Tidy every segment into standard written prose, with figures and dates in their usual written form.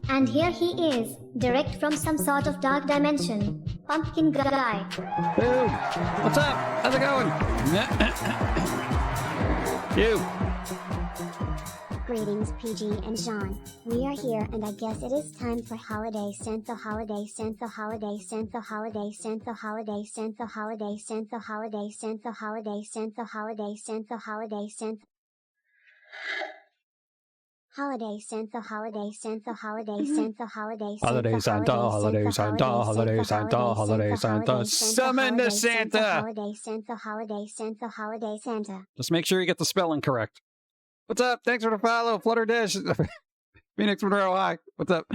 And here he is, direct from some sort of dark dimension. Pumpkin guy. Dude, what's up? How's it going? You. Greetings, PG and Jean. We are here, and I guess it is time for holiday Santa holiday Santa holiday Santa holiday Santa holiday Santa holiday Santa holiday Santa holiday Santa holiday Santa holiday Santa holiday Santa holiday Santa holiday Santa holiday Holiday Santa, holiday Santa, holiday Santa, holiday Santa. Summon the Santa! Holiday Santa holiday Santa holiday Santa. Just make sure you get the spelling correct. What's up? Thanks for the follow, Flutter Dash. Phoenix Monroe, hi. What's up?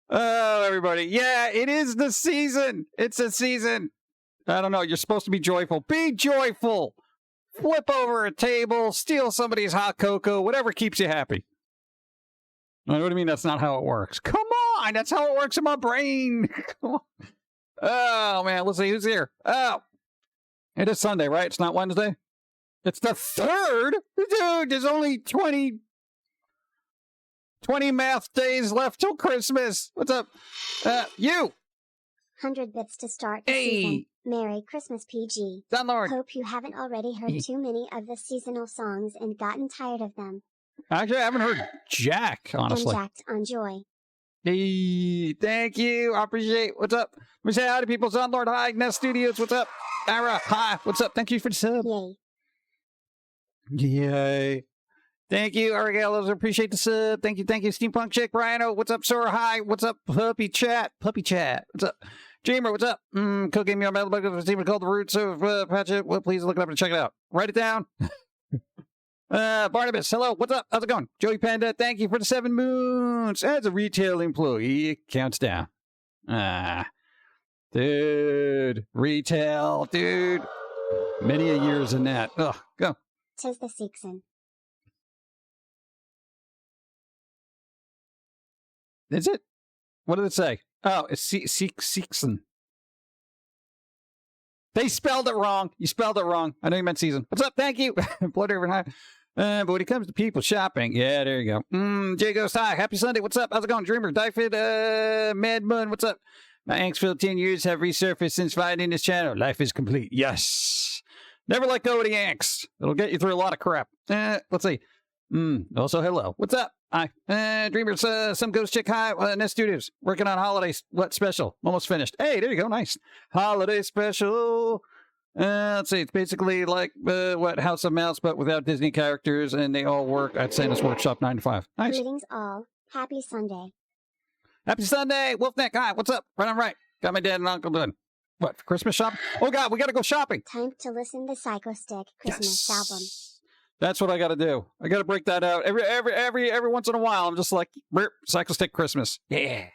Oh, everybody. Yeah, it is the season. It's a season. I don't know. You're supposed to be joyful. Be joyful. Flip over a table, steal somebody's hot cocoa, whatever keeps you happy. What do you mean that's not how it works? Come on, that's how it works in my brain. Come on. Oh, man, let's see who's here. Oh, it is Sunday, right? It's not Wednesday? It's the 3rd? Dude, there's only 20 math days left till Christmas. What's up? You. 100 bits to start the season. Merry Christmas, PG. Dunlord. Hope you haven't already heard too many of the seasonal songs and gotten tired of them. Actually, I haven't heard Jack, honestly. I'm jacked on joy. Hey, thank you. I appreciate it. What's up? Let me say hi to people. Dunlord, hi. Nest Studios, what's up? Ara, hi. What's up? Thank you for the sub. Yay. Yay. Thank you, Arigalos. Appreciate the sub. Thank you, Steampunk Chick. Brian, what's up, Sora? Hi. What's up, Puppy Chat? What's up? Dreamer, what's up? Cooking me on mailbag of a team called The Roots of Patchet. Well, please look it up and check it out. Write it down. Barnabas, hello. What's up? How's it going? Joey Panda, thank you for the 7 moons. As a retail employee, it counts down. Dude. Retail, dude. Many a years in that. Ugh, go. 'Tis the season. Is it? What did it say? Oh, it's season. They spelled it wrong. You spelled it wrong. I know you meant season. What's up? Thank you. Blood over high. But when it comes to people shopping, yeah, there you go. Jay Ghost, hi. Happy Sunday. What's up? How's it going? Dreamer, Dyfid, Mad Moon, what's up? My angst-filled 10 years have resurfaced since finding this channel. Life is complete. Yes. Never let go of the angst. It'll get you through a lot of crap. Let's see. Also, hello. What's up? Hi. Dreamers, some ghost chick. Hi. Nest Studios. Working on holiday. What special? Almost finished. Hey, there you go. Nice. Holiday special. Let's see. It's basically like, House of Mouse, but without Disney characters, and they all work at Santa's Workshop 9 to 5. Nice. Greetings all. Happy Sunday. Happy Sunday. Wolfneck. Hi. What's up? Right on right. Got my dad and uncle done. What, for Christmas shopping? Oh, God, we got to go shopping. Time to listen to Psycho Stick Christmas album. That's what I got to do. I got to break that out. Every once in a while, I'm just like, Psycho Stick Christmas. Yeah.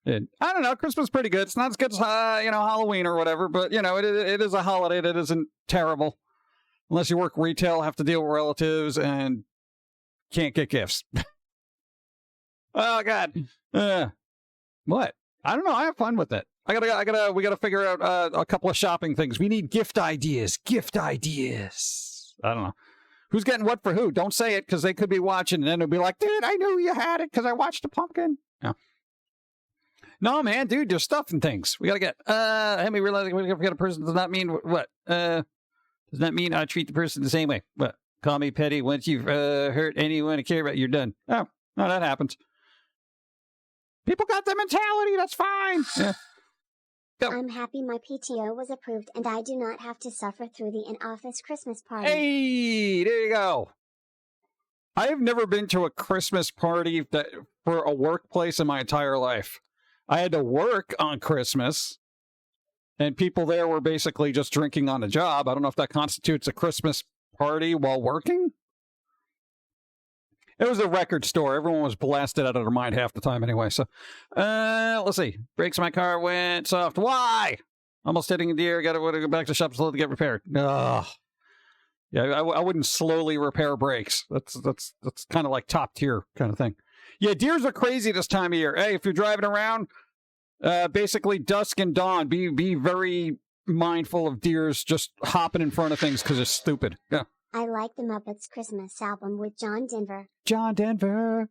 And I don't know. Christmas is pretty good. It's not as good as, Halloween or whatever, but, it is a holiday that isn't terrible. Unless you work retail, have to deal with relatives, and can't get gifts. Oh, God. What? I don't know. I have fun with it. We gotta figure out a couple of shopping things. We need gift ideas. I don't know. Who's getting what for who? Don't say it, because they could be watching, and then they'll be like, dude, I knew you had it because I watched the Pumpkin. No, man, dude, there's stuff and things. We gotta get, help me realize we gotta get a person does not mean what? Does not mean I treat the person the same way. What? Call me petty once you've hurt anyone I care about, you're done. Oh, no, that happens. People got that mentality, that's fine. Yeah. Go. I'm happy my PTO was approved and I do not have to suffer through the in-office Christmas party. Hey, there you go. I have never been to a Christmas party for a workplace in my entire life. I had to work on Christmas, and people there were basically just drinking on the job. I don't know if that constitutes a Christmas party while working. It was a record store. Everyone was blasted out of their mind half the time anyway. So, let's see. Brakes on my car went soft. Why? Almost hitting a deer. Got to go back to the shop slow to get repaired. Ugh. Yeah, I wouldn't slowly repair brakes. That's kind of like top tier kind of thing. Yeah, deers are crazy this time of year. Hey, if you're driving around, basically dusk and dawn, be very mindful of deers just hopping in front of things because it's stupid. Yeah. I like the Muppets Christmas album with John Denver. John Denver.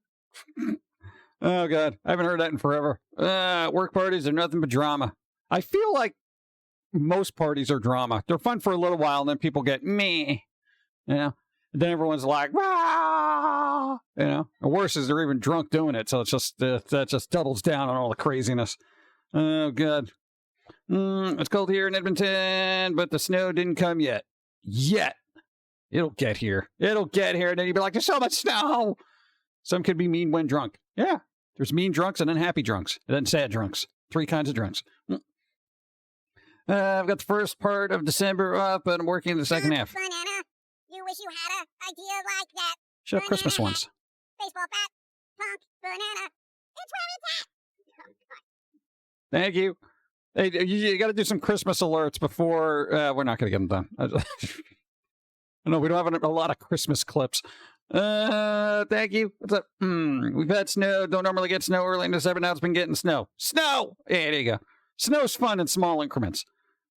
Oh, God. I haven't heard that in forever. Work parties are nothing but drama. I feel like most parties are drama. They're fun for a little while, and then people get meh. You know? And then everyone's like, "Wah!" You know? And worse is they're even drunk doing it, so it's just that just doubles down on all the craziness. Oh, God. It's cold here in Edmonton, but the snow didn't come yet. Yet. It'll get here. It'll get here, and then you'll be like, there's so much snow. Some could be mean when drunk. Yeah. There's mean drunks and then happy drunks, and then sad drunks. 3 kinds of drunks. I've got the first part of December up, and I'm working the second half. Banana, you wish you had an idea like that. Should have Christmas ones. Baseball bat, punk, banana. It's where it's at. Thank you. Hey, you got to do some Christmas alerts before. We're not going to get them done. I know we don't have a lot of Christmas clips. Thank you. What's up? We've had snow. Don't normally get snow early in December. Now it's been getting snow. Snow! Yeah, there you go. Snow's fun in small increments.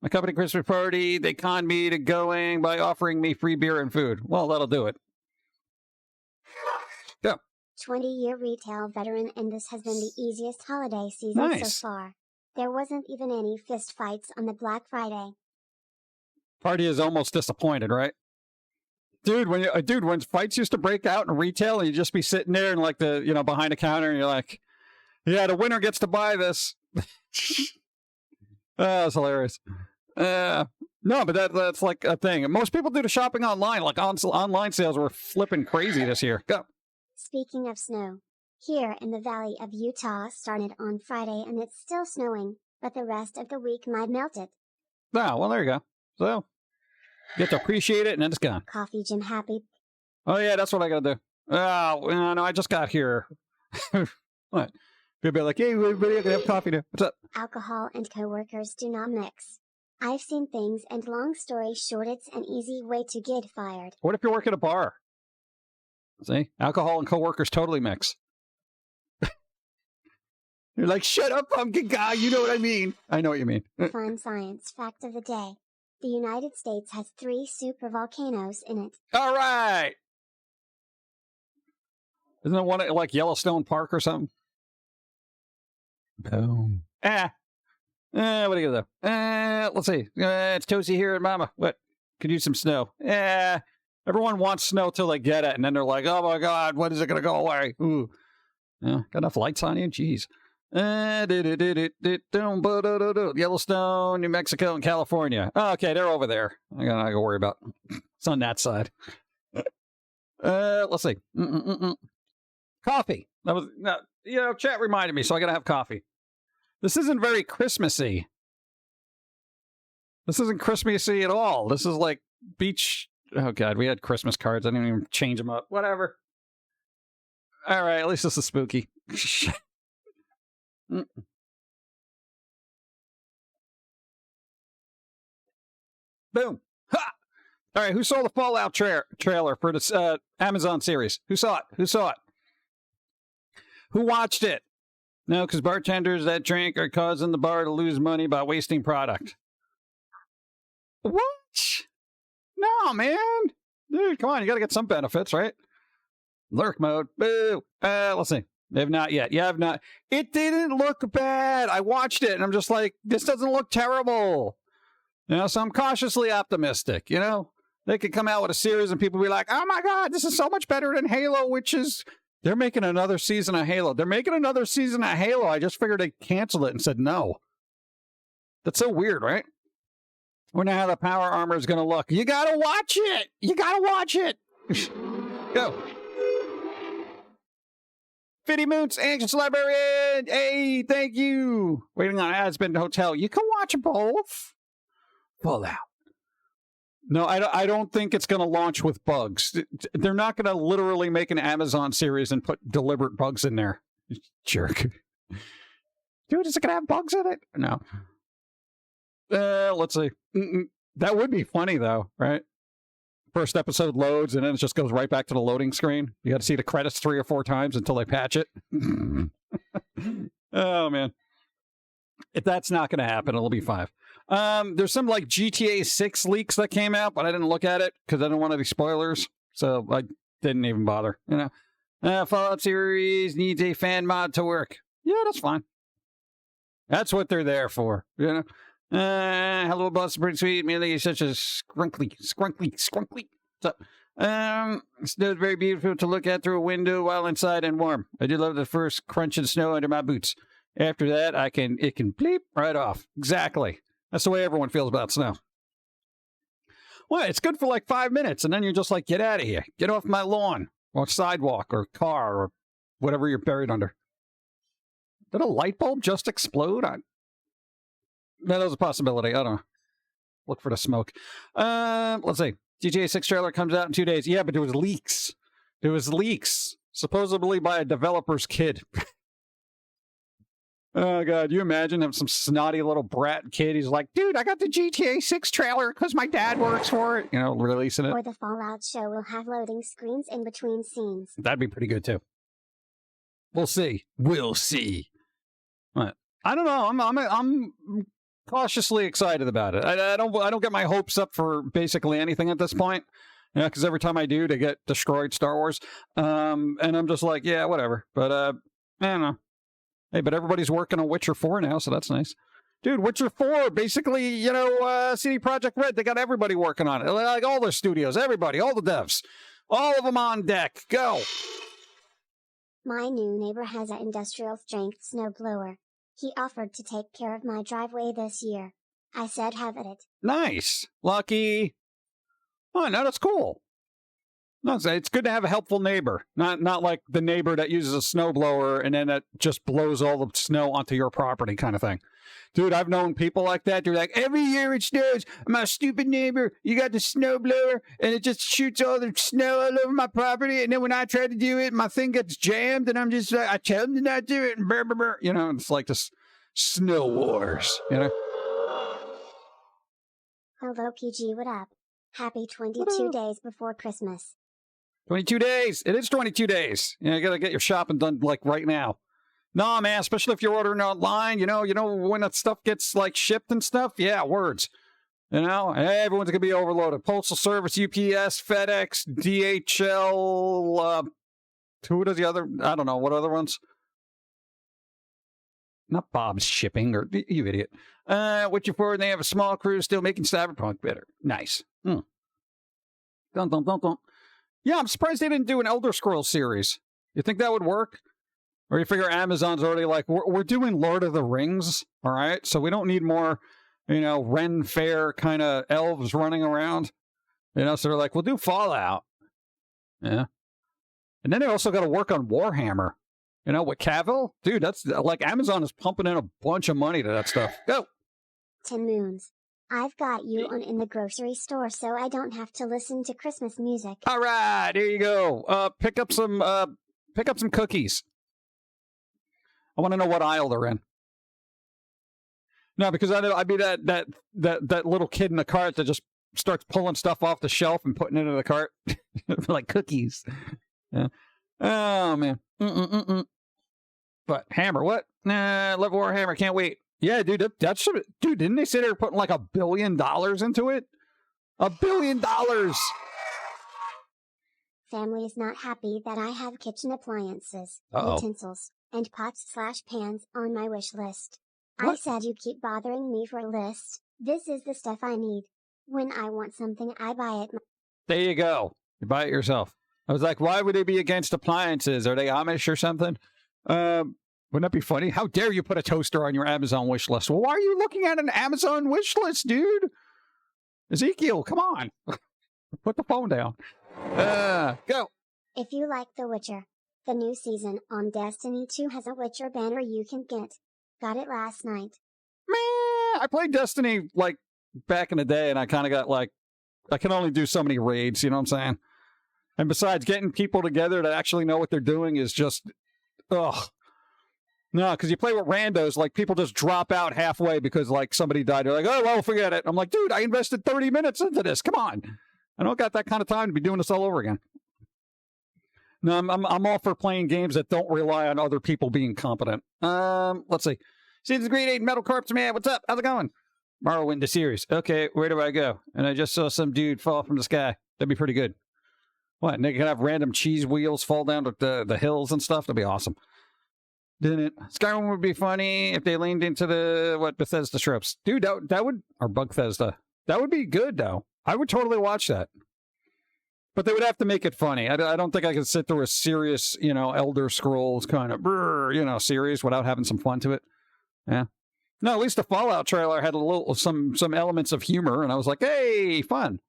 My company Christmas party, they conned me to going by offering me free beer and food. Well, that'll do it. Go. 20-year retail veteran, and this has been the easiest holiday season Nice. so far. There wasn't even any fist fights on the Black Friday. Party is almost disappointed, right? Dude, when fights used to break out in retail and you'd just be sitting there and like behind a counter and you're like, yeah, the winner gets to buy this. That's hilarious. No, but that's like a thing. Most people do the shopping online. Like online sales were flipping crazy this year. Go. Speaking of snow, here in the Valley of Utah started on Friday and it's still snowing, but the rest of the week might melt it. Oh, well, there you go. So, you get to appreciate it and then it's gone. Coffee Jim happy. Oh, yeah, that's what I got to do. Oh, no, I just got here. What? People be like, hey, everybody, I can have coffee now. What's up? Alcohol and coworkers do not mix. I've seen things, and long story short, it's an easy way to get fired. What if you work at a bar? See? Alcohol and coworkers totally mix. You're like, shut up, pumpkin guy. You know what I mean. I know what you mean. Fun science fact of the day. The United States has 3 supervolcanoes in it. All right. Isn't there one at like Yellowstone Park or something? Boom. What do you got there? Let's see. It's toasty here in Mama. What? Could use some snow. Everyone wants snow till they get it, and then they're like, oh my God, when is it going to go away? Ooh. Got enough lights on you? Jeez. Yellowstone, New Mexico, and California. Oh, okay, they're over there. I got to worry about. It's on that side. Let's see. Coffee. That was chat reminded me, so I got to have coffee. This isn't very Christmassy. This isn't Christmassy at all. This is like beach. Oh God, we had Christmas cards. I didn't even change them up. Whatever. All right, at least this is spooky. Boom. Ha! All right, who saw the Fallout trailer for this Amazon series? Who saw it? Who watched it? No, because bartenders that drink are causing the bar to lose money by wasting product. What? No, man. Dude, come on. You got to get some benefits, right? Lurk mode. Boo. Let's see. They have not yet. Yeah, I've not. It didn't look bad. I watched it, and I'm just like, this doesn't look terrible. So I'm cautiously optimistic, They could come out with a series, and people be like, oh, my God, this is so much better than Halo, which is... They're making another season of Halo. I just figured they canceled it and said no. That's so weird, right? Wonder how the power armor is going to look. You got to watch it. Go. Fitty Moots, Anxious Librarian. Hey, thank you. Waiting on Aspen Hotel. You can watch both. Fallout. No, I don't think it's going to launch with bugs. They're not going to literally make an Amazon series and put deliberate bugs in there. Jerk. Dude, is it going to have bugs in it? No. Let's see. That would be funny, though, right? First episode loads, and then it just goes right back to the loading screen. You got to see the credits 3 or 4 times until they patch it. Oh, man. If that's not going to happen, it'll be 5. There's some like GTA 6 leaks that came out, but I didn't look at it because I didn't want any spoilers. So I didn't even bother, Fallout series needs a fan mod to work. Yeah, that's fine. That's what they're there for, hello, boss, pretty sweet. Merely such a scrunkly. What's up? Snow's very beautiful to look at through a window while inside and warm. I do love the first crunch of snow under my boots. After that, it can bleep right off. Exactly. That's the way everyone feels about snow. Well, it's good for like 5 minutes, and then you're just like, get out of here. Get off my lawn, or sidewalk, or car, or whatever you're buried under. Did a light bulb just explode? That was a possibility. I don't know. Look for the smoke. Let's see. GTA 6 trailer comes out in 2 days. Yeah, but there was leaks. Supposedly by a developer's kid. Oh, God. You imagine having some snotty little brat kid. He's like, dude, I got the GTA 6 trailer because my dad works for it. Releasing it. Or the Fallout show will have loading screens in between scenes. That'd be pretty good, too. We'll see. What? I don't know. I'm cautiously excited about it. I don't get my hopes up for basically anything at this point. Because every time I do, they get destroyed, Star Wars. And I'm just like, yeah, whatever. But, I don't know. Hey, but everybody's working on Witcher 4 now, so that's nice. Dude, Witcher 4, basically, CD Projekt Red, they got everybody working on it. Like all their studios, everybody, all the devs. All of them on deck. Go. My new neighbor has an industrial-strength snowblower. He offered to take care of my driveway this year. I said have at it. Nice. Lucky. Oh, no, that's cool. No, it's good to have a helpful neighbor. Not like the neighbor that uses a snowblower and then it just blows all the snow onto your property kind of thing. Dude, I've known people like that. They're like, every year it snows. My stupid neighbor, you got the snowblower and it just shoots all the snow all over my property. And then when I try to do it, my thing gets jammed and I'm just like, I tell them to not do it. And brr, brr, brr. It's like this snow wars, Hello PG, what up? Happy 22 days before Christmas. 22 days. It is 22 days. You got to get your shopping done like right now. No, man, especially if you're ordering online, when that stuff gets like shipped and stuff. Yeah, words. Everyone's going to be overloaded. Postal Service, UPS, FedEx, DHL, who does the other? I don't know. What other ones? Not Bob's Shipping, or you idiot. Witcher 4, they have a small crew still making Cyberpunk better. Nice. Dun, dun, dun, dun. Yeah, I'm surprised they didn't do an Elder Scrolls series. You think that would work? Or you figure Amazon's already like, we're doing Lord of the Rings, all right? So we don't need more, Ren Fair kind of elves running around. So they're like, we'll do Fallout. Yeah. And then they also got to work on Warhammer. With Cavill? Dude, that's like Amazon is pumping in a bunch of money to that stuff. Go. 10 moons. I've got you on in the grocery store so I don't have to listen to Christmas music. All right, there you go. Pick up some cookies. I want to know what aisle they're in. No, because I'd be that little kid in the cart that just starts pulling stuff off the shelf and putting it into the cart. Like cookies. Yeah. Oh, man. But Hammer, what? Nah, love Warhammer, can't wait. Yeah, dude, dude, didn't they say they were putting like $1 billion into it? $1 billion! Family is not happy that I have kitchen appliances, Uh-oh. utensils, and pots/pans on my wish list. What? I said you keep bothering me for a list. This is the stuff I need. When I want something, I buy it. There you go. You buy it yourself. I was like, why would they be against appliances? Are they Amish or something? Wouldn't that be funny? How dare you put a toaster on your Amazon wish list? Well, why are you looking at an Amazon wish list, dude? Ezekiel, come on. Put the phone down. Go. If you like The Witcher, the new season on Destiny 2 has a Witcher banner you can get. Got it last night. Man, I played Destiny like back in the day, and I kind of got like, I can only do so many raids, you know what I'm saying? And besides, getting people together that actually know what they're doing is just, ugh. No, because you play with randos, like people just drop out halfway because like somebody died. They're like, oh, well, forget it. I'm like, dude, I invested 30 minutes into this. Come on. I don't got that kind of time to be doing this all over again. No, I'm all for playing games that don't rely on other people being competent. Let's see. See, this Green 8 Metal Corpse, man. What's up? How's it going? Morrowind the series. Okay, where do I go? And I just saw some dude fall from the sky. That'd be pretty good. What? And they can have random cheese wheels fall down the hills and stuff. That'd be awesome. Didn't it? Skyrim would be funny if they leaned into the Bethesda tropes. Dude, that would, or Bethesda. That would be good though. I would totally watch that. But they would have to make it funny. I don't think I could sit through a serious, Elder Scrolls kind of, series without having some fun to it. Yeah. No, at least the Fallout trailer had some elements of humor, and I was like, hey, fun.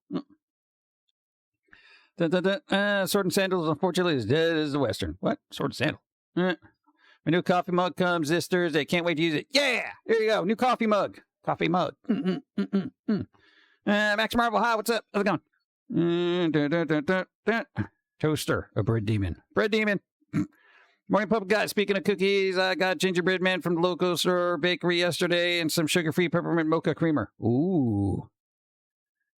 Sword and Sandals, unfortunately, is dead as the Western. What? Sword and Sandal. My new coffee mug comes this Thursday. Can't wait to use it. Yeah! There you go. New coffee mug. Coffee mug. Max Marvel, hi, what's up? How's it going? Toaster, a bread demon. Bread demon. Morning, Puppet Guy. Speaking of cookies, I got gingerbread man from the local store bakery yesterday and some sugar-free peppermint mocha creamer. Ooh.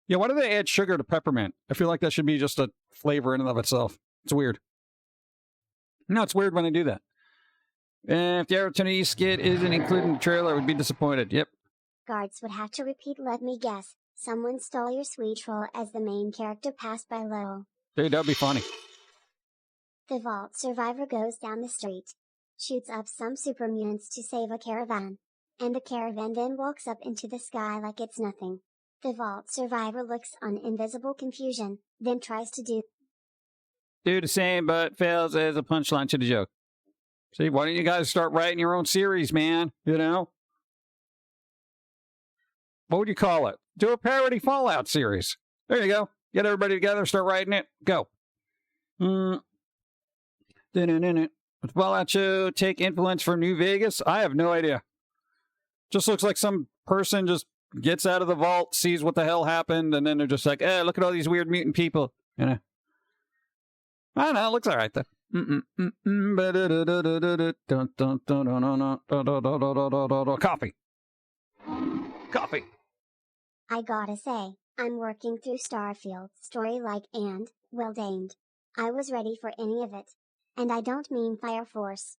Yeah, why do they add sugar to peppermint? I feel like that should be just a flavor in and of itself. It's weird. No, it's weird when they do that. If the opportunity skit isn't included in the trailer, I would be disappointed. Yep. Guards would have to repeat, let me guess. Someone stole your sweet troll as the main character passed by Lowell. Dude, that'd be funny. The vault survivor goes down the street, shoots up some super mutants to save a caravan, and the caravan then walks up into the sky like it's nothing. The vault survivor looks on invisible confusion, then tries to do the same, but fails as a punchline to the joke. See, why don't you guys start writing your own series, man? What would you call it? Do a parody Fallout series. There you go. Get everybody together, start writing it. Go. The Fallout show take influence from New Vegas? I have no idea. Just looks like some person just gets out of the vault, sees what the hell happened, and then they're just like, look at all these weird mutant people. I don't know, it looks all right, though. Coffee. Coffee. I gotta say, I'm working through Starfield's story and, well damed. I was ready for any of it. And I don't mean Fire Force.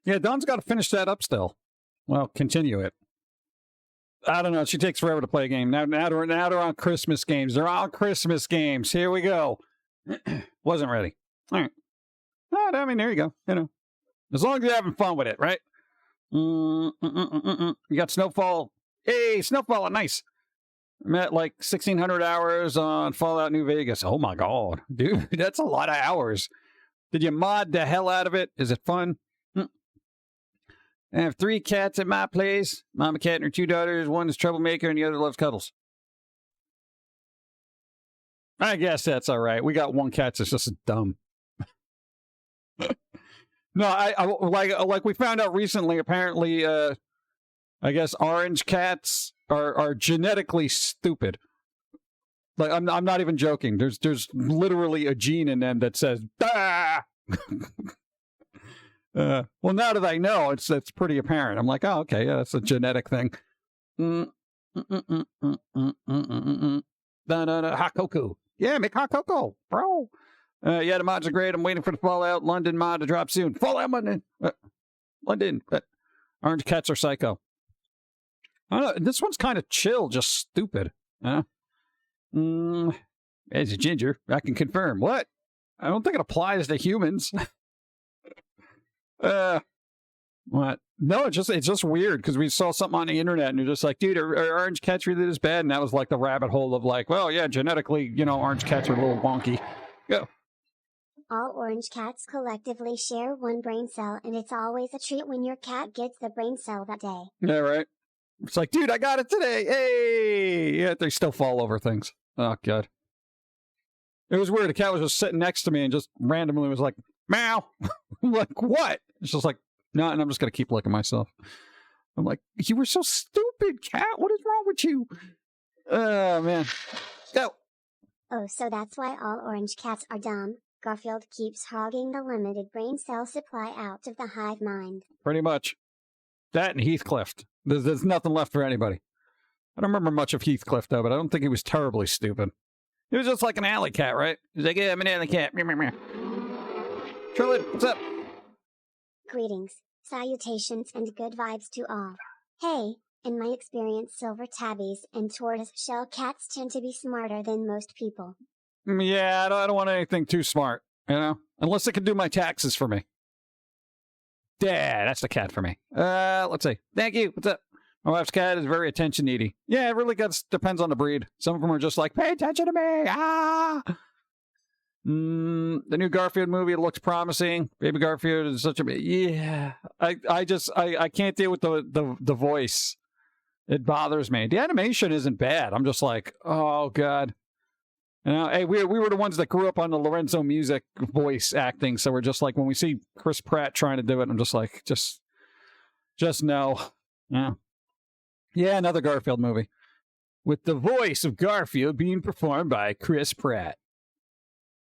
Yeah, Dawn's got to finish that up still. Well, continue it. I don't know. She takes forever to play a game. Now they're on Christmas games. They're on Christmas games. Here we go. Wasn't ready. All right. No, I mean, there you go. As long as you're having fun with it, right? You got Snowfall. Hey, Snowfall, nice. I'm at like 1,600 hours on Fallout New Vegas. Oh my God. Dude, that's a lot of hours. Did you mod the hell out of it? Is it fun? I have 3 cats at my place. Mama cat and her 2 daughters. One is troublemaker and the other loves cuddles. I guess that's all right. We got 1 cat that's just dumb. No, I like we found out recently, apparently, I guess orange cats are genetically stupid. Like I'm not even joking. There's literally a gene in them that says "bah." Well, now that I know, it's pretty apparent. I'm like, oh, okay, yeah, that's a genetic thing. Hot cocoa. Yeah, make hot cocoa, bro. Yeah, the mods are great. I'm waiting for the Fallout London mod to drop soon. Fallout London. London. Orange cats are psycho. I don't know. This one's kind of chill, just stupid. As a ginger, I can confirm. What? I don't think it applies to humans. What? No, it's just weird because we saw something on the internet and you're just like, dude, are orange cats really this bad? And that was like the rabbit hole of like, well, yeah, genetically, orange cats are a little wonky. Go. All orange cats collectively share one brain cell, and it's always a treat when your cat gets the brain cell that day. Yeah, right. It's like, dude, I got it today. Hey! Yeah, they still fall over things. Oh, God. It was weird. The cat was just sitting next to me and just randomly was like, meow. I'm like, what? It's just like, no, and I'm just going to keep licking myself. I'm like, you were so stupid, cat. What is wrong with you? Oh, man. Go. Oh, so that's why all orange cats are dumb. Garfield keeps hogging the limited brain cell supply out of the hive mind. Pretty much. That and Heathcliff. There's nothing left for anybody. I don't remember much of Heathcliff, though, but I don't think he was terribly stupid. He was just like an alley cat, right? He's like, yeah, I'm an alley cat. Meow, meow, meow. Trillin, what's up? Greetings, salutations, and good vibes to all. Hey, in my experience, silver tabbies and tortoise shell cats tend to be smarter than most people. Yeah, I don't want anything too smart, unless it can do my taxes for me. Yeah, that's the cat for me. Let's see. Thank you. What's up? My wife's cat is very attention needy. Yeah, it really depends on the breed. Some of them are just like, pay attention to me. Ah. The new Garfield movie looks promising. Baby Garfield is such a yeah. I can't deal with the voice. It bothers me. The animation isn't bad. I'm just like, oh god. Hey, we were the ones that grew up on the Lorenzo music voice acting, so we're just like when we see Chris Pratt trying to do it, I'm just like, just no. Yeah. Yeah, another Garfield movie. With the voice of Garfield being performed by Chris Pratt.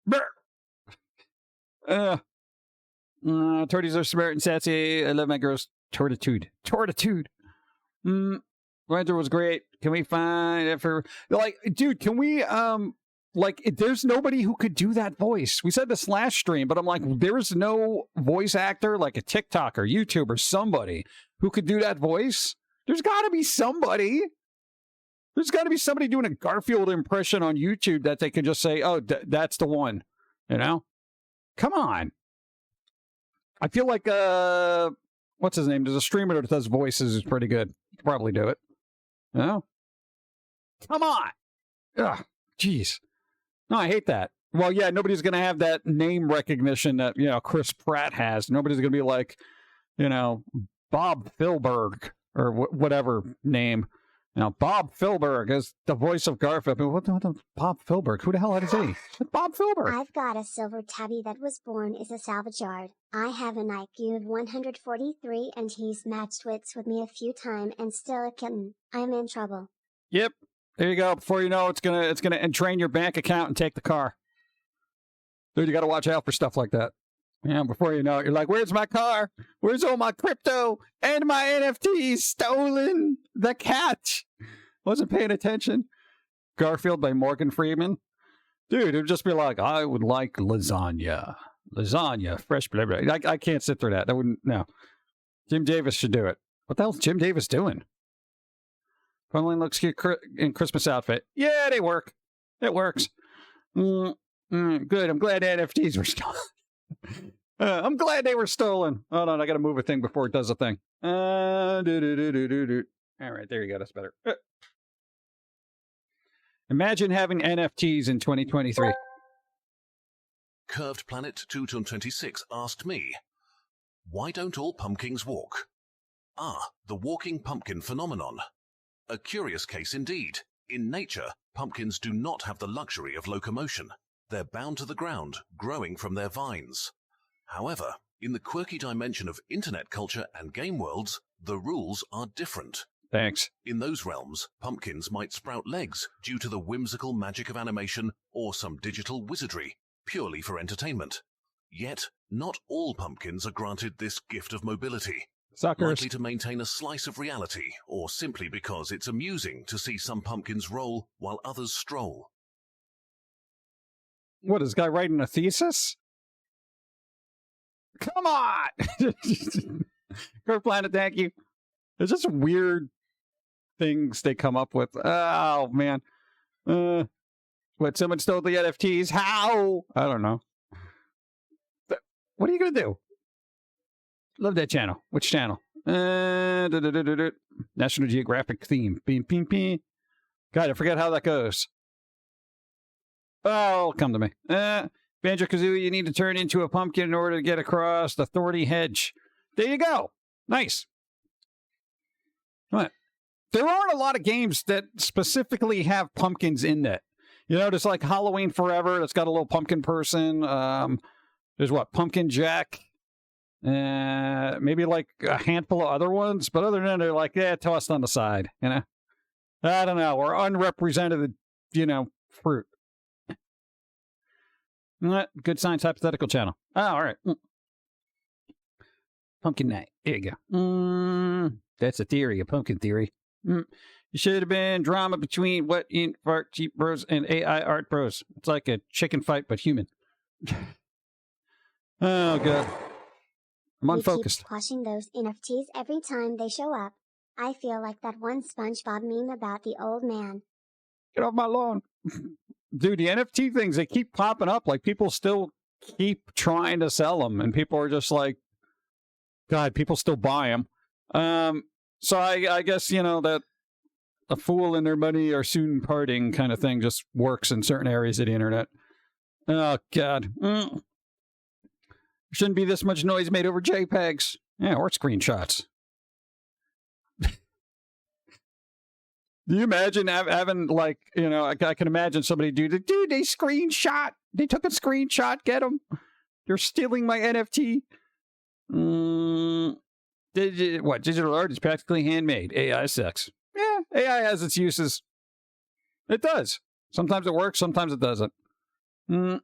Brr. Torties are smart and sassy. I love my girl's tortitude. Winter was great. Can we find it for dude, can we there's nobody who could do that voice. We said this last stream, but I'm like, there's no voice actor like a TikToker, YouTuber, somebody who could do that voice. There's got to be somebody. There's got to be somebody doing a Garfield impression on YouTube that they can just say, oh, that's the one. Come on. I feel like, what's his name? There's a streamer that does voices who's pretty good. You could probably do it. Come on. Ugh, jeez. No, I hate that. Well, yeah, nobody's going to have that name recognition that, Chris Pratt has. Nobody's going to be like, Bob Philberg or whatever name. Bob Philberg is the voice of Garfield. What the Bob Philberg? Who the hell is he? Bob Philberg. I've got a silver tabby that was born as a salvage yard. I have an IQ of 143 and he's matched wits with me a few times and still a kitten. I'm in trouble. Yep. There you go. Before you know, it's gonna entrain your bank account and take the car. Dude, you got to watch out for stuff like that. Yeah, before you know it, you're like, where's my car? Where's all my crypto and my NFTs stolen? The cat. Wasn't paying attention. Garfield by Morgan Freeman. Dude, it would just be like, I would like lasagna. Lasagna, fresh, blah, blah. I can't sit through that. That wouldn't, no. Jim Davis should do it. What the hell's Jim Davis doing? Funny looks cute in Christmas outfit. Yeah, they work. It works. Good. I'm glad NFTs were stolen. I'm glad they were stolen. Hold on, I got to move a thing before it does a thing. All right, there you go. That's better. Imagine having NFTs in 2023. Curved Planet 226 asked me, why don't all pumpkins walk? The walking pumpkin phenomenon. A curious case indeed. In nature, pumpkins do not have the luxury of locomotion. They're bound to the ground, growing from their vines. However, in the quirky dimension of internet culture and game worlds, the rules are different. Thanks. In those realms, pumpkins might sprout legs due to the whimsical magic of animation or some digital wizardry, purely for entertainment. Yet, not all pumpkins are granted this gift of mobility. Suckers. Likely to maintain a slice of reality, or simply because it's amusing to see some pumpkins roll while others stroll. What, is this guy writing a thesis? Come on! Curve Planet, thank you. There's just weird things they come up with. Oh, man. What, someone stole the NFTs? How? I don't know. What are you going to do? Love that channel. Which channel? National Geographic theme. Beam, beam, beam. God, I forget how that goes. Oh, come to me. Banjo-Kazooie, you need to turn into a pumpkin in order to get across the thorny hedge. There you go. Nice. What? There aren't a lot of games that specifically have pumpkins in it. There's like Halloween Forever that's got a little pumpkin person. There's what? Pumpkin Jack. Maybe like a handful of other ones. But other than that, they're like, tossed on the side. I don't know. We're unrepresented, fruit. Good Science Hypothetical channel. Oh, all right. Pumpkin Night. There you go. That's a theory, a pumpkin theory. You should have been drama between What in Fart Cheap Bros and AI Art Bros. It's like a chicken fight, but human. Oh, God. I'm unfocused. We keep squashing those NFTs every time they show up. I feel like that one SpongeBob meme about the old man. Get off my lawn. Dude, the NFT things, they keep popping up. Like, people still keep trying to sell them, and people are just like, God, people still buy them. So I guess, you know, that a fool and their money are soon parting kind of thing just works in certain areas of the internet. Oh, God. Shouldn't be this much noise made over JPEGs. Yeah, or screenshots. Do you imagine having, like, you know, I can imagine somebody dude, they screenshot. They took a screenshot. Get them. They're stealing my NFT. Digital art is practically handmade. AI sucks. Yeah, AI has its uses. It does. Sometimes it works, sometimes it doesn't. How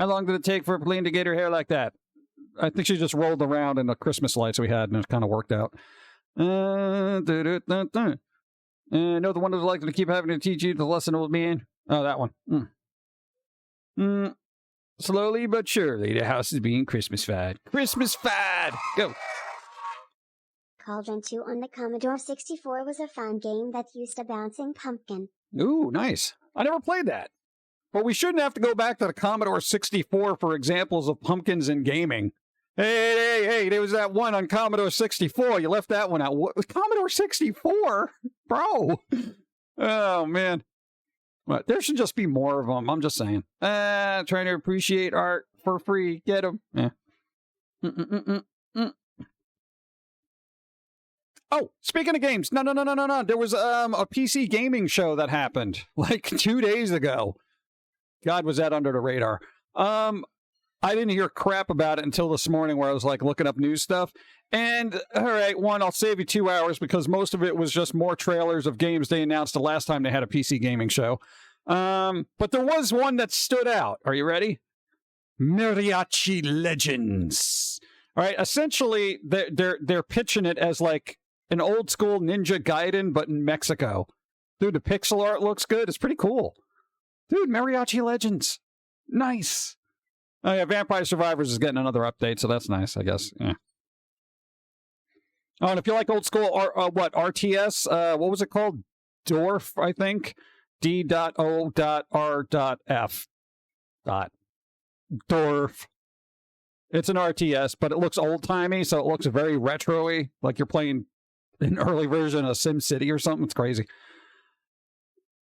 long did it take for Pauline to get her hair like that? I think she just rolled around in the Christmas lights we had, and it kind of worked out. No, the one who's likely to keep having to teach you the lesson, old man. Oh, that one. Slowly but surely, the house is being Christmas-fied. Christmas-fied! Go! Cauldron 2 on the Commodore 64 was a fun game that used a bouncing pumpkin. Ooh, nice. I never played that. But we shouldn't have to go back to the Commodore 64 for examples of pumpkins in gaming. Hey, there was that one on Commodore 64. You left that one out. What? Commodore 64? Bro. Oh, man. But there should just be more of them. I'm just saying. Trying to appreciate art for free. Get them. Yeah. Oh, speaking of games. No. There was a PC gaming show that happened like 2 days ago. God, was that under the radar. I didn't hear crap about it until this morning where I was like looking up news stuff. And all right, one, I'll save you 2 hours because most of it was just more trailers of games they announced the last time they had a PC gaming show. But there was one that stood out. Are you ready? Mariachi Legends. All right, essentially they're pitching it as like an old school Ninja Gaiden, but in Mexico. Dude, the pixel art looks good. It's pretty cool. Dude, Mariachi Legends. Nice. Oh, yeah, Vampire Survivors is getting another update, so that's nice, I guess. Yeah. Oh, and if you like old school, RTS, what was it called? Dorf, I think. D.O.R.F. Dorf. It's an RTS, but it looks old-timey, so it looks very retro-y, like you're playing an early version of SimCity or something. It's crazy.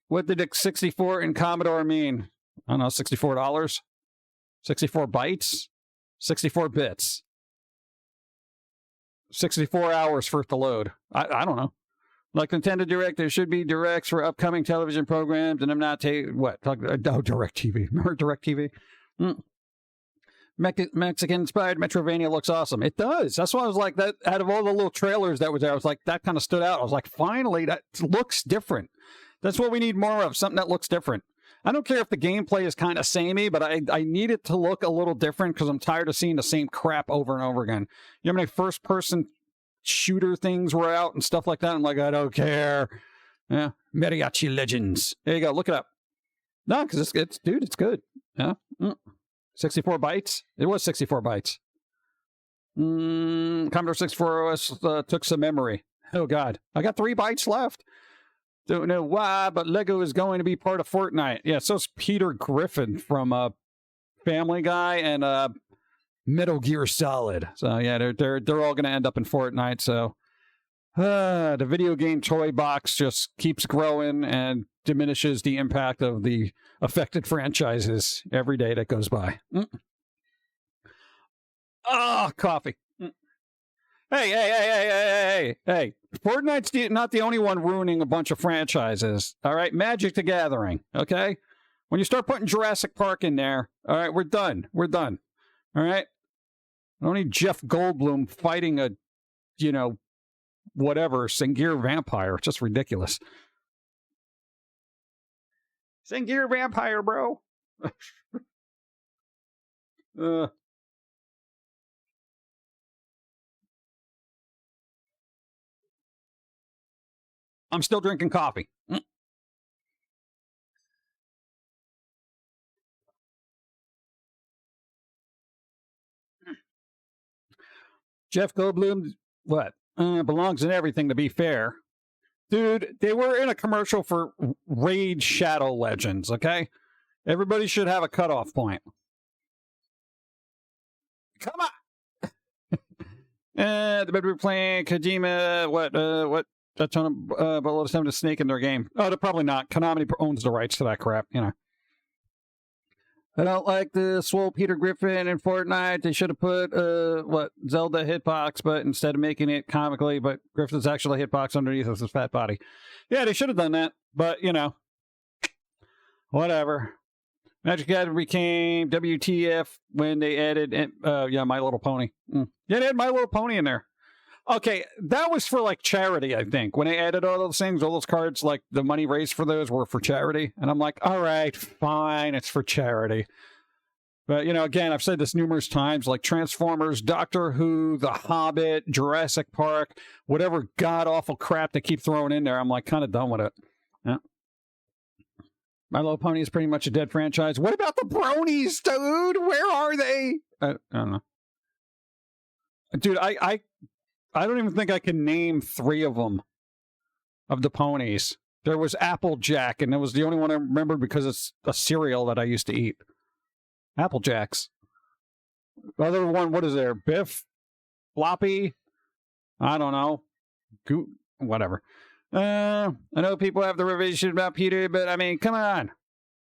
What did 64 in Commodore mean? I don't know, $64? 64 bytes? 64 bits. 64 hours for it to load. I don't know. Like Nintendo Direct, there should be directs for upcoming television programs, and I'm not Direct TV. Remember Direct TV? Mexican-inspired Metrovania looks awesome. It does. That's why I was like, that. Out of all the little trailers that was there, I was like, that kind of stood out. I was like, finally, that looks different. That's what we need more of, something that looks different. I don't care if the gameplay is kind of samey, but I need it to look a little different because I'm tired of seeing the same crap over and over again. You know how many first-person shooter things were out and stuff like that? I'm like, I don't care. Yeah, Mariachi Legends. There you go. Look it up. No, because it's good. Yeah. 64 bytes? It was 64 bytes. Commodore 64 OS took some memory. Oh, God. I got 3 bytes left. Don't know why, but Lego is going to be part of Fortnite. Yeah, so's Peter Griffin from Family Guy and Metal Gear Solid. So yeah, they're all going to end up in Fortnite. So the video game toy box just keeps growing and diminishes the impact of the affected franchises every day that goes by. Coffee. Hey. Fortnite's not the only one ruining a bunch of franchises. All right. Magic the Gathering. Okay. When you start putting Jurassic Park in there, all right, we're done. All right. I don't need Jeff Goldblum fighting a, whatever, Sengir vampire. It's just ridiculous. Sengir vampire, bro. I'm still drinking coffee. Jeff Goldblum, what? belongs in everything, to be fair. Dude, they were in a commercial for Raid Shadow Legends, okay? Everybody should have a cutoff point. Come on! The bed we're playing, Kojima, what? A ton of bullets having a snake in their game. Oh, they're probably not. Konami owns the rights to that crap, you know. I don't like the swole Peter Griffin in Fortnite. They should have put, Zelda hitbox, but instead of making it comically, but Griffin's actually hitbox underneath his fat body. Yeah, they should have done that, but, you know, whatever. Magic Gathering became WTF when they added, My Little Pony. Yeah, they had My Little Pony in there. Okay, that was for, like, charity, I think. When they added all those things, all those cards, like, the money raised for those were for charity. And I'm like, all right, fine, it's for charity. But, you know, again, I've said this numerous times, like Transformers, Doctor Who, The Hobbit, Jurassic Park, whatever god-awful crap they keep throwing in there, I'm, like, kind of done with it. Yeah. My Little Pony is pretty much a dead franchise. What about the bronies, dude? Where are they? I don't know. Dude, I don't even think I can name 3 of them, of the ponies. There was Applejack, and it was the only one I remember because it's a cereal that I used to eat. Applejacks. The other one, what is there? Biff? Floppy? I don't know. Whatever. I know people have the revision about Peter, but I mean, come on.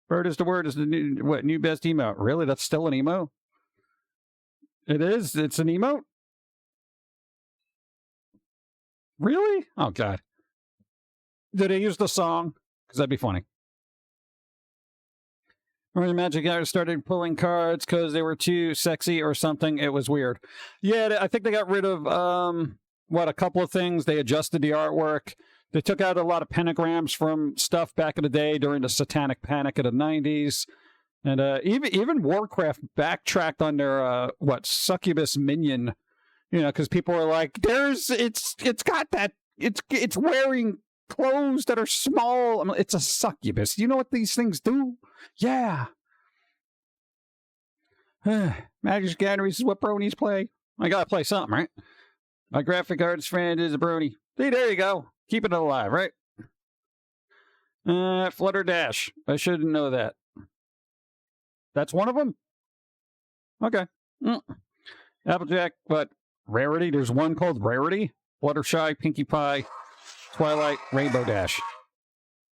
Bird is the word is the new best emote. Really? That's still an emote? It is? It's an emote? Really? Oh, God. Did they use the song? Because that'd be funny. Or the Magic Gathering started pulling cards because they were too sexy or something. It was weird. Yeah, I think they got rid of, a couple of things. They adjusted the artwork. They took out a lot of pentagrams from stuff back in the day during the Satanic Panic of the 90s. And even Warcraft backtracked on their, succubus minion. You know, because people are like, it's got that, it's wearing clothes that are small. I mean, it's a succubus. You know what these things do? Yeah. Magic Gathering is what bronies play. I gotta play something, right? My graphic artist friend is a brony. See, there you go. Keeping it alive, right? Flutter Dash. I shouldn't know that. That's one of them? Okay. Applejack, but Rarity. There's one called Rarity. Fluttershy, Pinkie Pie, Twilight, Rainbow Dash.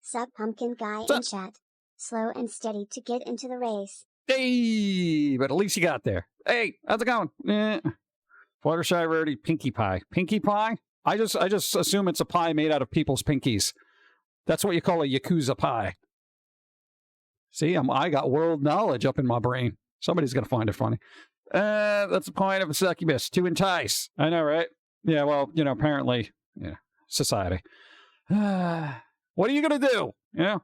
Sup, Pumpkin guy in chat. Slow and steady to get into the race. Hey, but at least you got there. Hey, how's it going? Fluttershy, Rarity, Pinkie Pie. Pinkie Pie? I just assume it's a pie made out of people's pinkies. That's what you call a Yakuza pie. See, I got world knowledge up in my brain. Somebody's gonna find it funny. That's the point of a succubus, to entice. I know, right? Yeah, well, you know, apparently, yeah, society. What are you gonna do? You know?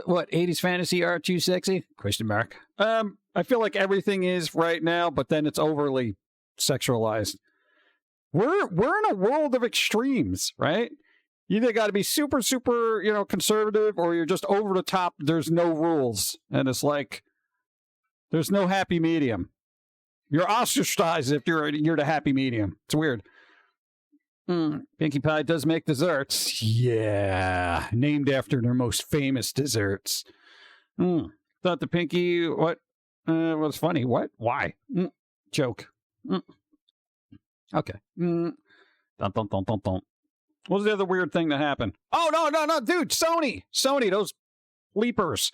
What, 80s fantasy art too sexy? Question mark. I feel like everything is right now, but then it's overly sexualized. We're in a world of extremes, right? You either got to be super, super, you know, conservative, or you're just over the top. There's no rules, and it's like there's no happy medium. You're ostracized if you're the happy medium. It's weird. Pinkie Pie does make desserts. Yeah, named after their most famous desserts. Thought the Pinkie was funny. What? Why? Joke. Okay. Dun, dun, dun, dun, dun. What was the other weird thing that happened? Oh, no, dude, Sony, those leapers.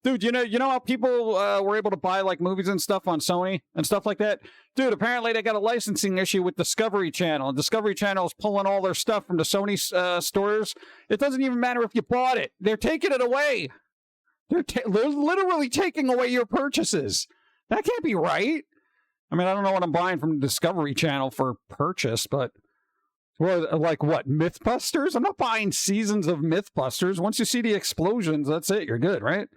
Dude, you know how people were able to buy, like, movies and stuff on Sony and stuff like that? Dude, apparently they got a licensing issue with Discovery Channel. And Discovery Channel is pulling all their stuff from the Sony stores. It doesn't even matter if you bought it. They're taking it away. They're literally taking away your purchases. That can't be right. I mean, I don't know what I'm buying from Discovery Channel for purchase, but... Well, like what, Mythbusters? I'm not buying seasons of Mythbusters. Once you see the explosions, that's it. You're good, right?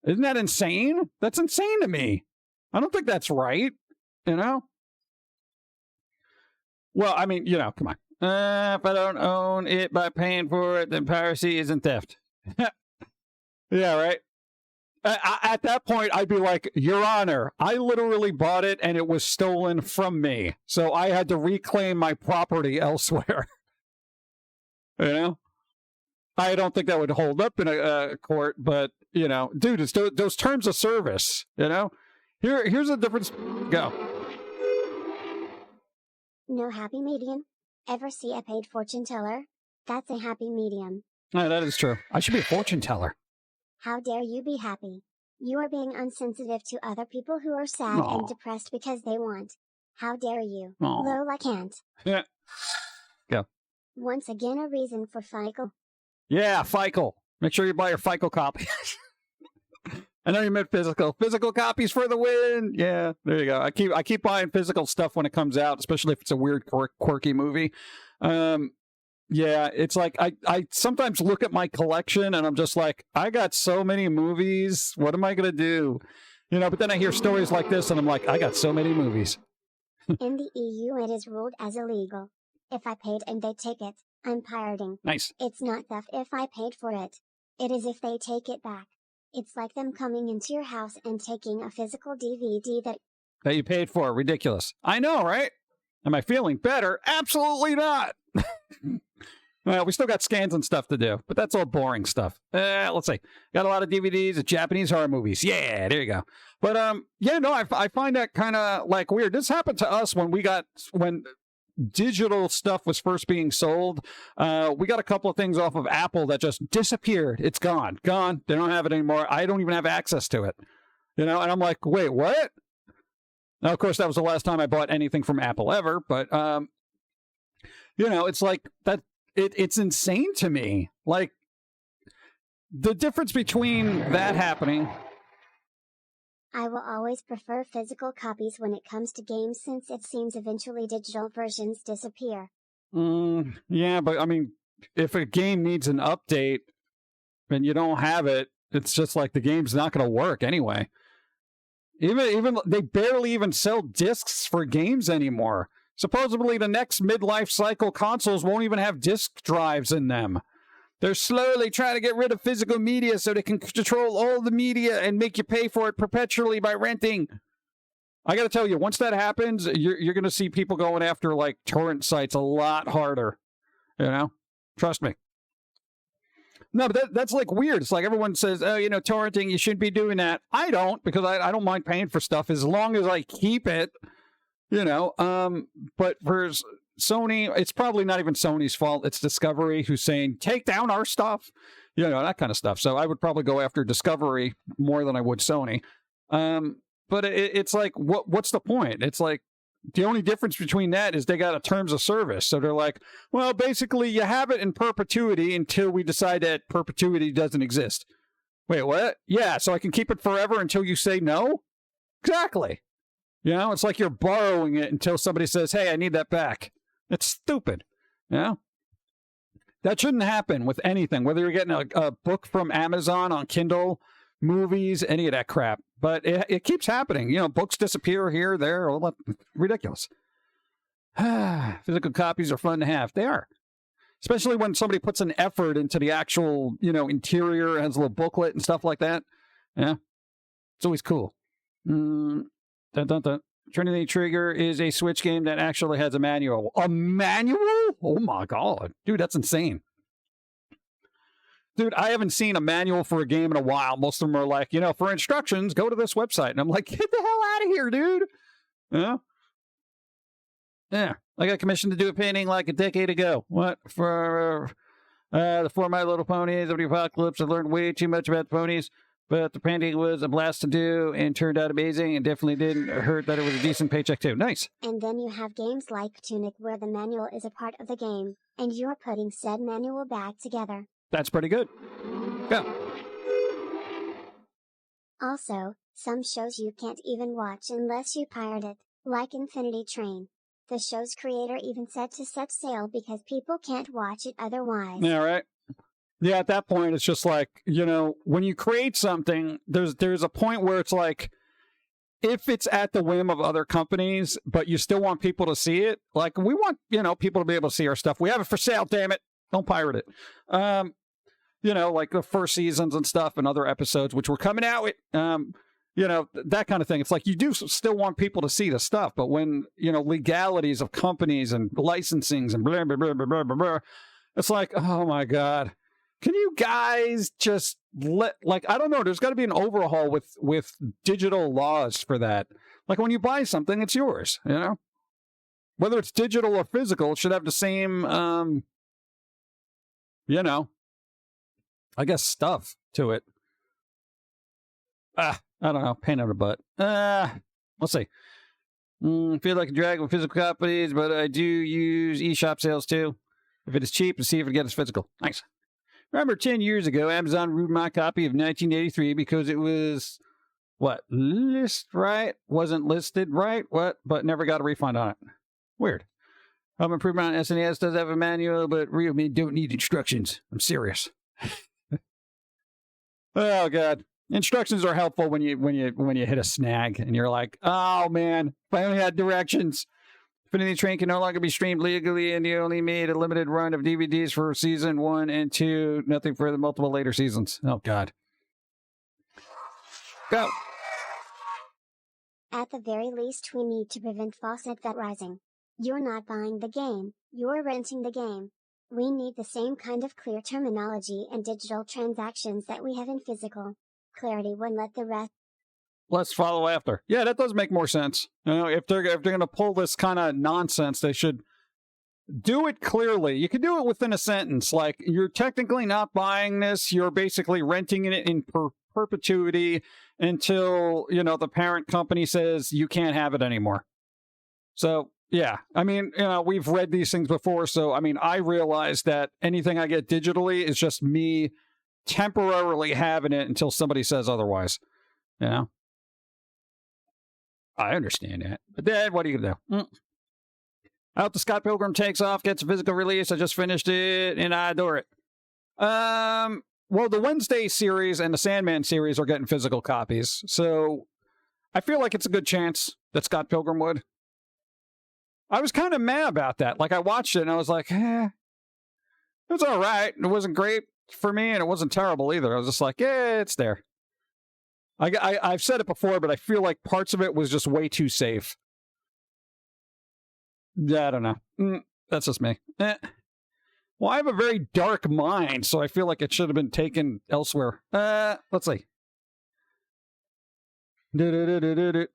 Isn't that insane? That's insane to me. I don't think that's right, you know? Well, I mean, you know, come on. If I don't own it by paying for it, then piracy isn't theft. Yeah, right? At that point, I'd be like, Your Honor, I literally bought it and it was stolen from me. So I had to reclaim my property elsewhere. You know? I don't think that would hold up in a court, but, you know, dude, it's those terms of service, you know? Here's the difference. Go. No happy medium. Ever see a paid fortune teller? That's a happy medium. No, that is true. I should be a fortune teller. How dare you be happy? You are being insensitive to other people who are sad and depressed because they want. How dare you? Lola can't. Yeah. Go. Once again, a reason for FICO. Yeah, FICO. Make sure you buy your FICO copy. I know you meant physical. Physical copies for the win. Yeah, there you go. I keep buying physical stuff when it comes out, especially if it's a weird, quirky movie. Yeah, it's like I sometimes look at my collection and I'm just like, I got so many movies. What am I going to do? You know, but then I hear stories like this and I'm like, I got so many movies. In the EU, it is ruled as illegal. If I paid and they take it, I'm pirating. Nice. It's not theft if I paid for it. It is if they take it back. It's like them coming into your house and taking a physical DVD that you paid for. Ridiculous. I know, right? Am I feeling better? Absolutely not. Well, we still got scans and stuff to do, but that's all boring stuff. Let's see. Got a lot of DVDs of Japanese horror movies. Yeah, there you go. But yeah, no, I find that kind of like weird. This happened to us when digital stuff was first being sold. We got a couple of things off of Apple that just disappeared. It's gone. They don't have it anymore. I don't even have access to it. You know, and I'm like, wait, what? Now, of course, that was the last time I bought anything from Apple ever, but you know, it's like that. It's insane to me. Like the difference between that happening. I will always prefer physical copies when it comes to games since it seems eventually digital versions disappear. Yeah, but I mean, if a game needs an update and you don't have it, it's just like the game's not going to work anyway. Even they barely even sell discs for games anymore. Supposedly the next midlife cycle consoles won't even have disk drives in them. They're slowly trying to get rid of physical media so they can control all the media and make you pay for it perpetually by renting. I got to tell you, once that happens, you're going to see people going after like torrent sites a lot harder. You know? Trust me. No, but that's like weird. It's like everyone says, oh, you know, torrenting, you shouldn't be doing that. I don't, because I don't mind paying for stuff as long as I keep it. You know, but for Sony, it's probably not even Sony's fault. It's Discovery who's saying, take down our stuff, you know, that kind of stuff. So I would probably go after Discovery more than I would Sony. But it's like, what's the point? It's like the only difference between that is they got a terms of service. So they're like, well, basically you have it in perpetuity until we decide that perpetuity doesn't exist. Wait, what? Yeah, so I can keep it forever until you say no? Exactly. You know, it's like you're borrowing it until somebody says, hey, I need that back. It's stupid. You know? That shouldn't happen with anything, whether you're getting a book from Amazon on Kindle, movies, any of that crap. But it keeps happening. You know, books disappear here, there, all that. Ridiculous. Physical copies are fun to have. They are. Especially when somebody puts an effort into the actual, you know, interior, has a little booklet and stuff like that. Yeah. It's always cool. Dun, dun, dun. Trinity Trigger is a Switch game that actually has a manual. A manual? Oh my God. Dude, that's insane. Dude, I haven't seen a manual for a game in a while. Most of them are like, you know, for instructions, go to this website. And I'm like, get the hell out of here, dude. Yeah. Yeah. I got commissioned to do a painting like a decade ago. What? For My Little Ponies of the Apocalypse. I learned way too much about the ponies. But the painting was a blast to do and turned out amazing and definitely didn't hurt that it was a decent paycheck too. Nice. And then you have games like Tunic where the manual is a part of the game, and you're putting said manual back together. That's pretty good. Go. Also, some shows you can't even watch unless you pirate it, like Infinity Train. The show's creator even said to set sail because people can't watch it otherwise. Yeah, right. Yeah, at that point, it's just like, you know, when you create something, there's a point where it's like, if it's at the whim of other companies, but you still want people to see it, like, we want, you know, people to be able to see our stuff. We have it for sale, damn it. Don't pirate it. like the first seasons and stuff and other episodes, which were coming out with, that kind of thing. It's like you do still want people to see the stuff, but when, legalities of companies and licensings and blah, blah, blah, blah, blah, blah, it's like, oh my God. Can you guys just I don't know, there's got to be an overhaul with digital laws for that. Like when you buy something, it's yours, Whether it's digital or physical, it should have the same, I guess stuff to it. I don't know, pain in the butt. Let's see. Feel like a drag with physical copies, but I do use eShop sales too. If it is cheap, to see if it gets physical. Nice. Remember 10 years ago, Amazon removed my copy of 1983 because it was, wasn't listed right, but never got a refund on it. Weird. Home Improvement on SNES does have a manual, but real me don't need instructions. I'm serious. Oh, God. Instructions are helpful when you hit a snag and you're like, oh, man, if I only had directions. Infinity Train can no longer be streamed legally, and you only made a limited run of DVDs for season 1 and 2. Nothing for the multiple later seasons. Oh, God. Go. At the very least, we need to prevent false advertising. You're not buying the game, you're renting the game. We need the same kind of clear terminology and digital transactions that we have in physical. Clarity won't let the rest. Let's follow after. Yeah, that does make more sense. If they're going to pull this kind of nonsense, they should do it clearly. You can do it within a sentence. Like, you're technically not buying this. You're basically renting it in perpetuity until, the parent company says you can't have it anymore. So, yeah. I mean, we've read these things before. So, I mean, I realize that anything I get digitally is just me temporarily having it until somebody says otherwise. I understand that. But then, what are you going to do? Out the Scott Pilgrim takes off, gets a physical release. I just finished it, and I adore it. Well, the Wednesday series and the Sandman series are getting physical copies. So I feel like it's a good chance that Scott Pilgrim would. I was kind of mad about that. Like, I watched it, and I was like, it was all right. It wasn't great for me, and it wasn't terrible either. I was just like, it's there. I've said it before, but I feel like parts of it was just way too safe. Yeah, I don't know. That's just me. Well, I have a very dark mind, so I feel like it should have been taken elsewhere. Let's see. Yes,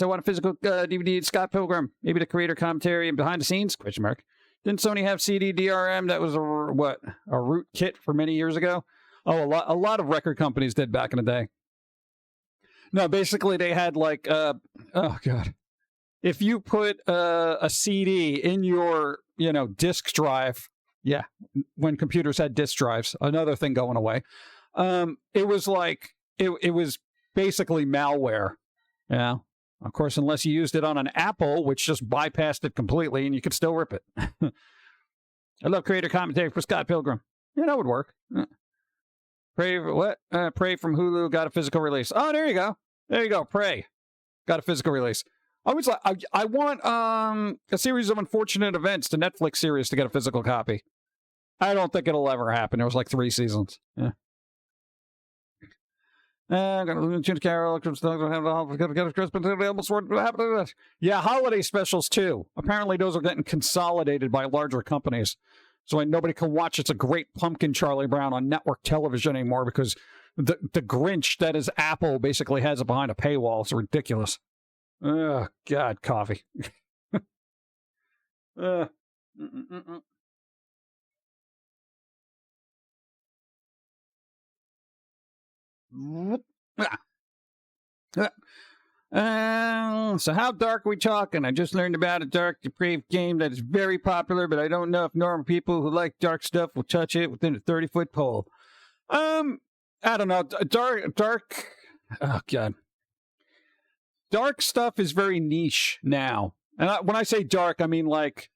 I want a physical DVD. Scott Pilgrim. Maybe the creator commentary and behind the scenes? ? Didn't Sony have CD DRM? That was a root kit for many years ago. Oh, a lot of record companies did back in the day. No, basically they had like, oh God. If you put a CD in your, disk drive, yeah, when computers had disk drives, another thing going away. It was like, it was basically malware. Yeah. Of course, unless you used it on an Apple, which just bypassed it completely and you could still rip it. I love creator commentary for Scott Pilgrim. Yeah, that would work. Prey from Hulu got a physical release. Oh, there you go. There you go. Prey got a physical release. I was like, I want a series of unfortunate events, the Netflix series, to get a physical copy. I don't think it'll ever happen. There was like 3 seasons. Yeah. Yeah, holiday specials too. Apparently those are getting consolidated by larger companies. So nobody can watch It's a Great Pumpkin Charlie Brown on network television anymore because the Grinch that is Apple basically has it behind a paywall. It's ridiculous. Oh, God, coffee. So how dark are we talking? I just learned about a dark, depraved game that is very popular, but I don't know if normal people who like dark stuff will touch it within a 30-foot pole. I don't know. Dark. Oh, God. Dark stuff is very niche now. And when I say dark, I mean like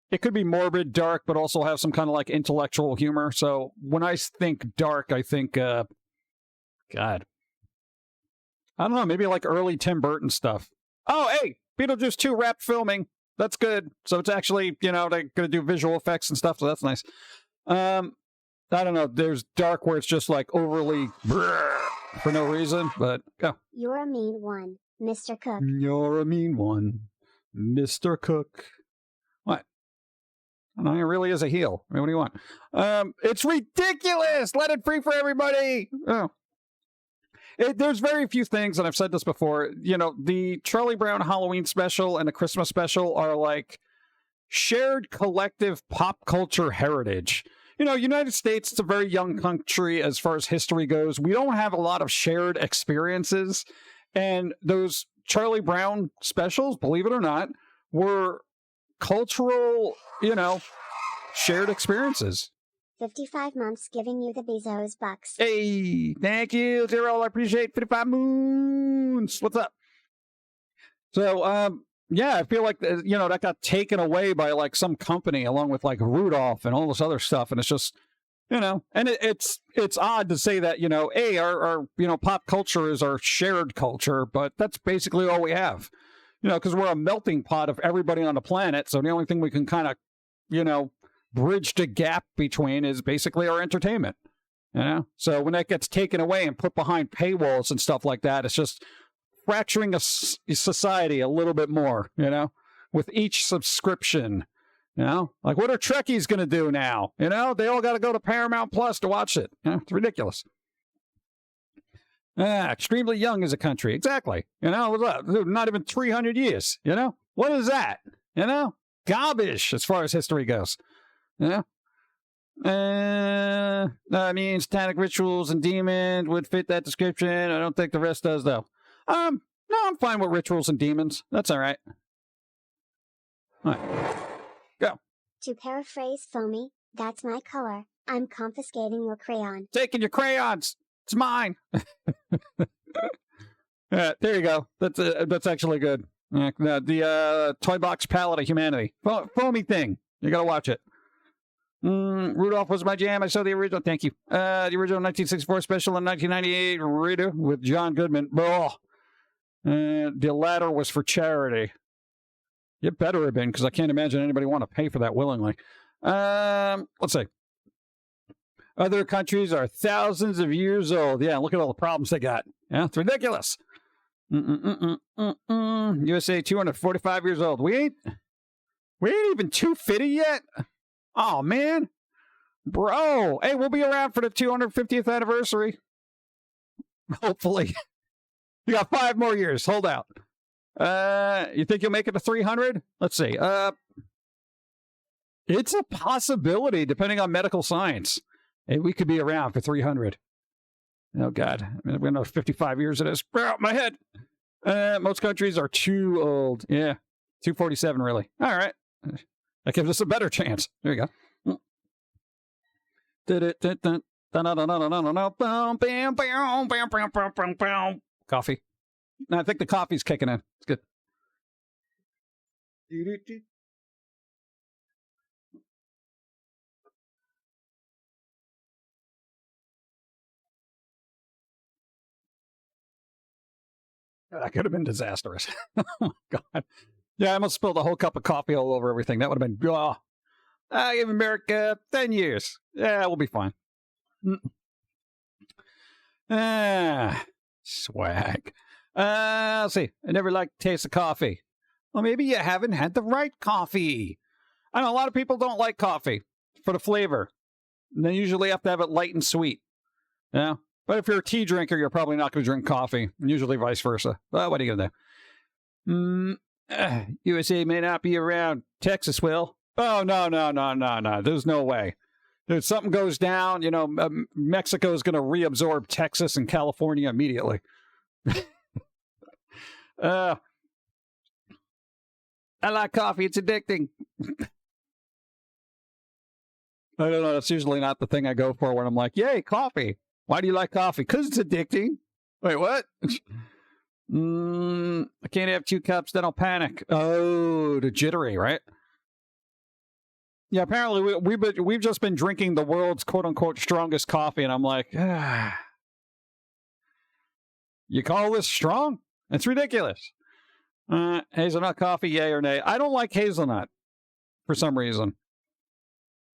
it could be morbid, dark, but also have some kind of like intellectual humor. So when I think dark, I think, God. I don't know, maybe like early Tim Burton stuff. Oh, hey, Beetlejuice 2 wrapped filming. That's good. So it's actually, they're going to do visual effects and stuff, so that's nice. I don't know. There's dark where it's just like overly for no reason, but go. You're a mean one, Mr. Cook. You're a mean one, Mr. Cook. What? No, he really is a heel. I mean, what do you want? It's ridiculous. Let it free for everybody. Oh. There's very few things, and I've said this before, you know, the Charlie Brown Halloween special and the Christmas special are like shared collective pop culture heritage. You know, United States, it's a very young country as far as history goes. We don't have a lot of shared experiences, and those Charlie Brown specials, believe it or not, were cultural, you know, shared experiences. 55 months giving you the Bezos bucks. Hey, thank you, Zero. I appreciate 55 moons. What's up? So, yeah, I feel like, you know, that got taken away by like some company along with like Rudolph and all this other stuff. And it's just, you know, and it's odd to say that, you know, our you know, pop culture is our shared culture, but that's basically all we have, you know, because we're a melting pot of everybody on the planet. So the only thing we can kind of, you know, bridge the gap between is basically our entertainment, you know? So when that gets taken away and put behind paywalls and stuff like that, it's just fracturing a society a little bit more, you know, with each subscription, you know? Like, what are Trekkies going to do now? You know, they all got to go to Paramount Plus to watch it. You know, it's ridiculous. Extremely young as a country. Exactly. You know, what's up? Not even 300 years, you know? What is that? You know? Garbage as far as history goes. Yeah. I mean, satanic rituals and demons would fit that description. I don't think the rest does, though. No, I'm fine with rituals and demons. That's all right. All right. Go. To paraphrase Foamy, that's my color. I'm confiscating your crayon. Taking your crayons. It's mine. There you go. That's actually good. The toy box palette of humanity. Foamy thing. You gotta watch it. Rudolph was my jam. I saw the original. Thank you. The original 1964 special and 1998 Rita with John Goodman. Oh. The latter was for charity. It better have been, because I can't imagine anybody want to pay for that willingly. Let's see. Other countries are thousands of years old. Yeah, look at all the problems they got. Yeah, it's ridiculous. USA 245 years old. We ain't even 250 yet. Oh, man. Bro. Hey, we'll be around for the 250th anniversary. Hopefully. You got 5 more years. Hold out. You think you'll make it to 300? Let's see. It's a possibility, depending on medical science. Hey, we could be around for 300. Oh, God. I mean, we know 55 years it is. My head. Most countries are too old. Yeah. 247, really. All right. That gives us a better chance. There you go. Coffee. No, I think the coffee's kicking in. It's good. That could have been disastrous. Oh, my God. Yeah, I almost spilled a whole cup of coffee all over everything. That would have been, I give America 10 years. Yeah, we'll be fine. Swag. Let's see. I never liked the taste of coffee. Well, maybe you haven't had the right coffee. I know a lot of people don't like coffee for the flavor. And they usually have to have it light and sweet. Yeah. But if you're a tea drinker, you're probably not going to drink coffee. Usually vice versa. Well, what are you going to do? USA may not be around. Texas will. Oh, no. There's no way. If something goes down, you know, Mexico is going to reabsorb Texas and California immediately. I like coffee. It's addicting. I don't know. That's usually not the thing I go for when I'm like, yay, coffee. Why do you like coffee? Because it's addicting. Wait, what? I can't have 2 cups, then I'll panic. Oh, the jittery, right? Yeah, apparently we've just been drinking the world's quote-unquote strongest coffee, and I'm like, you call this strong? It's ridiculous. Hazelnut coffee, yay or nay? I don't like hazelnut for some reason.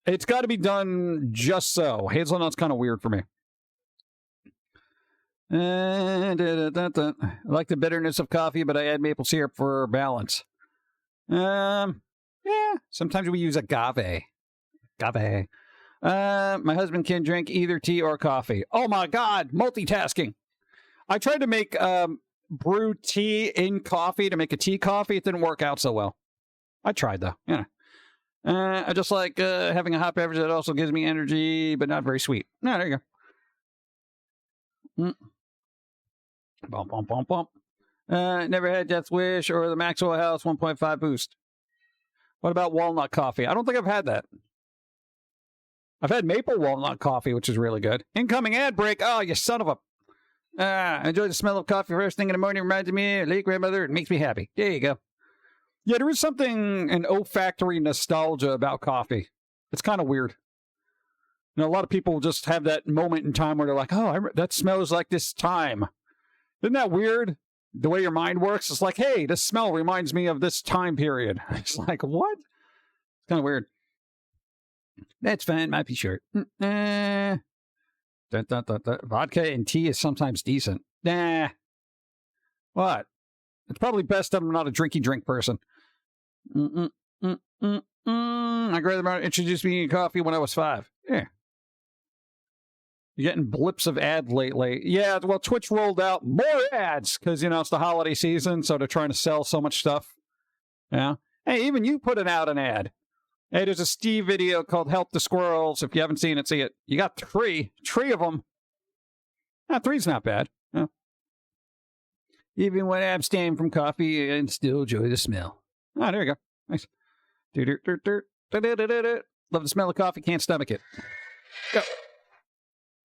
It's got to be done just so. Hazelnut's kind of weird for me. I like the bitterness of coffee, but I add maple syrup for balance. Yeah, sometimes we use agave. Agave. My husband can drink either tea or coffee. Oh my God, multitasking. I tried to make brew tea in coffee to make a tea coffee. It didn't work out so well. I tried though. I just like having a hot beverage that also gives me energy, but not very sweet. No, there you go. Bump, bump, bump, bump. Never had Death's Wish or the Maxwell House 1.5 boost. What about walnut coffee? I don't think I've had that. I've had maple walnut coffee, which is really good. Incoming ad break. Oh, you son of a... I enjoy the smell of coffee first thing in the morning. Reminds me of late grandmother. It makes me happy. There you go. Yeah, there is something, an olfactory nostalgia about coffee. It's kind of weird. A lot of people just have that moment in time where they're like, oh, that smells like this time. Isn't that weird? The way your mind works? It's like, hey, this smell reminds me of this time period. It's like, what? It's kind of weird. That's fine. Might be short. Vodka and tea is sometimes decent. Nah. What? It's probably best I'm not a drinky drink person. My grandmother introduced me to coffee when I was 5. Yeah. You're getting blips of ad lately. Yeah, well, Twitch rolled out more ads because, it's the holiday season, so they're trying to sell so much stuff. Yeah. Hey, even you put out an ad. Hey, there's a Steve video called Help the Squirrels. If you haven't seen it, see it. You got 3 of them. 3's not bad. Yeah. Even when I abstain from coffee and still enjoy the smell. Oh, there you go. Nice. Love the smell of coffee, can't stomach it. Go.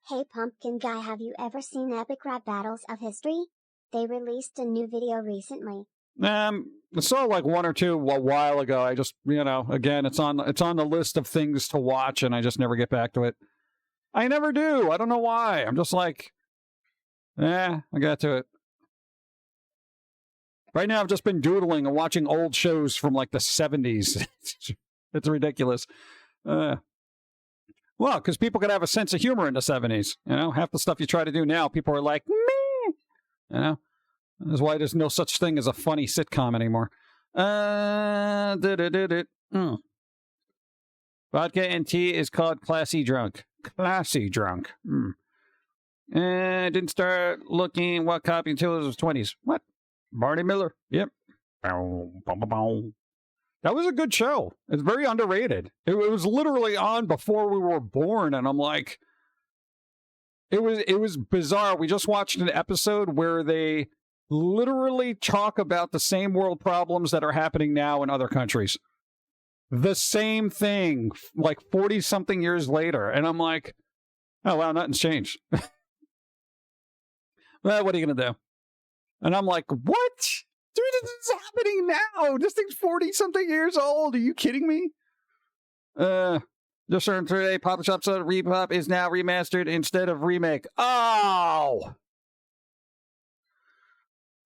Hey Pumpkin Guy, have you ever seen Epic Rap Battles of History? They released a new video recently. I saw like 1 or 2 a while ago. I just, again, it's on the list of things to watch, and I just never get back to it. I never do. I don't know why. I'm just like, I got to it. Right now, I've just been doodling and watching old shows from like the 70s. It's ridiculous. Well, because people could have a sense of humor in the 70s. Half the stuff you try to do now, people are like, meh. That's why there's no such thing as a funny sitcom anymore. Vodka and tea is called classy drunk. Classy drunk. Didn't start looking what copy until it was 20s. What? Barney Miller. Yep. That was a good show. It's very underrated. It was literally on before we were born, and I'm like, it was bizarre. We just watched an episode where they literally talk about the same world problems that are happening now in other countries. The same thing, like 40-something years later. And I'm like, oh, wow, nothing's changed. Well, what are you going to do? And I'm like, what? Dude, this is happening now. This thing's 40-something years old. Are you kidding me? Just learned today, Pop Shop Soda Repop is now remastered instead of remake. Oh!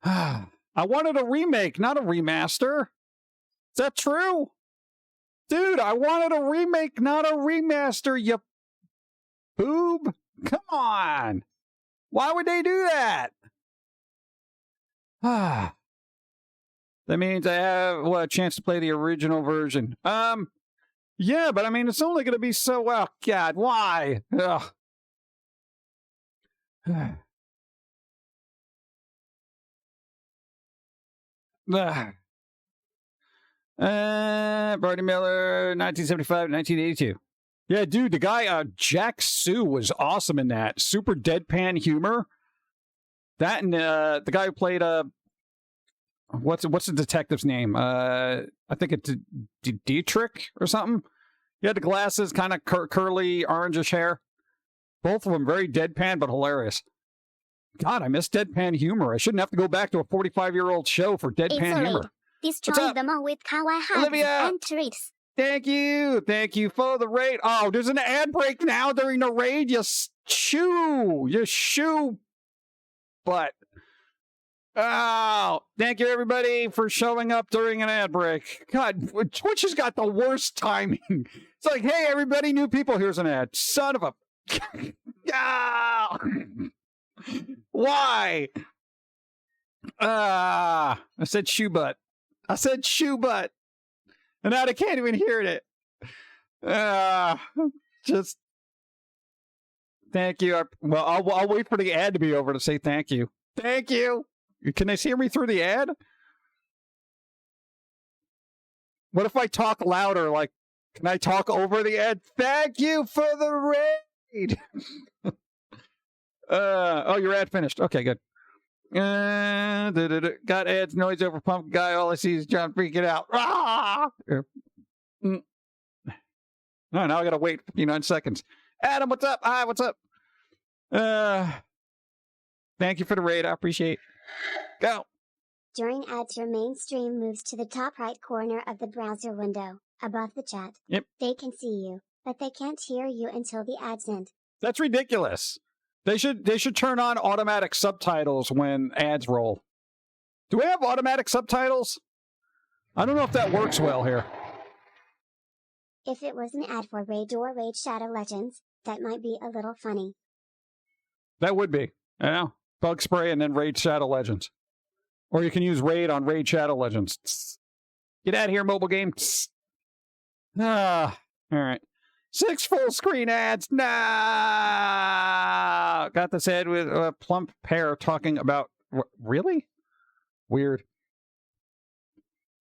I wanted a remake, not a remaster. Is that true? Dude, I wanted a remake, not a remaster, you boob. Come on. Why would they do that? That means I have a chance to play the original version. Yeah, but I mean, it's only going to be so, well, God, why? Ugh. Barney Miller, 1975, 1982. Yeah, dude, the guy, Jack Sue was awesome in that. Super deadpan humor. That and the guy who played, what's the detective's name? I think it's Dietrich or something. He had the glasses, kind of curly, orangish hair. Both of them very deadpan, but hilarious. God, I miss deadpan humor. I shouldn't have to go back to a 45-year-old show for deadpan humor. Destroy them all with kawaii hugs Olivia! and treats. Thank you. Thank you for the raid. Oh, there's an ad break now during the raid. You shoe butt. Oh, thank you everybody for showing up during an ad break. God, Twitch has got the worst timing. It's like, hey, everybody, new people, here's an ad. Son of a... Ah! Why? I said shoe butt. I said shoe butt. And now they can't even hear it. Just... Thank you. I'll wait for the ad to be over to say thank you. Thank you. Can they hear me through the ad? What if I talk louder? Like, can I talk over the ad? Thank you for the raid. Oh, your ad finished. Okay, good. Got ads noise over Pumpkin Guy. All I see is John freaking out. Ah! No, now I gotta wait 59 seconds. Adam, what's up? Hi, what's up? Thank you for the raid. I appreciate it. Go. During ads, your main stream moves to the top right corner of the browser window, above the chat. Yep. They can see you, but they can't hear you until the ads end. That's ridiculous. They should turn on automatic subtitles when ads roll. Do we have automatic subtitles? I don't know if that works well here. If it was an ad for Raid or Raid Shadow Legends, that might be a little funny. That would be. Yeah. Bug spray and then Raid Shadow Legends. Or you can use Raid on Raid Shadow Legends. Get out of here, mobile game. All right. 6 full screen ads. No. Got this ad with a plump pair talking about... Really? Weird.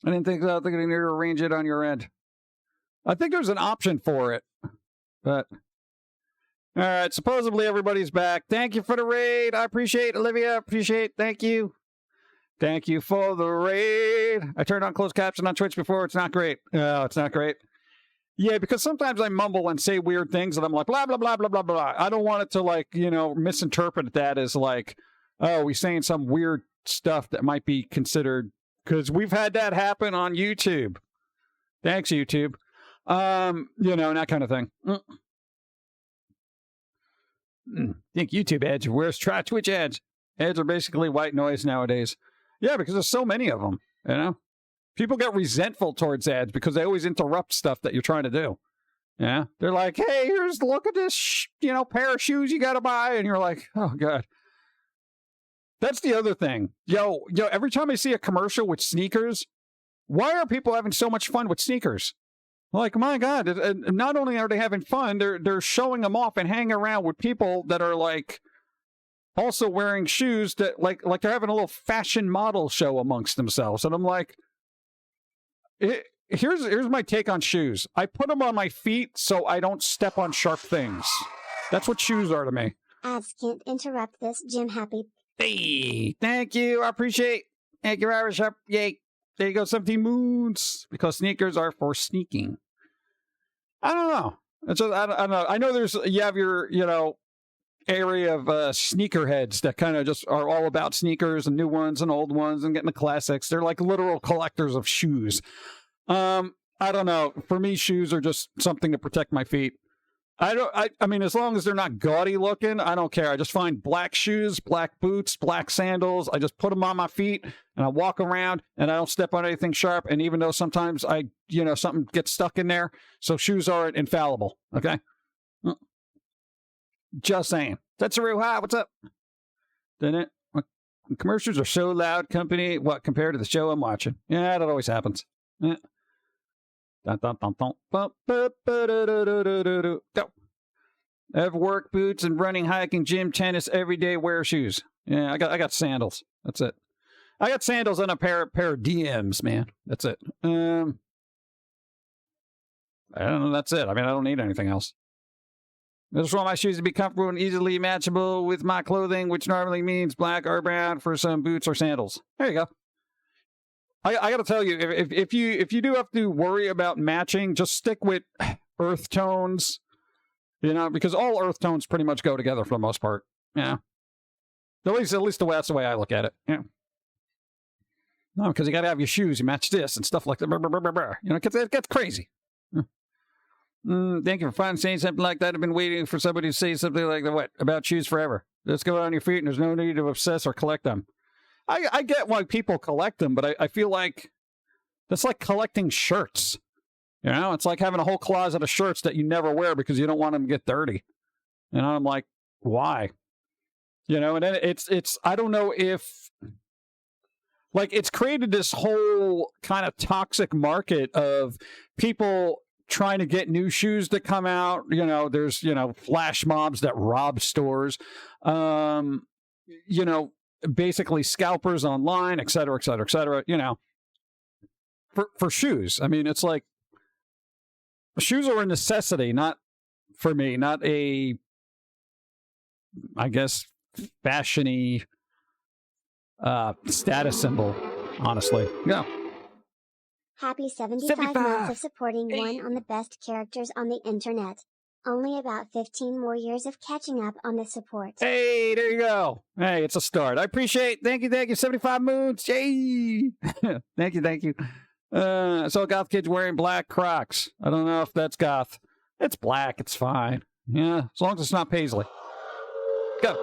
I didn't think so. I think I need to arrange it on your end. I think there's an option for it. But... All right. Supposedly everybody's back. Thank you for the raid. I appreciate it, Olivia. Appreciate. Thank you. Thank you for the raid. I turned on closed caption on Twitch before. It's not great. Oh, it's not great. Yeah, because sometimes I mumble and say weird things and I'm like, blah, blah, blah, blah, blah, blah. I don't want it to, like, misinterpret that as like, oh, he's saying some weird stuff that might be considered, because we've had that happen on YouTube. Thanks, YouTube. That kind of thing. Think YouTube ads are worse. Try Twitch ads. Ads are basically white noise nowadays. Yeah, because there's so many of them, People get resentful towards ads because they always interrupt stuff that you're trying to do. Yeah. They're like, hey, look at this, pair of shoes you got to buy. And you're like, oh, God. That's the other thing. Yo, every time I see a commercial with sneakers, why are people having so much fun with sneakers? Like, my God, not only are they having fun, they're showing them off and hanging around with people that are like also wearing shoes that like they're having a little fashion model show amongst themselves. And I'm like, here's my take on shoes. I put them on my feet so I don't step on sharp things. That's what shoes are to me. Ads can't interrupt this, Jim Happy. Hey, thank you. I appreciate. Thank you, Irish up. Yay. There you go, 17 moons. Because sneakers are for sneaking. I don't know. I don't know. I know you have your, area of sneakerheads that kind of just are all about sneakers and new ones and old ones and getting the classics. They're like literal collectors of shoes. I don't know. For me, shoes are just something to protect my feet. I mean, as long as they're not gaudy looking, I don't care. I just find black shoes, black boots, black sandals. I just put them on my feet and I walk around and I don't step on anything sharp. And even though sometimes something gets stuck in there, so shoes aren't infallible. Okay. Just saying. That's a real high. What's up? Didn't it? Commercials are so loud, company. What compared to the show I'm watching? Yeah, that always happens. Yeah. Go. I have work boots and running, hiking, gym, tennis, everyday wear shoes. Yeah, I got sandals. That's it. I got sandals and a pair of DMs, man. That's it. I don't know. That's it. I mean, I don't need anything else. I just want my shoes to be comfortable and easily matchable with my clothing, which normally means black or brown for some boots or sandals. There you go. I got to tell you, if you do have to worry about matching, just stick with earth tones, because all earth tones pretty much go together for the most part. Yeah. At least that's the way I look at it. Yeah. No, because you got to have your shoes, you match this and stuff like that. It gets crazy. Thank you for finally saying something like that. I've been waiting for somebody to say something like that. What? About shoes forever. Let's go on your feet and there's no need to obsess or collect them. I get why people collect them, but I feel like that's like collecting shirts. You know, it's like having a whole closet of shirts that you never wear because you don't want them to get dirty. And I'm like, why? You know, and then it's I don't know if, like, it's created this whole kind of toxic market of people trying to get new shoes that come out. You know, there's, you know, flash mobs that rob stores, you know, basically scalpers online, et cetera, et cetera, et cetera, you know, for shoes. I mean, it's like, shoes are a necessity, not for me, not a, I guess, fashion-y status symbol, honestly. Yeah. Happy 75 75. months of supporting one on the best characters on the internet. Only about 15 more years of catching up on the support. Hey, there you go. Hey, it's a start. I appreciate. Thank you. 75 moons. Yay. Thank you. So goth kid's wearing black Crocs. I don't know if that's goth. It's black. It's fine. Yeah, as long as it's not paisley. Go.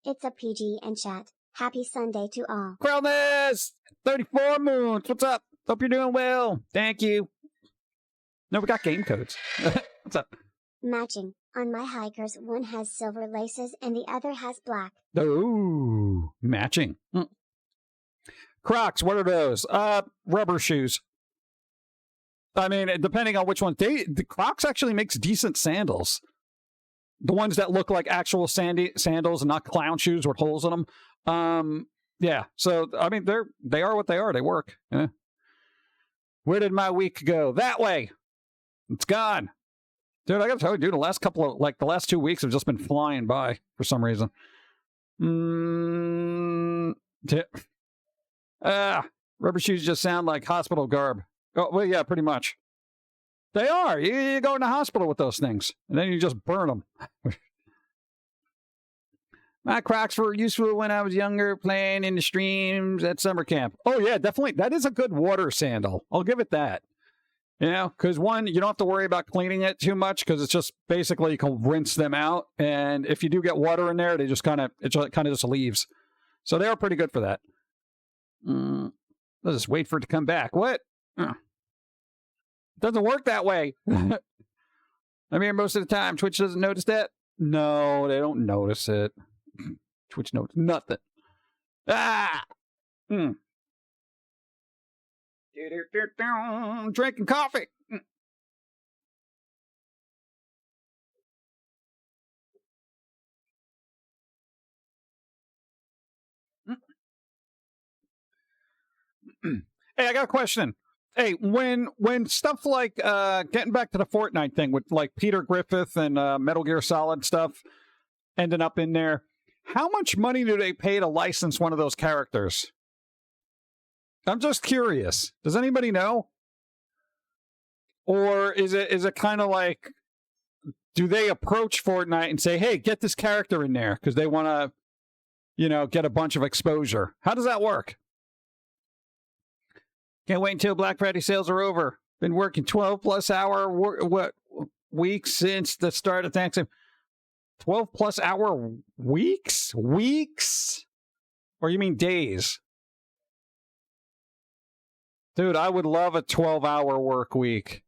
It's a PG and chat. Happy Sunday to all. Krellness, 34 moons. What's up? Hope you're doing well. Thank you. No, we got game codes. What's up? Matching. On my hikers, one has silver laces and the other has black. Ooh, matching. Crocs, what are those? Rubber shoes. I mean, depending on which one. The Crocs actually makes decent sandals. The ones that look like actual sandals and not clown shoes with holes in them. Yeah. So, I mean, they are what they are. They work. Yeah. Where did my week go? That way. It's gone. Dude, I gotta tell you, dude, the last 2 weeks have just been flying by for some reason. Rubber shoes just sound like hospital garb. Oh, well, yeah, pretty much. They are. You go in the hospital with those things, and then you just burn them. My Crocs were useful when I was younger, playing in the streams at summer camp. Oh, yeah, definitely. That is a good water sandal. I'll give it that. You know, because one, you don't have to worry about cleaning it too much because it's just basically you can rinse them out. And if you do get water in there, it just kind of just leaves. So they are pretty good for that. Let's just wait for it to come back. What? Doesn't work that way. I mean, most of the time, Twitch doesn't notice that. No, they don't notice it. Twitch notices nothing. Drinking coffee. Hey, I got a question. Hey, when stuff like getting back to the Fortnite thing with like Peter Griffith and Metal Gear Solid stuff ending up in there, how much money do they pay to license one of those characters? I'm just curious. Does anybody know? Or is it kind of like, do they approach Fortnite and say, hey, get this character in there because they want to, you know, get a bunch of exposure? How does that work? Can't wait until Black Friday sales are over. Been working 12-plus hour weeks since the start of Thanksgiving. 12-plus hour weeks? Weeks? Or you mean days? Dude, I would love a 12-hour work week.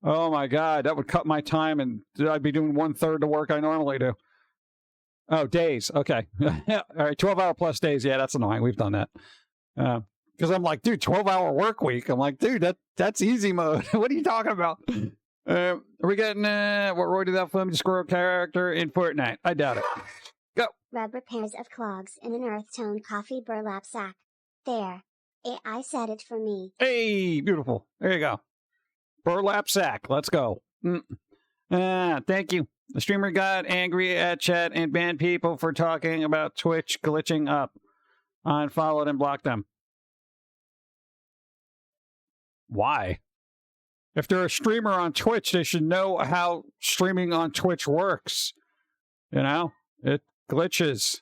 Oh, my God. That would cut my time, and I'd be doing 1/3 the work I normally do. Oh, days. Okay. All right, 12-hour plus days. Yeah, that's annoying. We've done that. Because I'm like, dude, 12-hour work week. I'm like, dude, that's easy mode. What are you talking about? Are we getting what Roy did that Foamy squirrel character in Fortnite? I doubt it. Go. Rubber pairs of clogs in an earth tone coffee burlap sack. There. I said it for me. Hey, beautiful. There you go. Burlap sack. Let's go. Thank you. The streamer got angry at chat and banned people for talking about Twitch glitching up. Unfollowed and blocked them. Why? If they're a streamer on Twitch, they should know how streaming on Twitch works. You know? It glitches.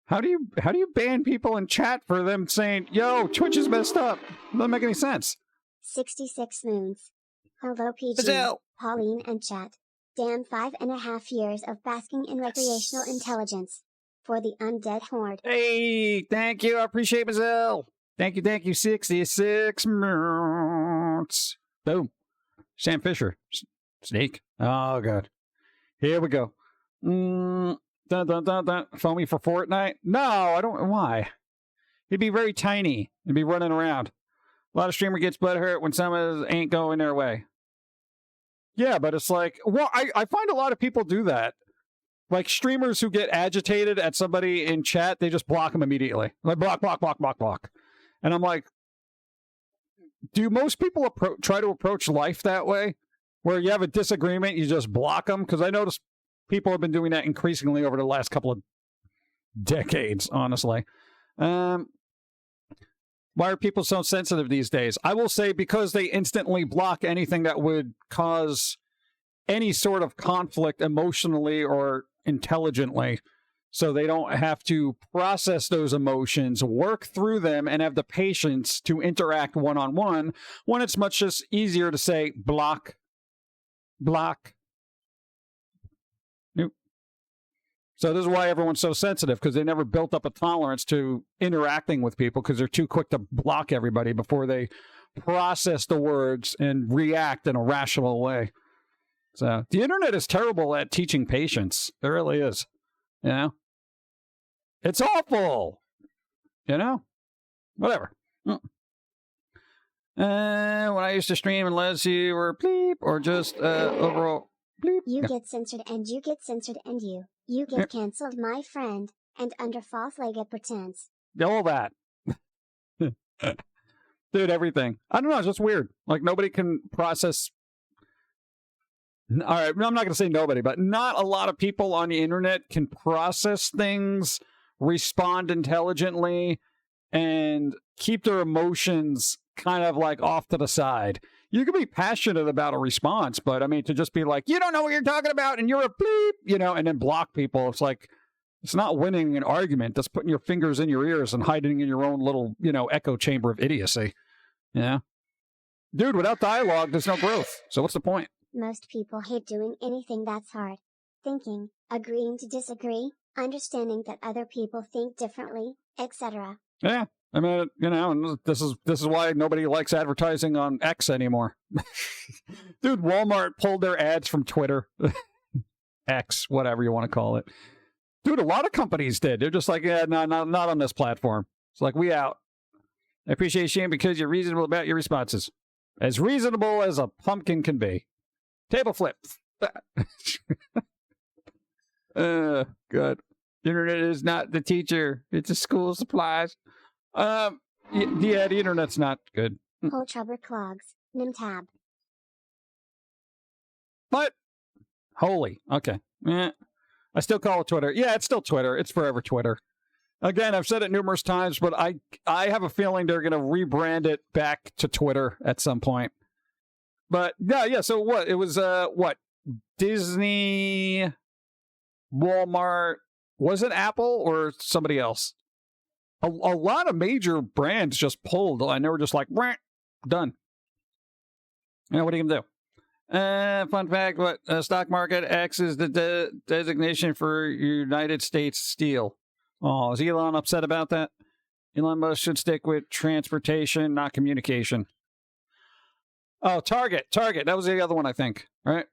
How do you ban people in chat for them saying, yo, Twitch is messed up? It doesn't make any sense. 66 moons. Hello, PG, Gazelle. Pauline, and chat. Damn 5.5 years of basking in recreational intelligence. For the undead horde. Hey, thank you. I appreciate myself. Thank you. 66 minutes. Boom. Sam Fisher. Snake. Oh, God. Here we go. Dun, dun, dun, dun. Foamy for Fortnite? No, I don't. Why? He'd be very tiny. He'd be running around. A lot of streamer gets butthurt when some ain't going their way. Yeah, but it's like, well, I find a lot of people do that. Like streamers who get agitated at somebody in chat, they just block them immediately. Like block. And I'm like, do most people try to approach life that way? Where you have a disagreement, you just block them? Because I noticed people have been doing that increasingly over the last couple of decades, honestly. Why are people so sensitive these days? I will say because they instantly block anything that would cause any sort of conflict emotionally or intelligently, so they don't have to process those emotions, work through them, and have the patience to interact one-on-one when it's much just easier to say block. Nope. So this is why everyone's so sensitive, because they never built up a tolerance to interacting with people, because they're too quick to block everybody before they process the words and react in a rational way. So the internet is terrible at teaching patience. It really is. You know? It's awful. You know? Whatever. When I used to stream unless you were bleep or just overall bleep. You get censored and you get censored and you get cancelled, my friend, and under false legged pretense. All that. Dude, everything. I don't know, it's just weird. Like nobody can process. All right, I'm not going to say nobody, but not a lot of people on the internet can process things, respond intelligently, and keep their emotions kind of like off to the side. You can be passionate about a response, but I mean, to just be like, you don't know what you're talking about, and you're a bleep, you know, and then block people. It's like, it's not winning an argument. That's putting your fingers in your ears and hiding in your own little, you know, echo chamber of idiocy. Yeah. Dude, without dialogue, there's no growth. So what's the point? Most people hate doing anything that's hard. Thinking, agreeing to disagree, understanding that other people think differently, etc. Yeah. I mean, you know, and this is why nobody likes advertising on X anymore. Dude, Walmart pulled their ads from Twitter. X, whatever you want to call it. Dude, a lot of companies did. They're just like, yeah, no, not on this platform. It's like, we out. I appreciate you because you're reasonable about your responses. As reasonable as a pumpkin can be. Table flip. Good. Internet is not the teacher. It's a school supplies. Yeah, the internet's not good. Pull Trubber clogs. Nim tab. What? Holy. Okay. I still call it Twitter. Yeah, it's still Twitter. It's forever Twitter. Again, I've said it numerous times, but I have a feeling they're going to rebrand it back to Twitter at some point. But yeah. So what? It was what? Disney, Walmart. Was it Apple or somebody else? A lot of major brands just pulled, and they were just like, done. You know, what are you going to do? Fun fact, what stock market X is the designation for United States Steel. Oh, is Elon upset about that? Elon Musk should stick with transportation, not communication. Oh, Target. That was the other one, I think. Right?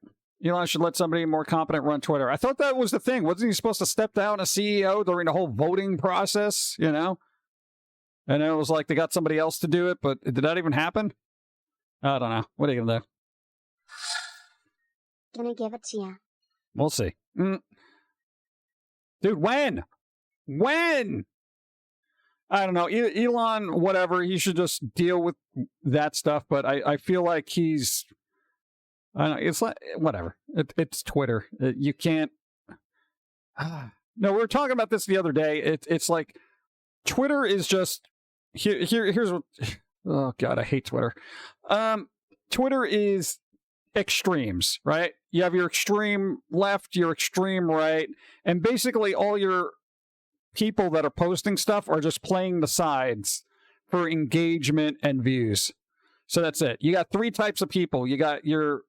Elon should let somebody more competent run Twitter. I thought that was the thing. Wasn't he supposed to step down as CEO during the whole voting process, you know? And it was like they got somebody else to do it, but did that even happen? I don't know. What are you going to do? Gonna give it to you. We'll see. Dude, when? I don't know. Elon, whatever, he should just deal with that stuff, but I feel like he's... I don't know, it's like, whatever. It's Twitter. You can't... No, we were talking about this the other day. It's like, Twitter is just... Here's what... Oh, God, I hate Twitter. Twitter is extremes, right? You have your extreme left, your extreme right, and basically all your people that are posting stuff are just playing the sides for engagement and views. So that's it. You got three types of people. You got your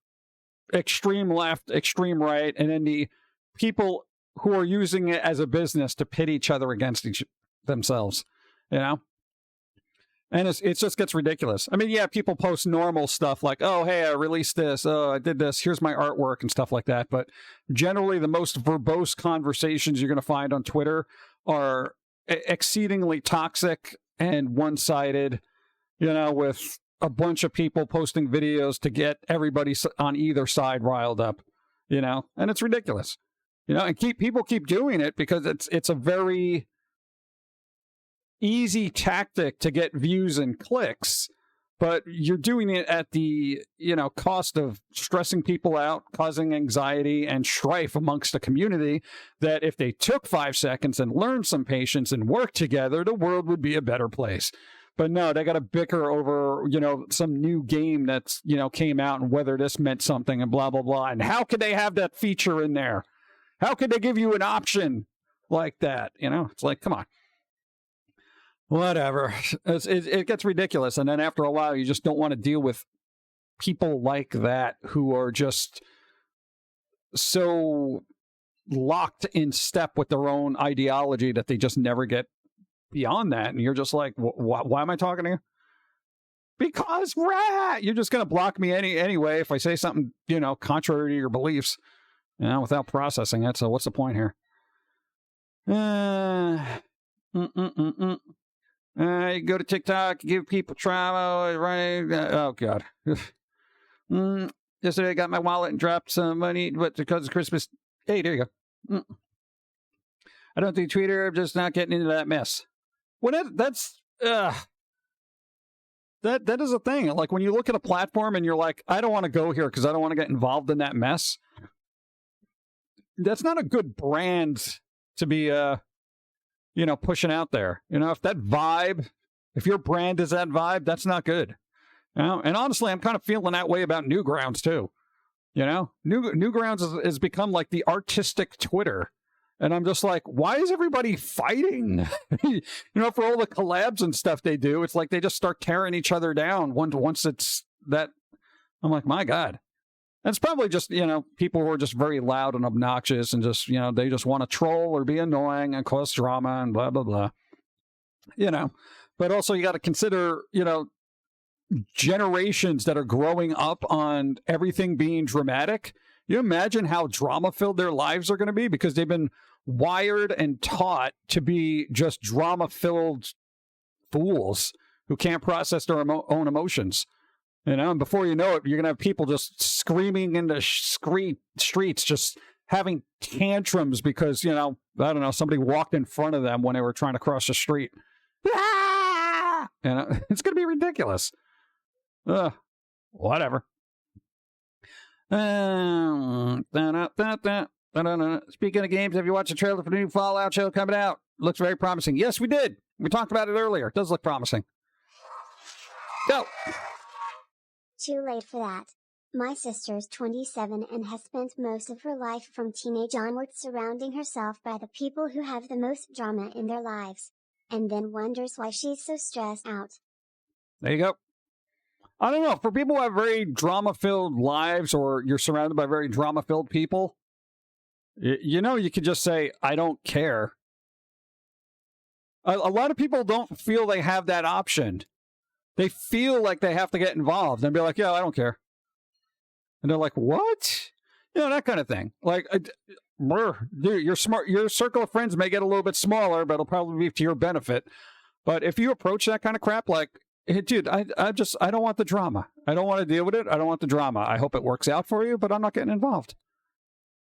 extreme left, extreme right, and then the people who are using it as a business to pit each other against themselves, you know? And it just gets ridiculous. I mean, yeah, people post normal stuff like, oh, hey, I released this. Oh, I did this. Here's my artwork and stuff like that. But generally, the most verbose conversations you're going to find on Twitter are exceedingly toxic and one-sided, you know, with a bunch of people posting videos to get everybody on either side riled up, you know? And it's ridiculous, you know? And people keep doing it because it's a very easy tactic to get views and clicks, but you're doing it at the, you know, cost of stressing people out, causing anxiety and strife amongst the community, that if they took 5 seconds and learned some patience and worked together, the world would be a better place. But no, they got to bicker over, you know, some new game that's, you know, came out and whether this meant something and blah, blah, blah. And how could they have that feature in there? How could they give you an option like that? You know, it's like, come on. Whatever. It gets ridiculous. And then after a while, you just don't want to deal with people like that who are just so locked in step with their own ideology that they just never get beyond that. And you're just like, why am I talking to you? Because you're just going to block me anyway if I say something, you know, contrary to your beliefs, you know, without processing it. So what's the point here? You go to TikTok, give people trauma, right? Oh, God. Yesterday I got my wallet and dropped some money, but because of Christmas. Hey, there you go. I don't do Twitter. I'm just not getting into that mess. Well, that's that is a thing. Like when you look at a platform and you're like, I don't want to go here because I don't want to get involved in that mess. That's not a good brand to be you know, pushing out there. You know, if that vibe, if your brand is that vibe, that's not good. You know, and honestly, I'm kind of feeling that way about Newgrounds too. You know, Newgrounds has become like the artistic Twitter. And I'm just like, why is everybody fighting? You know, for all the collabs and stuff they do, it's like they just start tearing each other down once it's that. I'm like, my God. And it's probably just, you know, people who are just very loud and obnoxious and just, you know, they just want to troll or be annoying and cause drama and blah, blah, blah. You know, but also you got to consider, you know, generations that are growing up on everything being dramatic. You imagine how drama-filled their lives are going to be because they've been wired and taught to be just drama-filled fools who can't process their own emotions. You know, and before you know it, you're going to have people just screaming in the streets, just having tantrums because, you know, I don't know, somebody walked in front of them when they were trying to cross the street. Ah! You know, it's going to be ridiculous. Whatever. Speaking of games, have you watched the trailer for the new Fallout show coming out? Looks very promising. Yes, we did. We talked about it earlier. It does look promising. Go. Too late for that. My sister's 27 and has spent most of her life from teenage onwards surrounding herself by the people who have the most drama in their lives. And then wonders why she's so stressed out. There you go. I don't know. For people who have very drama-filled lives or you're surrounded by very drama-filled people, you know, you could just say, I don't care. A lot of people don't feel they have that option. They feel like they have to get involved and be like, yeah, I don't care. And they're like, what? You know, that kind of thing. Like, dude, you're smart. Your circle of friends may get a little bit smaller, but it'll probably be to your benefit. But if you approach that kind of crap, like, hey, dude, I don't want the drama. I don't want to deal with it. I don't want the drama. I hope it works out for you, but I'm not getting involved.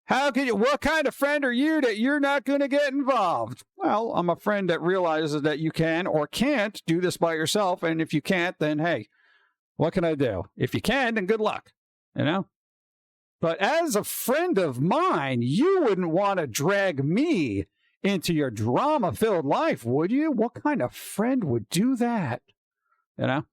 How can you, what kind of friend are you that you're not going to get involved? Well, I'm a friend that realizes that you can or can't do this by yourself. And if you can't, then hey, what can I do? If you can, then good luck, you know? But as a friend of mine, you wouldn't want to drag me into your drama-filled life, would you? What kind of friend would do that? You know?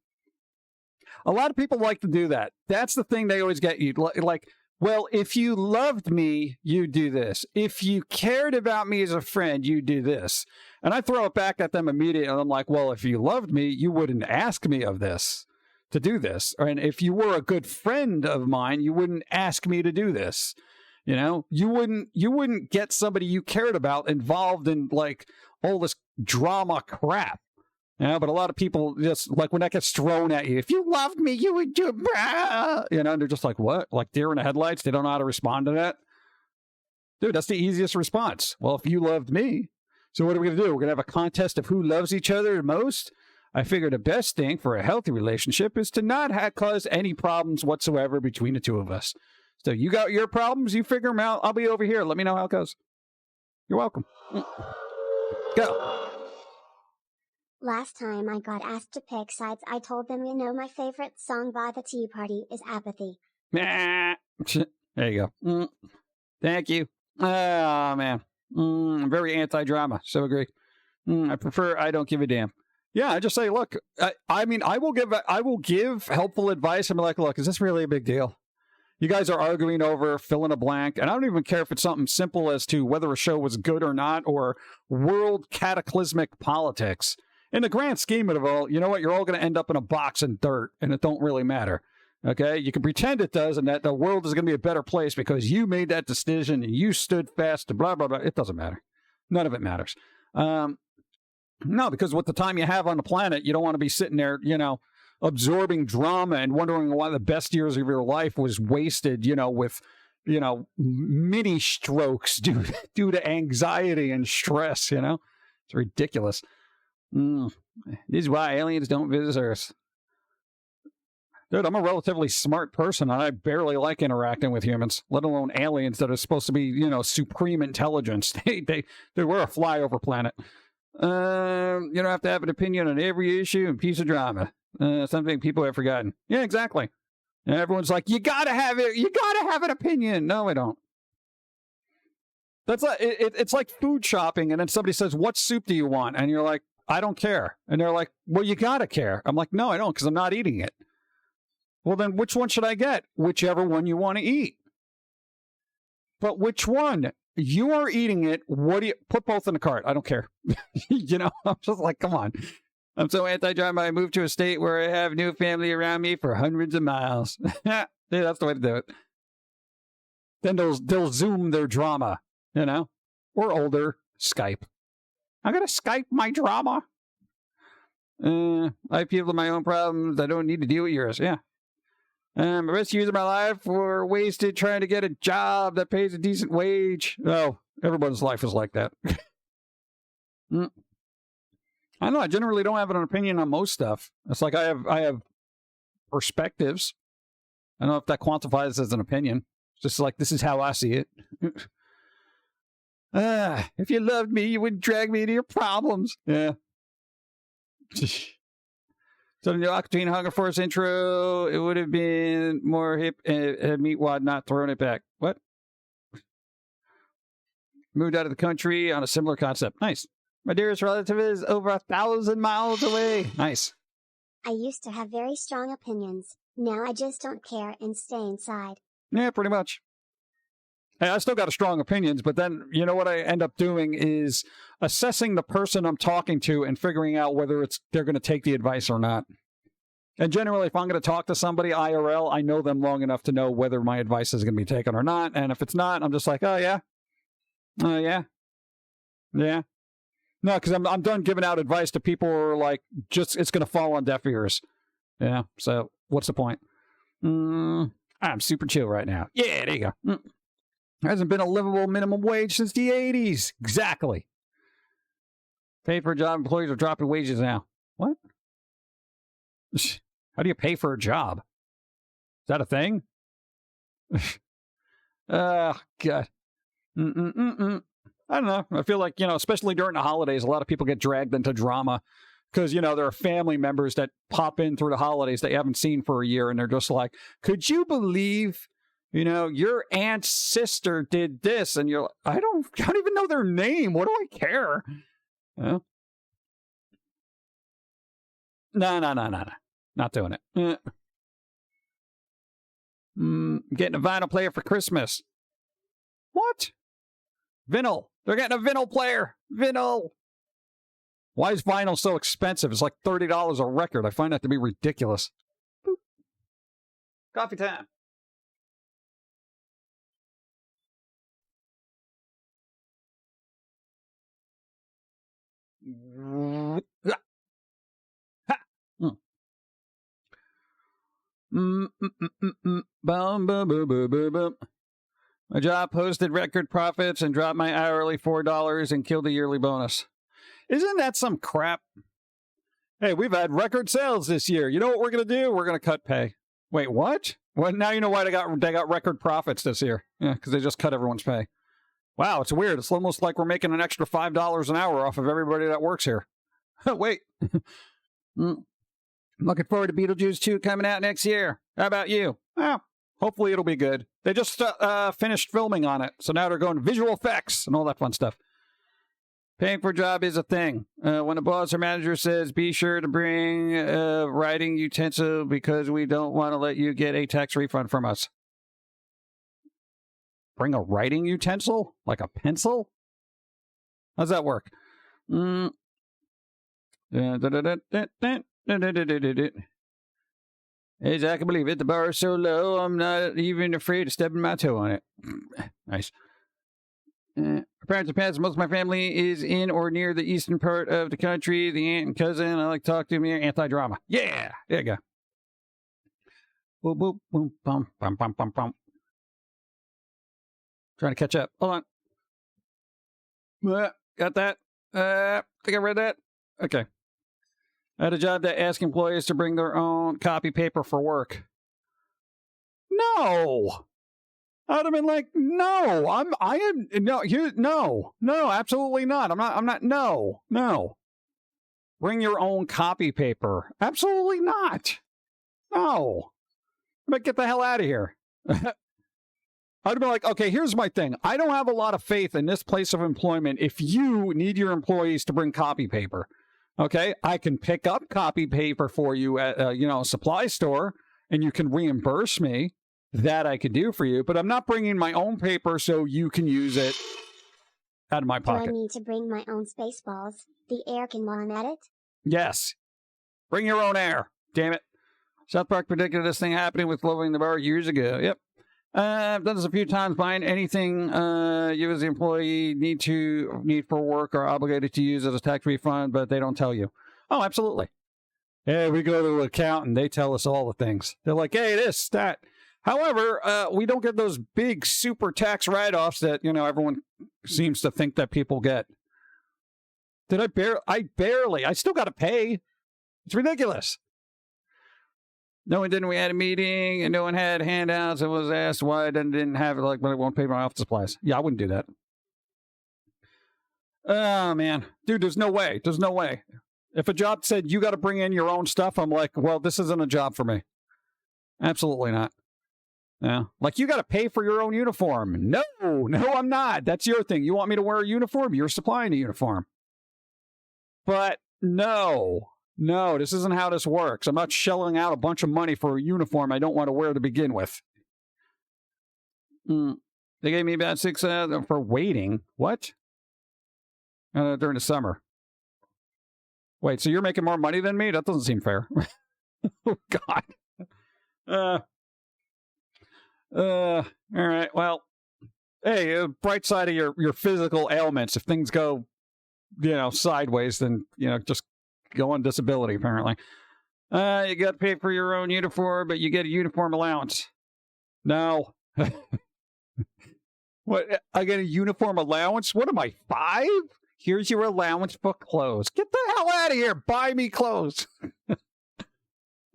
A lot of people like to do that. That's the thing they always get you. Like, well, if you loved me, you do this. If you cared about me as a friend, you do this. And I throw it back at them immediately. And I'm like, well, if you loved me, you wouldn't ask me of this. to do this. And if you were a good friend of mine, you wouldn't ask me to do this. You know, you wouldn't get somebody you cared about involved in like all this drama crap. Yeah, but a lot of people just like when that gets thrown at you. If you loved me, you would do, you know, and they're just like, what? Like deer in the headlights. They don't know how to respond to that. Dude, that's the easiest response. Well, if you loved me, so what are we going to do? We're going to have a contest of who loves each other the most? I figure the best thing for a healthy relationship is to not cause any problems whatsoever between the two of us. So you got your problems, you figure them out. I'll be over here. Let me know how it goes. You're welcome. Go. Last time I got asked to pick sides, I told them, my favorite song by the Tea Party is Apathy. There you go. Thank you. Oh, man. I'm very anti-drama. So agree. I prefer I don't give a damn. Yeah, I just say, look, I mean, I will give helpful advice. I'm like, look, is this really a big deal? You guys are arguing over fill in a blank, and I don't even care if it's something simple as to whether a show was good or not, or world cataclysmic politics. In the grand scheme of it all, you know what? You're all going to end up in a box in dirt, and it don't really matter. Okay? You can pretend it does, and that the world is going to be a better place because you made that decision, and you stood fast, and blah, blah, blah. It doesn't matter. None of it matters. No, because with the time you have on the planet, you don't want to be sitting there, absorbing drama and wondering why the best years of your life was wasted, with, mini strokes due to anxiety and stress, It's ridiculous. This is why aliens don't visit Earth. Dude, I'm a relatively smart person, and I barely like interacting with humans, let alone aliens that are supposed to be, supreme intelligence. We're a flyover planet. You don't have to have an opinion on every issue and piece of drama. Something people have forgotten. Yeah, exactly. And everyone's like, you gotta have it. You gotta have an opinion. No, I don't. That's like it's like food shopping, and then somebody says, "What soup do you want?" And you're like, "I don't care." And they're like, "Well, you gotta care." I'm like, "No, I don't, because I'm not eating it." Well, then which one should I get? Whichever one you want to eat. But which one? You are eating it. What do you put both in the cart? I don't care. I'm just like, come on. I'm so anti-drama. I moved to a state where I have new family around me for hundreds of miles. Yeah, that's the way to do it. Then they'll Zoom their drama, or older, Skype. I'm going to Skype my drama. I have people with my own problems. I don't need to deal with yours. Yeah. The rest years of my life were wasted trying to get a job that pays a decent wage. Oh, everyone's life is like that. I know. I generally don't have an opinion on most stuff. It's like I have perspectives. I don't know if that quantifies as an opinion. It's just like, this is how I see it. If you loved me, you wouldn't drag me into your problems. Yeah. So the new Aquatine Hunger Force intro, it would have been more hip and Meatwad not throwing it back. What? Moved out of the country on a similar concept. Nice. My dearest relative is over 1,000 miles away. Nice. I used to have very strong opinions. Now I just don't care and stay inside. Yeah, pretty much. Hey, I still got strong opinions, but then, what I end up doing is assessing the person I'm talking to and figuring out whether they're going to take the advice or not. And generally, if I'm going to talk to somebody IRL, I know them long enough to know whether my advice is going to be taken or not. And if it's not, I'm just like, oh, yeah? Oh, yeah? Yeah? No, because I'm done giving out advice to people who are like, it's going to fall on deaf ears. Yeah, so what's the point? I'm super chill right now. Yeah, there you go. There hasn't been a livable minimum wage since the 80s. Exactly. Pay for a job. Employees are dropping wages now. What? How do you pay for a job? Is that a thing? Oh, God. I don't know. I feel like, especially during the holidays, a lot of people get dragged into drama because, there are family members that pop in through the holidays that you haven't seen for a year, and they're just like, could you believe... your aunt's sister did this, and you're like, I don't even know their name. What do I care? No. Not doing it. Getting a vinyl player for Christmas. What? Vinyl. They're getting a vinyl player. Vinyl. Why is vinyl so expensive? It's like $30 a record. I find that to be ridiculous. Coffee time. Bum, bum, bum, bum, bum, bum. My job posted record profits and dropped my hourly $4 and killed the yearly bonus. Isn't that some crap? Hey, we've had record sales this year. You know what we're going to do? We're going to cut pay. Wait, what? Well, now you know why they got record profits this year. Yeah, because they just cut everyone's pay. Wow, it's weird. It's almost like we're making an extra $5 an hour off of everybody that works here. Wait. Looking forward to Beetlejuice 2 coming out next year. How about you? Well, hopefully it'll be good. They just finished filming on it, so now they're going visual effects and all that fun stuff. Paying for a job is a thing. When a boss or manager says, be sure to bring a writing utensil because we don't want to let you get a tax refund from us. Bring a writing utensil? Like a pencil? How's that work? As I can believe it, the bar is so low, I'm not even afraid of stepping my toe on it. Nice. My parents are pets. Most of my family is in or near the eastern part of the country. The aunt and cousin I like to talk to me are anti-drama. Yeah, there you go. Boop, boop, boom, bum, bum, bum, bum, bum. Trying to catch up. Hold on. Got that? Think I read that? Okay. I had a job that asked employees to bring their own copy paper for work. No! I'd have been like, no, no, absolutely not. I'm not, no. Bring your own copy paper. Absolutely not. No. But get the hell out of here. I'd have been like, okay, here's my thing. I don't have a lot of faith in this place of employment if you need your employees to bring copy paper. Okay, I can pick up copy paper for you at a supply store, and you can reimburse me. That I could do for you, but I'm not bringing my own paper so you can use it out of my pocket. Do I need to bring my own Spaceballs? The air can while I'm at it? Yes. Bring your own air. Damn it. South Park predicted this thing happening with Loving the Bar years ago. Yep. I've done this a few times. Buying anything you as the employee need for work or obligated to use as a tax refund, but they don't tell you. Oh, absolutely. Yeah, we go to an accountant. They tell us all the things. They're like, hey, this, that. However, we don't get those big super tax write-offs that, everyone seems to think that people get. I still got to pay. It's ridiculous. No one didn't. We had a meeting and no one had handouts and was asked why I didn't have it, but I won't pay my office supplies. Yeah, I wouldn't do that. Oh, man. Dude, there's no way. There's no way. If a job said you got to bring in your own stuff, I'm like, well, this isn't a job for me. Absolutely not. Yeah. Like, you got to pay for your own uniform. No, I'm not. That's your thing. You want me to wear a uniform? You're supplying a uniform. But no, this isn't how this works. I'm not shelling out a bunch of money for a uniform I don't want to wear to begin with. They gave me about $6 for waiting. What? During the summer. Wait, so you're making more money than me? That doesn't seem fair. Oh, God. All right. Well, hey, bright side of your physical ailments. If things go, sideways, then, just go on disability, apparently. You got to pay for your own uniform, but you get a uniform allowance. No. What? I get a uniform allowance? What am I, 5? Here's your allowance for clothes. Get the hell out of here. Buy me clothes.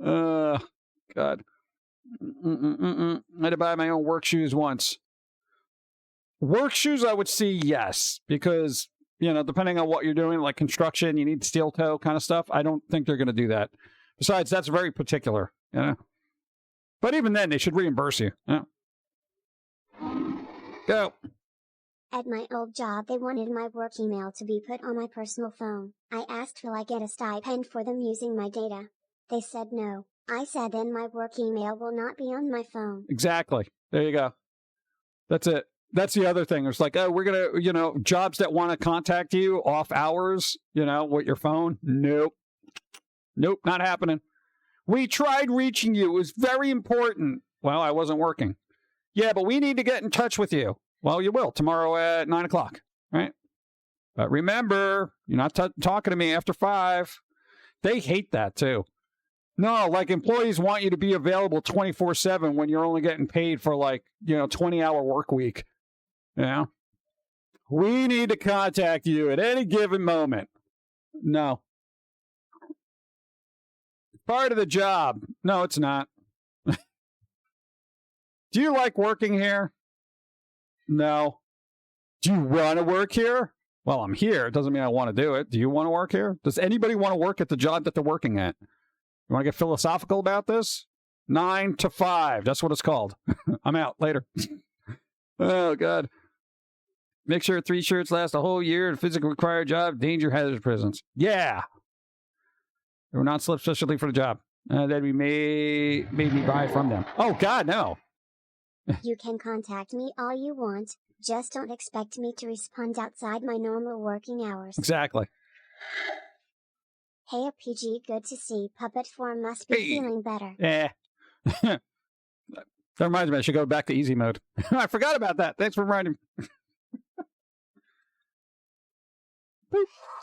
God. I had to buy my own work shoes once. Work shoes, I would see yes, because, depending on what you're doing, like construction, you need steel toe kind of stuff. I don't think they're going to do that. Besides, that's very particular. But even then, they should reimburse you. Go. At my old job, they wanted my work email to be put on my personal phone. I asked, will I get a stipend for them using my data? They said no. I said, then my work email will not be on my phone. Exactly. There you go. That's it. That's the other thing. It's like, oh, we're going to, jobs that want to contact you off hours, with your phone. Nope, not happening. We tried reaching you. It was very important. Well, I wasn't working. Yeah, but we need to get in touch with you. Well, you will tomorrow at 9 o'clock, right? But remember, you're not talking to me after 5. They hate that, too. No, like employees want you to be available 24/7 when you're only getting paid for 20-hour work week. Yeah. We need to contact you at any given moment. No. Part of the job. No, it's not. Do you like working here? No. Do you want to work here? Well, I'm here. It doesn't mean I want to do it. Do you want to work here? Does anybody want to work at the job that they're working at? You want to get philosophical about this? 9 to 5. That's what it's called. I'm out. Later. Oh, God. Make sure 3 shirts last a whole year. A physically required job. Danger hazard prisons. Yeah. They were not slipped specially for the job. That we made me buy from them. Oh, God, no. You can contact me all you want. Just don't expect me to respond outside my normal working hours. Exactly. Hey, PG, good to see. Puppet form must be feeling better. Yeah. That reminds me, I should go back to easy mode. I forgot about that. Thanks for reminding me.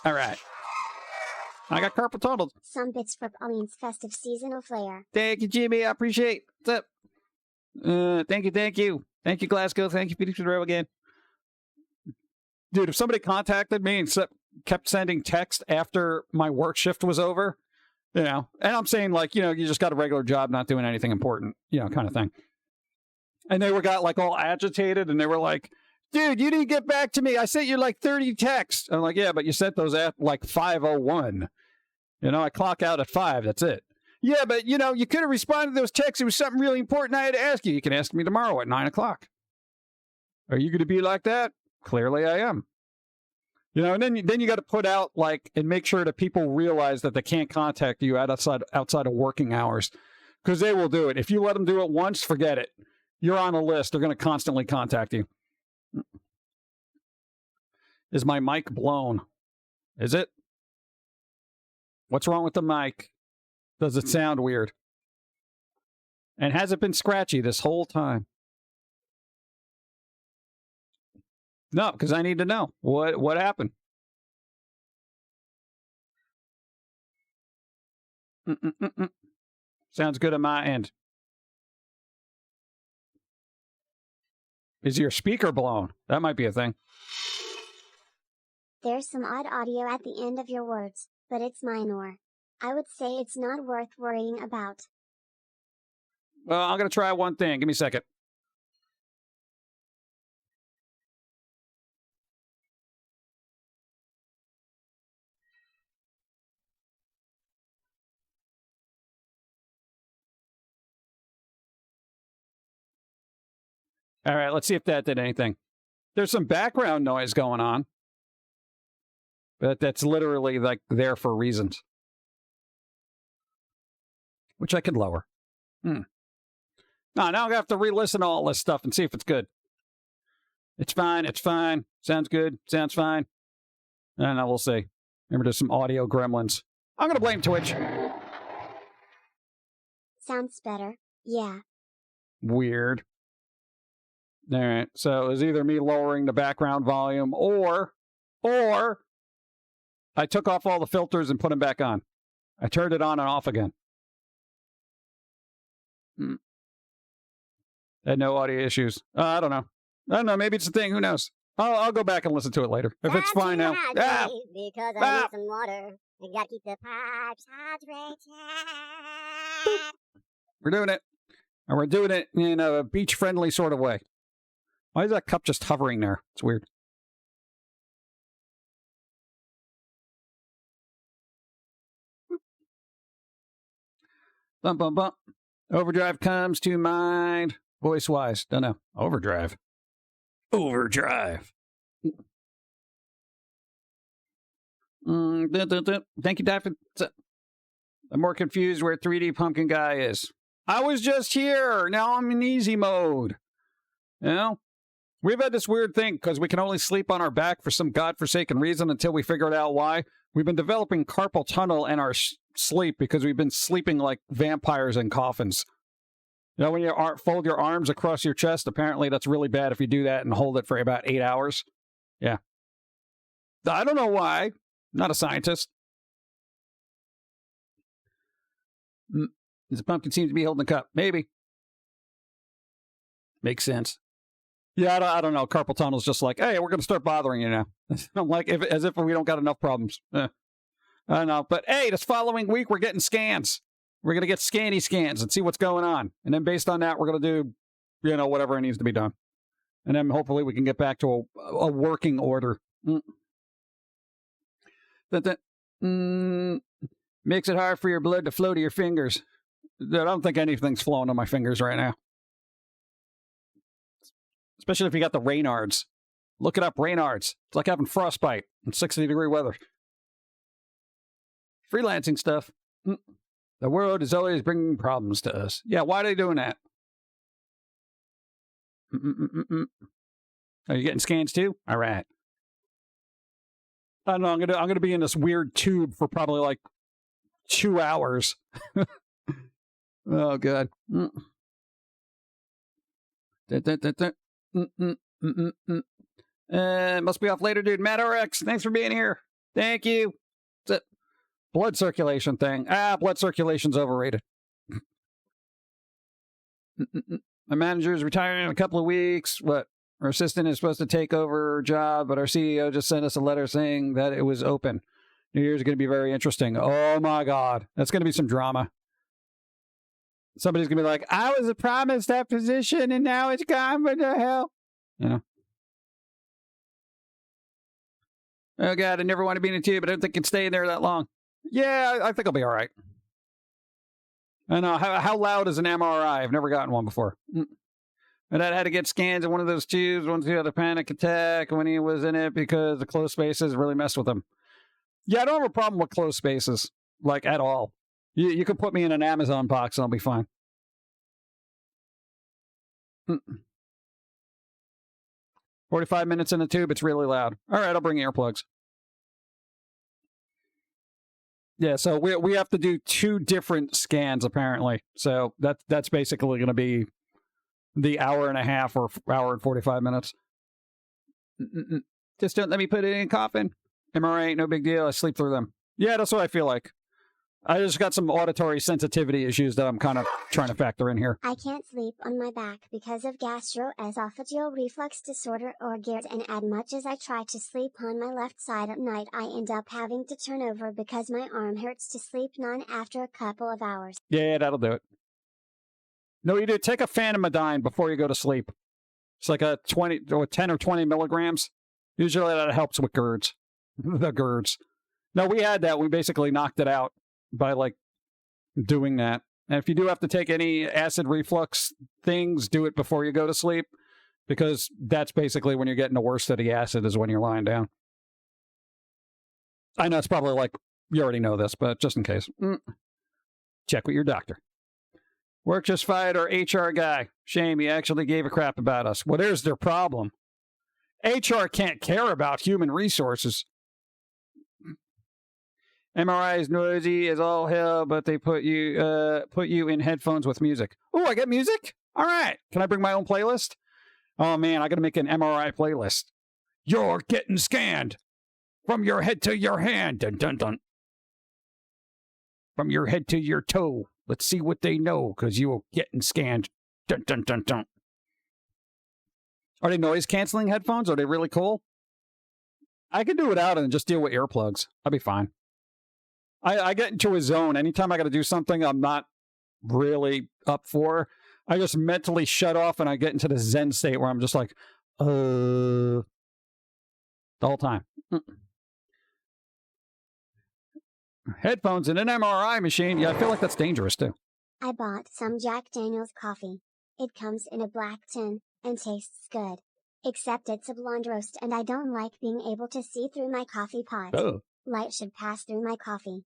All right. I got carpal tunnel. Some bits for Pauline's festive seasonal flair. Thank you, Jimmy. I appreciate it. What's up? Thank you. Thank you, Glasgow. Thank you, Phoenix Monroe again. Dude, if somebody contacted me and kept sending text after my work shift was over, and I'm saying you just got a regular job, not doing anything important, kind of thing. And they got all agitated and they were like, dude, you didn't get back to me. I sent you 30 texts. I'm like, yeah, but you sent those at 5:01. I clock out at 5. That's it. Yeah, but you could have responded to those texts. It was something really important I had to ask you. You can ask me tomorrow at 9 o'clock. Are you going to be like that? Clearly I am. And then you got to put out and make sure that people realize that they can't contact you outside of working hours, because they will do it. If you let them do it once, forget it. You're on a list. They're going to constantly contact you. Is my mic blown? Is it? What's wrong with the mic? Does it sound weird? And has it been scratchy this whole time? No, because I need to know what happened. Sounds good on my end. Is your speaker blown? That might be a thing. There's some odd audio at the end of your words, but it's minor. I would say it's not worth worrying about. Well, I'm going to try one thing. Give me a second. All right, let's see if that did anything. There's some background noise going on, but that's literally there for reasons, which I could lower. No, now I'm going to have to re-listen to all this stuff and see if it's good. It's fine. Sounds good. Sounds fine. And we'll see. Remember, there's some audio gremlins. I'm going to blame Twitch. Sounds better. Yeah. Weird. All right. So it was either me lowering the background volume or I took off all the filters and put them back on. I turned it on and off again. Had no audio issues. I don't know. Maybe it's a thing. Who knows? I'll go back and listen to it later. If it's fine now. Because I need some water. I gotta keep the pipes hydrated. We're doing it. And we're doing it in a beach-friendly sort of way. Why is that cup just hovering there? It's weird. Bump, bump, bump. Overdrive comes to mind. Voice-wise. Don't know. Overdrive. Thank you, Daphne. I'm more confused where 3D Pumpkin Guy is. I was just here. Now I'm in easy mode. We've had this weird thing because we can only sleep on our back for some godforsaken reason until we figured out why. We've been developing carpal tunnel in our sleep because we've been sleeping like vampires in coffins. You know, when you fold your arms across your chest, apparently that's really bad if you do that and hold it for about 8 hours. Yeah. I don't know why. I'm not a scientist. This pumpkin seems to be holding the cup. Maybe. Makes sense. Yeah, I don't know. Carpal tunnel's just like, hey, we're going to start bothering you now. I'm like, as if we don't got enough problems. I don't know. But hey, this following week, we're getting scans. We're going to get Scanny scans and see what's going on. And then based on that, we're going to do, you know, whatever needs to be done. And then hopefully we can get back to a working order. Makes it hard for your blood to flow to your fingers. I don't think anything's flowing to my fingers right now. Especially if you got the Raynards. Look it up, Raynards. It's like having frostbite in 60-degree weather. Freelancing stuff. The world is always bringing problems to us. Yeah, why are they doing that? Are you getting scans too? All right. I don't know. I'm gonna be in this weird tube for probably like 2 hours. Oh god. Must be off later, dude. Matt RX, thanks for being here. Thank you. Blood circulation thing. Blood circulation's overrated. My manager is retiring in a couple of weeks. What? Our assistant is supposed to take over her job, but our CEO just sent us a letter saying that it was open. New Year's is going to be very interesting. Oh my God. That's going to be some drama. Somebody's going to be like, I was promised that position and now it's gone. What the hell? You know? Oh God, I never want to be in a tube, but I don't think I can stay in there that long. Yeah, I think I'll be all right. I know. How loud is an MRI? I've never gotten one before. And I had to get scans in one of those tubes once he had a panic attack when he was in it because the closed spaces really messed with him. Yeah, I don't have a problem with closed spaces, like, at all. You could put me in an Amazon box and I'll be fine. 45 minutes in the tube, it's really loud. All right, I'll bring earplugs. Yeah, so we have to do 2 different scans, apparently. So that's basically going to be the hour and a half or hour and 45 minutes. Just don't let me put it in a coffin. MRI ain't no big deal. I sleep through them. Yeah, that's what I feel like. I just got some auditory sensitivity issues that I'm kind of trying to factor in here. I can't sleep on my back because of gastroesophageal reflux disorder or GERD, and as much as I try to sleep on my left side at night, I end up having to turn over because my arm hurts to sleep on after a couple of hours. Yeah, that'll do it. No, you do. Take a Phantomidine before you go to sleep. It's like a 10 or 20 milligrams. Usually that helps with GERDs. The GERDs. No, we had that. We basically knocked it out by, like, doing that. And if you do have to take any acid reflux things, do it before you go to sleep, because that's basically when you're getting the worst of the acid is when you're lying down. I know it's probably like, you already know this, but just in case. Check with your doctor. Work just fired our HR guy. Shame, he actually gave a crap about us. Well, there's their problem. HR can't care about human resources. MRI is noisy as all hell, but they put you in headphones with music. Oh, I get music? All right. Can I bring my own playlist? Oh, man, I got to make an MRI playlist. You're getting scanned. From your head to your hand. Dun, dun, dun. From your head to your toe. Let's see what they know, because you're getting scanned. Dun, dun, dun, dun. Are they noise-canceling headphones? Are they really cool? I could do without it and just deal with earplugs. I'll be fine. I get into a zone. Anytime I got to do something I'm not really up for, I just mentally shut off and I get into the Zen state where I'm just like, the whole time. Headphones in an MRI machine. Yeah, I feel like that's dangerous too. I bought some Jack Daniel's coffee. It comes in a black tin and tastes good. Except it's a blonde roast and I don't like being able to see through my coffee pot. Oh. Light should pass through my coffee.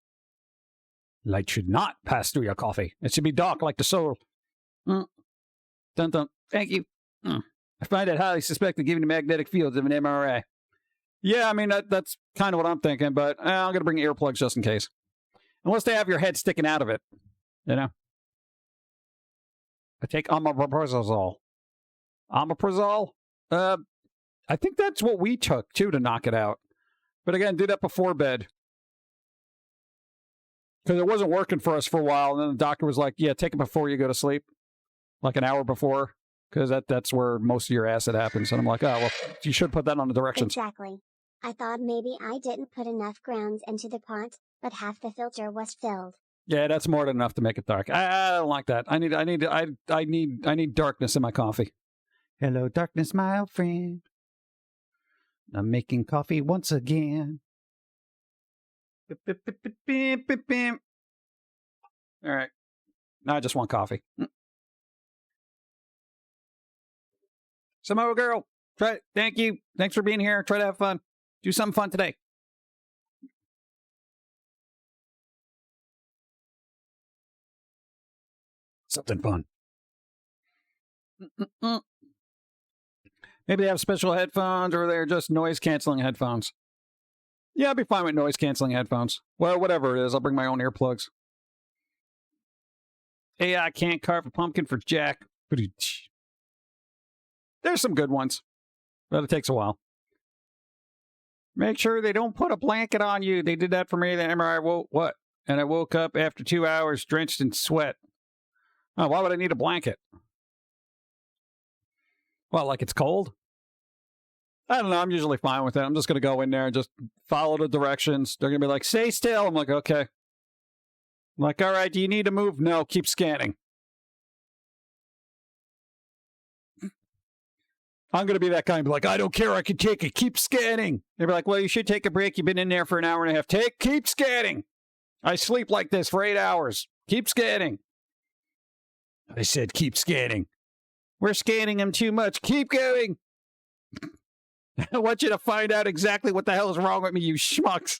Light should not pass through your coffee. It should be dark like the soul. Dun dun. Thank you. I find it highly suspected given the magnetic fields of an MRI. Yeah, I mean, that's kind of what I'm thinking, but I'm going to bring earplugs just in case. Unless they have your head sticking out of it, you know? I take omeprazole. Omeprazole? I think that's what we took, too, to knock it out. But again, do that before bed. Because it wasn't working for us for a while, and then the doctor was like, yeah, take it before you go to sleep. Like an hour before. Because that's where most of your acid happens. And I'm like, oh, well, you should put that on the directions. Exactly. I thought maybe I didn't put enough grounds into the pot, but half the filter was filled. Yeah, that's more than enough to make it dark. I don't like that. I need darkness in my coffee. Hello, darkness, my old friend. I'm making coffee once again. All right. Now I just want coffee. Some girl. Try it. Thank you. Thanks for being here. Try to have fun. Do something fun today. Something fun. Maybe they have special headphones or they're just noise-canceling headphones. Yeah, I'll be fine with noise-canceling headphones. Well, whatever it is, I'll bring my own earplugs. Hey, I can't carve a pumpkin for Jack. There's some good ones, but it takes a while. Make sure they don't put a blanket on you. They did that for me. The MRI woke what? And I woke up after 2 hours drenched in sweat. Oh, why would I need a blanket? Well, like it's cold? I don't know. I'm usually fine with it. I'm just going to go in there and just follow the directions. They're going to be like, stay still. I'm like, okay. I'm like, all right, do you need to move? No, keep scanning. I'm going to be that guy and be like, I don't care. I can take it. Keep scanning. They'll be like, well, you should take a break. You've been in there for an hour and a half. Keep scanning. I sleep like this for 8 hours. Keep scanning. I said, keep scanning. We're scanning them too much. Keep going. I want you to find out exactly what the hell is wrong with me, you schmucks.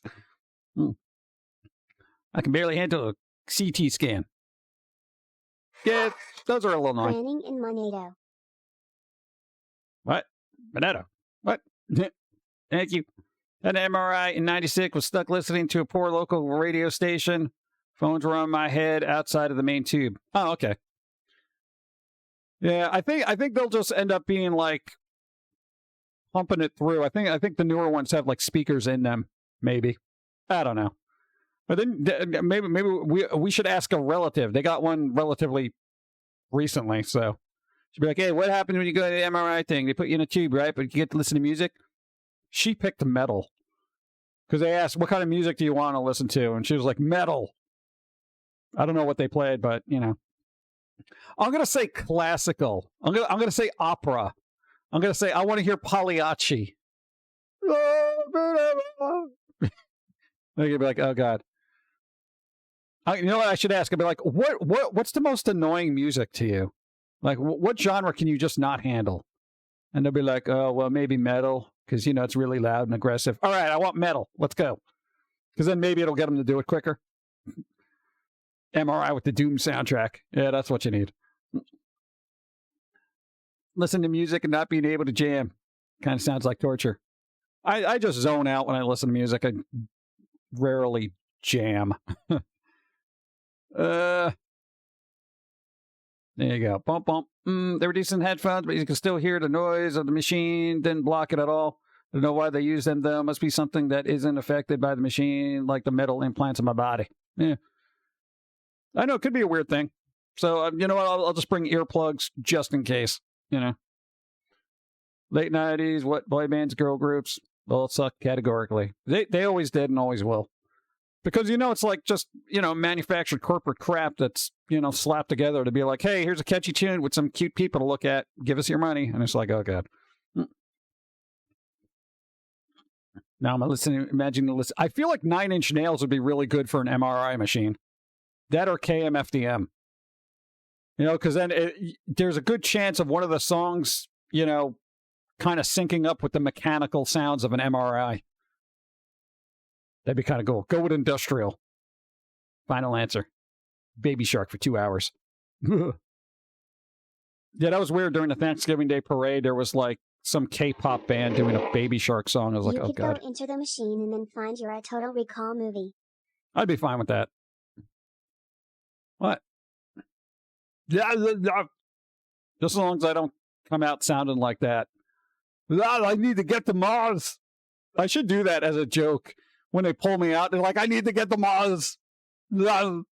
I can barely handle a CT scan. Yeah, those are a little annoying. Planning in Monato. What? Monato? What? Thank you. An MRI in 96 was stuck listening to a poor local radio station. Phones were on my head outside of the main tube. Oh, okay. Yeah, I think they'll just end up being like pumping it through. I think the newer ones have like speakers in them. Maybe. I don't know. But then maybe we should ask a relative. They got one relatively recently, so she'd be like, "Hey, what happened when you go to the MRI thing? They put you in a tube, right? But you get to listen to music." She picked metal because they asked, "What kind of music do you want to listen to?" And she was like, "Metal." I don't know what they played, but you know, I'm gonna say classical. I'm gonna say opera. I'm gonna say I want to hear Pagliacci. They're gonna be like, "Oh God." You know what I should ask? I'd be like, what's the most annoying music to you? Like, what genre can you just not handle? And they'll be like, oh, well, maybe metal, because, you know, it's really loud and aggressive. All right, I want metal. Let's go. Because then maybe it'll get them to do it quicker. MRI with the Doom soundtrack. Yeah, that's what you need. Listen to music and not being able to jam. Kind of sounds like torture. I just zone out when I listen to music. I rarely jam. There you go. Bump, bump. They were decent headphones, but you can still hear the noise of the machine. Didn't block it at all. I don't know why they use them, though. Must be something that isn't affected by the machine, like the metal implants in my body. Yeah. I know, it could be a weird thing. So, you know what? I'll just bring earplugs just in case, you know. Late 90s, what boy bands, girl groups, they'll suck categorically. They always did and always will. Because, you know, it's like just, you know, manufactured corporate crap that's, you know, slapped together to be like, hey, here's a catchy tune with some cute people to look at. Give us your money. And it's like, oh, God. Now I'm imagining to listen. I feel like 9 Inch Nails would be really good for an MRI machine. That or KMFDM. You know, because then there's a good chance of one of the songs, you know, kind of syncing up with the mechanical sounds of an MRI. That'd be kind of cool. Go with industrial. Final answer. Baby Shark for 2 hours. Yeah, that was weird. During the Thanksgiving Day parade, there was like some K-pop band doing a Baby Shark song. I was like, oh, God. You could go into the machine and then find your Total Recall movie. I'd be fine with that. What? Yeah, Just as long as I don't come out sounding like that. I need to get to Mars. I should do that as a joke. When they pull me out, they're like, I need to get to Mars. I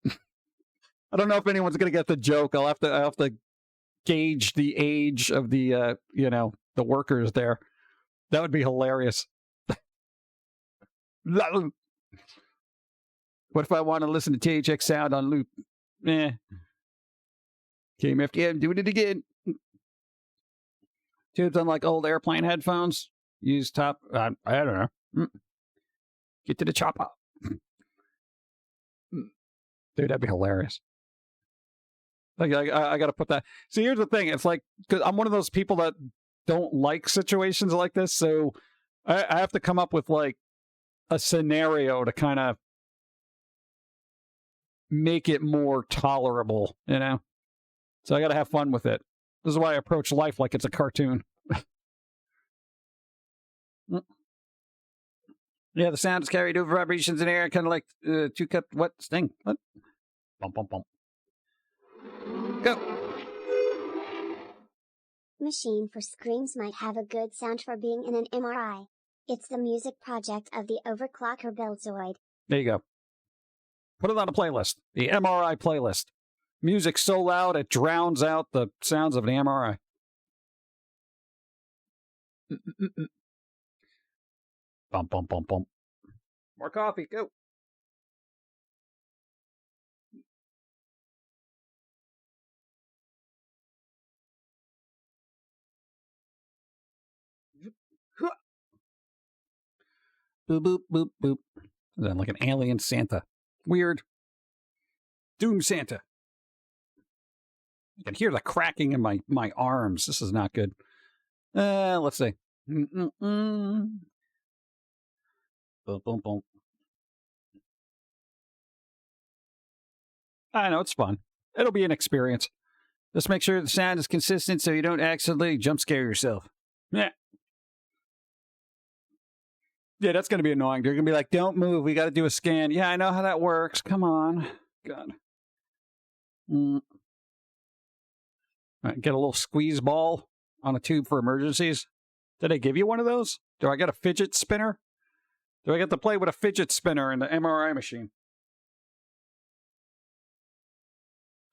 don't know if anyone's going to get the joke. I'll have to gauge the age of the, the workers there. That would be hilarious. What if I want to listen to THX sound on loop? Came after him, doing it again. Tubes on like old airplane headphones. Use top. I don't know. Get to the chopper. Dude, that'd be hilarious. Like, I got to put that. See, here's the thing. It's like, because I'm one of those people that don't like situations like this. So I have to come up with like a scenario to kind of make it more tolerable, you know? So I got to have fun with it. This is why I approach life like it's a cartoon. Yeah, the sound is carried over vibrations in air, kind of like two-cup, what, sting? What? Bump, bump, bump. Go. Machine for Screams might have a good sound for being in an MRI. It's the music project of the Overclocker Buildzoid. There you go. Put it on a playlist. The MRI playlist. Music so loud it drowns out the sounds of an MRI. Bump, bump, bump, bump. More coffee, go. Boop, boop, boop, boop. Then like an alien Santa. Weird. Doom Santa. I can hear the cracking in my arms. This is not good. Let's see. Boom, boom, boom. I know, it's fun. It'll be an experience. Just make sure the sound is consistent so you don't accidentally jump scare yourself. Yeah. Yeah, that's going to be annoying. They're going to be like, don't move. We got to do a scan. Yeah, I know how that works. Come on. God. All right, get a little squeeze ball on a tube for emergencies. Did I give you one of those? Do I get a fidget spinner? Do I get to play with a fidget spinner in the MRI machine?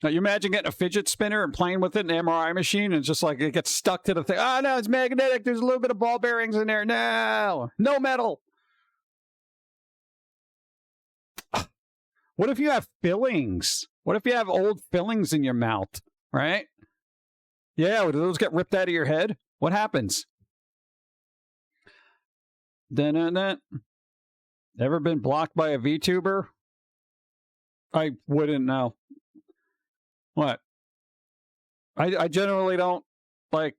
Now, you imagine getting a fidget spinner and playing with it in the MRI machine, and it's just like it gets stuck to the thing. Oh, no, it's magnetic. There's a little bit of ball bearings in there. No metal. What if you have fillings? What if you have old fillings in your mouth, right? Yeah, do those get ripped out of your head? What happens? Dun-dun-dun. Ever been blocked by a VTuber? I wouldn't know. What? I generally don't, like,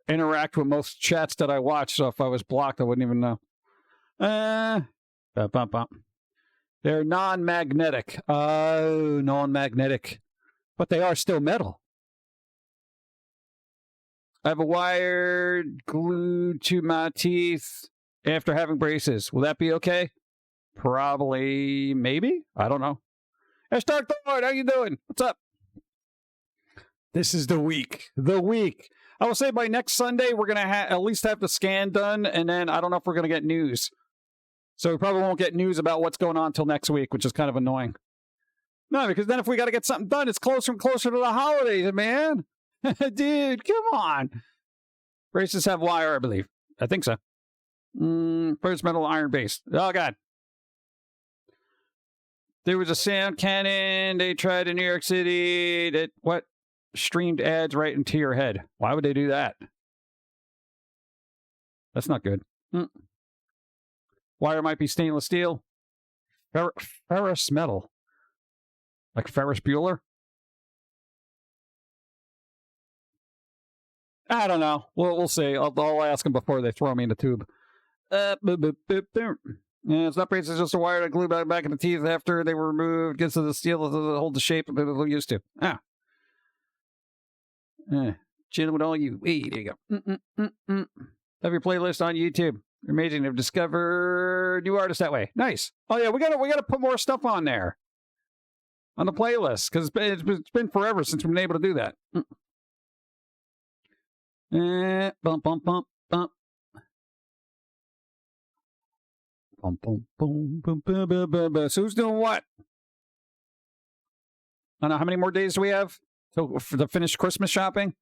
interact with most chats that I watch, so if I was blocked, I wouldn't even know. They're non-magnetic. Oh, non-magnetic. But they are still metal. I have a wire glued to my teeth after having braces. Will that be okay? Probably, maybe? I don't know. Hey, Stark Lord, how you doing? What's up? This is the week. The week. I will say by next Sunday, we're going to at least have the scan done, and then I don't know if we're going to get news. So we probably won't get news about what's going on until next week, which is kind of annoying. No, because then if we got to get something done, it's closer and closer to the holidays, man. Dude, come on. Braces have wire, I believe. I think so. First metal iron base. Oh, God. There was a sound cannon they tried in New York City that, streamed ads right into your head. Why would they do that? That's not good. Wire might be stainless steel. Ferrous metal. Like Ferris Bueller? I don't know. We'll see. I'll ask them before they throw me in the tube. Yeah, it's not braces, it's just a wire that glued back in the teeth after they were removed. Gets to the steel to hold the shape that they're used to. Chilling with all you. Hey, there you go. Have your playlist on YouTube. Amazing. They've discovered new artists that way. Nice. Oh yeah, we gotta put more stuff on there. On the playlist, because it's been forever since we've been able to do that. Bump, bump, bump, bump. Boom, boom, boom, boom, boom, boom, boom, boom. So who's doing what? I don't know. How many more days do we have to finish Christmas shopping?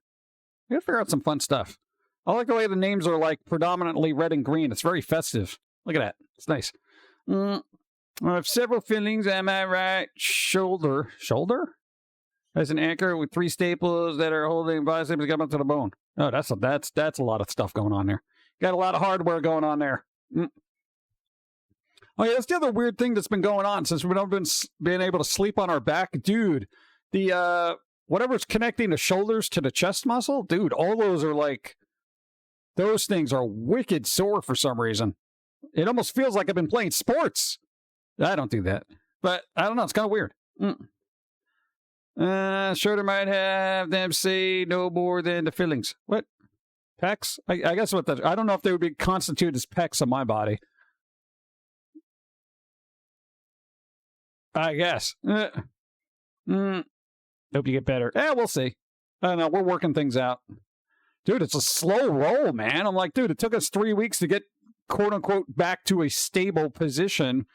We gotta figure out some fun stuff. I like the way the names are like predominantly red and green. It's very festive. Look at that. It's nice. I have several fillings. Am I right? Shoulder. Has an anchor with 3 staples that are holding biceps up to the bone. Oh, that's a lot of stuff going on there. Got a lot of hardware going on there. Oh yeah, that's the other weird thing that's been going on since we've been able to sleep on our back, dude. The whatever's connecting the shoulders to the chest muscle, dude. All those are like, those things are wicked sore for some reason. It almost feels like I've been playing sports. I don't do that, but I don't know. It's kind of weird. Shoulder might have them say no more than the fillings. What? Pecs? I guess what I don't know if they would be constituted as pecs on my body. I guess. Hope you get better. We'll see. I don't know. We're working things out. Dude, it's a slow roll, man. I'm like, dude, it took us 3 weeks to get, quote unquote, back to a stable position.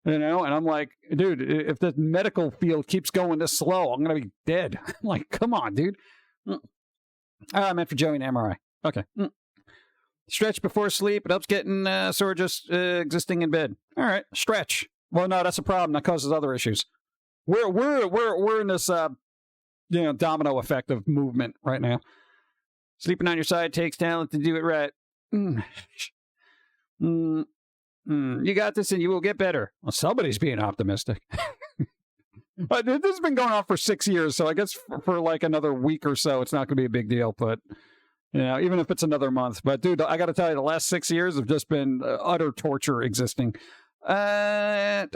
You know, and I'm like, dude, if the medical field keeps going this slow, I'm going to be dead. I'm like, come on, dude. I meant for Joey and MRI. Okay. Stretch before sleep. It helps getting sore just existing in bed. All right. Stretch. Well, no, that's a problem. That causes other issues. We're in this, domino effect of movement right now. Sleeping on your side takes talent to do it right. You got this and you will get better. Well, somebody's being optimistic. But this has been going on for 6 years, so I guess for like another week or so, it's not going to be a big deal. But, even if it's another month. But, dude, I got to tell you, the last 6 years have just been utter torture existing. It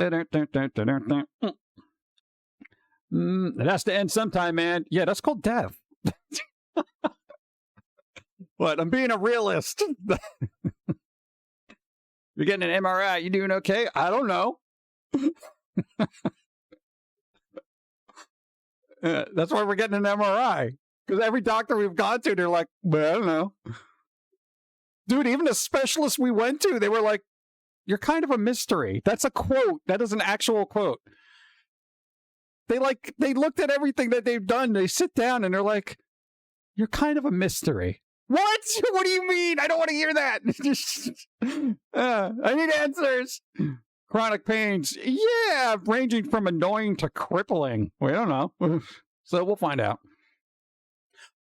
has to end sometime, man. Yeah, that's called death. What? I'm being a realist. You're getting an MRI. You doing okay? I don't know. That's why we're getting an MRI. Because every doctor we've gone to, they're like, well, I don't know. Dude, even the specialists we went to, they were like, you're kind of a mystery. That's a quote. That is an actual quote. They looked at everything that they've done. They sit down and they're like, you're kind of a mystery. What? What do you mean? I don't want to hear that. I need answers. Chronic pains. Yeah, ranging from annoying to crippling. We don't know. So we'll find out.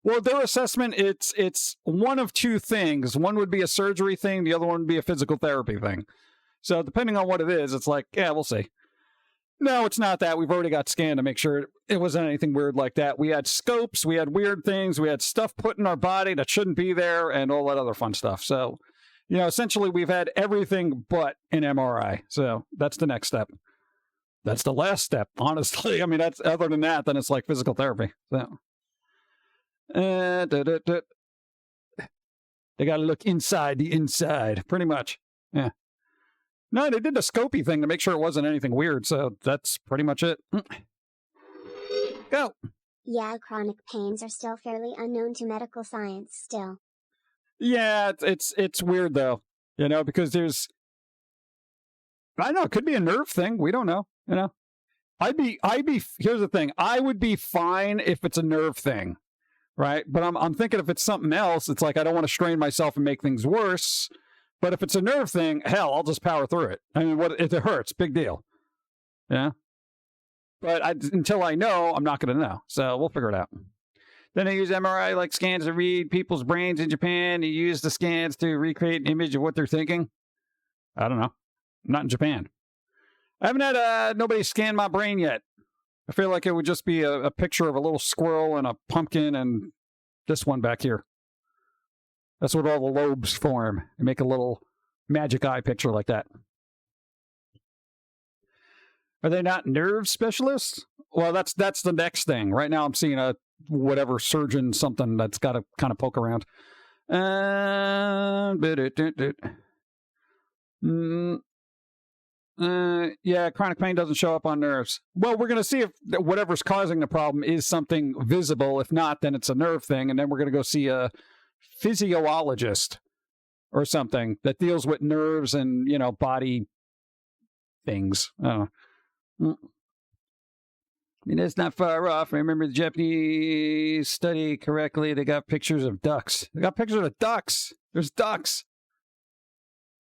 Well, their assessment, it's one of two things. One would be a surgery thing. The other one would be a physical therapy thing. So depending on what it is, it's like, yeah, we'll see. No, it's not that. We've already got scanned to make sure it wasn't anything weird like that. We had scopes, we had weird things, we had stuff put in our body that shouldn't be there, and all that other fun stuff. So, essentially we've had everything but an MRI. So that's the next step. That's the last step, honestly. I mean, that's other than that, then it's like physical therapy. So, they got to look inside the inside, pretty much. Yeah. No, they did the scopy thing to make sure it wasn't anything weird, so that's pretty much it. Go. Yeah, chronic pains are still fairly unknown to medical science still. Yeah, it's weird though, because there's, I don't know, it could be a nerve thing. We don't know, here's the thing. I would be fine if it's a nerve thing, right? But I'm thinking if it's something else, it's like I don't want to strain myself and make things worse. But if it's a nerve thing, hell, I'll just power through it. I mean, if it hurts, big deal. Yeah. But until I know, I'm not going to know. So we'll figure it out. Then they use MRI like scans to read people's brains in Japan. They use the scans to recreate an image of what they're thinking. I don't know. I'm not in Japan. I haven't had nobody scan my brain yet. I feel like it would just be a picture of a little squirrel and a pumpkin and this one back here. That's what all the lobes form. They make a little magic eye picture like that. Are they not nerve specialists? Well, that's the next thing. Right now I'm seeing a whatever surgeon something that's got to kind of poke around. Yeah, chronic pain doesn't show up on nerves. Well, we're going to see if whatever's causing the problem is something visible. If not, then it's a nerve thing. And then we're going to go see a physiologist or something that deals with nerves and, body things. I don't know. I mean, that's not far off. I remember the Japanese study correctly. They got pictures of ducks. They got pictures of ducks. There's ducks.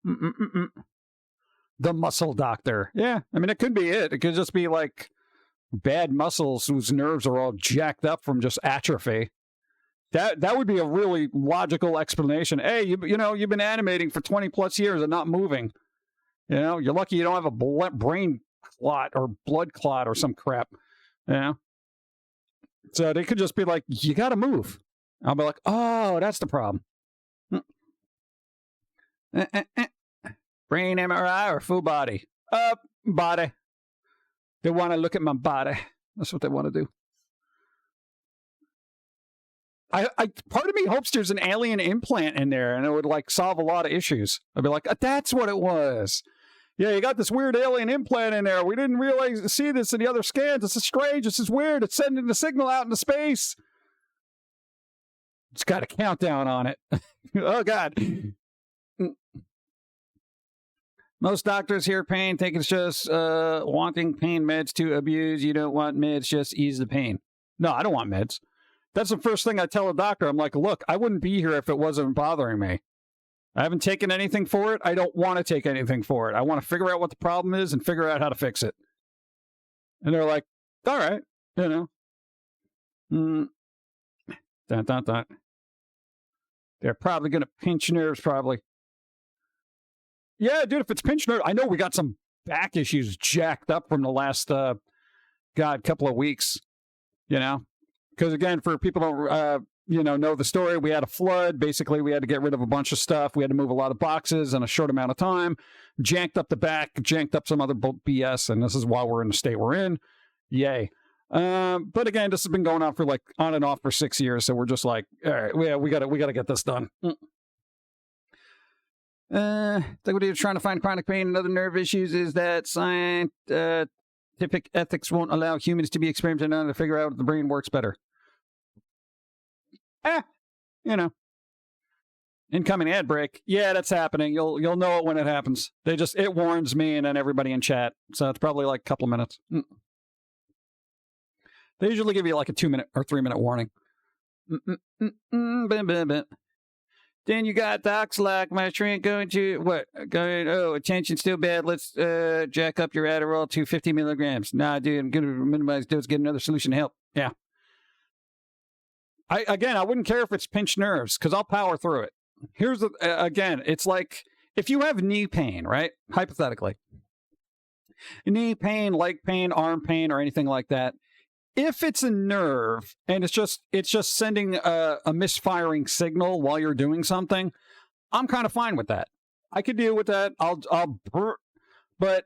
The muscle doctor. Yeah, I mean, it could be it. It could just be like bad muscles whose nerves are all jacked up from just atrophy. That would be a really logical explanation. Hey, you've been animating for 20 plus years and not moving. You're lucky you don't have a brain clot or blood clot or some crap. So they could just be like, you got to move. I'll be like, oh, that's the problem. Brain MRI or full body? Body. They want to look at my body. That's what they want to do. I part of me hopes there's an alien implant in there and it would like solve a lot of issues. I'd be like, that's what it was. Yeah, you got this weird alien implant in there. We didn't see this in the other scans. This is strange. This is weird. It's sending the signal out into space. It's got a countdown on it. Oh, God. Most doctors hear pain, think it's just wanting pain meds to abuse. You don't want meds, just ease the pain. No, I don't want meds. That's the first thing I tell a doctor. I'm like, look, I wouldn't be here if it wasn't bothering me. I haven't taken anything for it. I don't want to take anything for it. I want to figure out what the problem is and figure out how to fix it. And they're like, all right, Dun, dun, dun. They're probably going to pinch nerves, probably. Yeah, dude, if it's pinched nerve, I know we got some back issues jacked up from the last, couple of weeks, Because, again, for people who don't, know the story, we had a flood. Basically, we had to get rid of a bunch of stuff. We had to move a lot of boxes in a short amount of time. Janked up the back, janked up some other BS, and this is why we're in the state we're in. Yay. But, again, this has been going on for, on and off for 6 years, so we're just like, all right, yeah, we gotta get this done. Think what you're trying to find chronic pain and other nerve issues is that scientific ethics won't allow humans to be experimented on to figure out if the brain works better. Incoming ad break. Yeah, that's happening. You'll know it when it happens. It warns me and then everybody in chat. So it's probably like a couple of minutes. They usually give you like a 2-minute or 3-minute warning. Then you got docs like my shrink attention still bad. Let's jack up your Adderall to 50 milligrams. Nah, dude, I'm going to minimize dose, get another solution to help. Yeah. I wouldn't care if it's pinched nerves because I'll power through it. Here's again, it's like if you have knee pain, right? Hypothetically. Knee pain, leg pain, arm pain, or anything like that. If it's a nerve and it's just sending a misfiring signal while you're doing something, I'm kind of fine with that. I could deal with that. But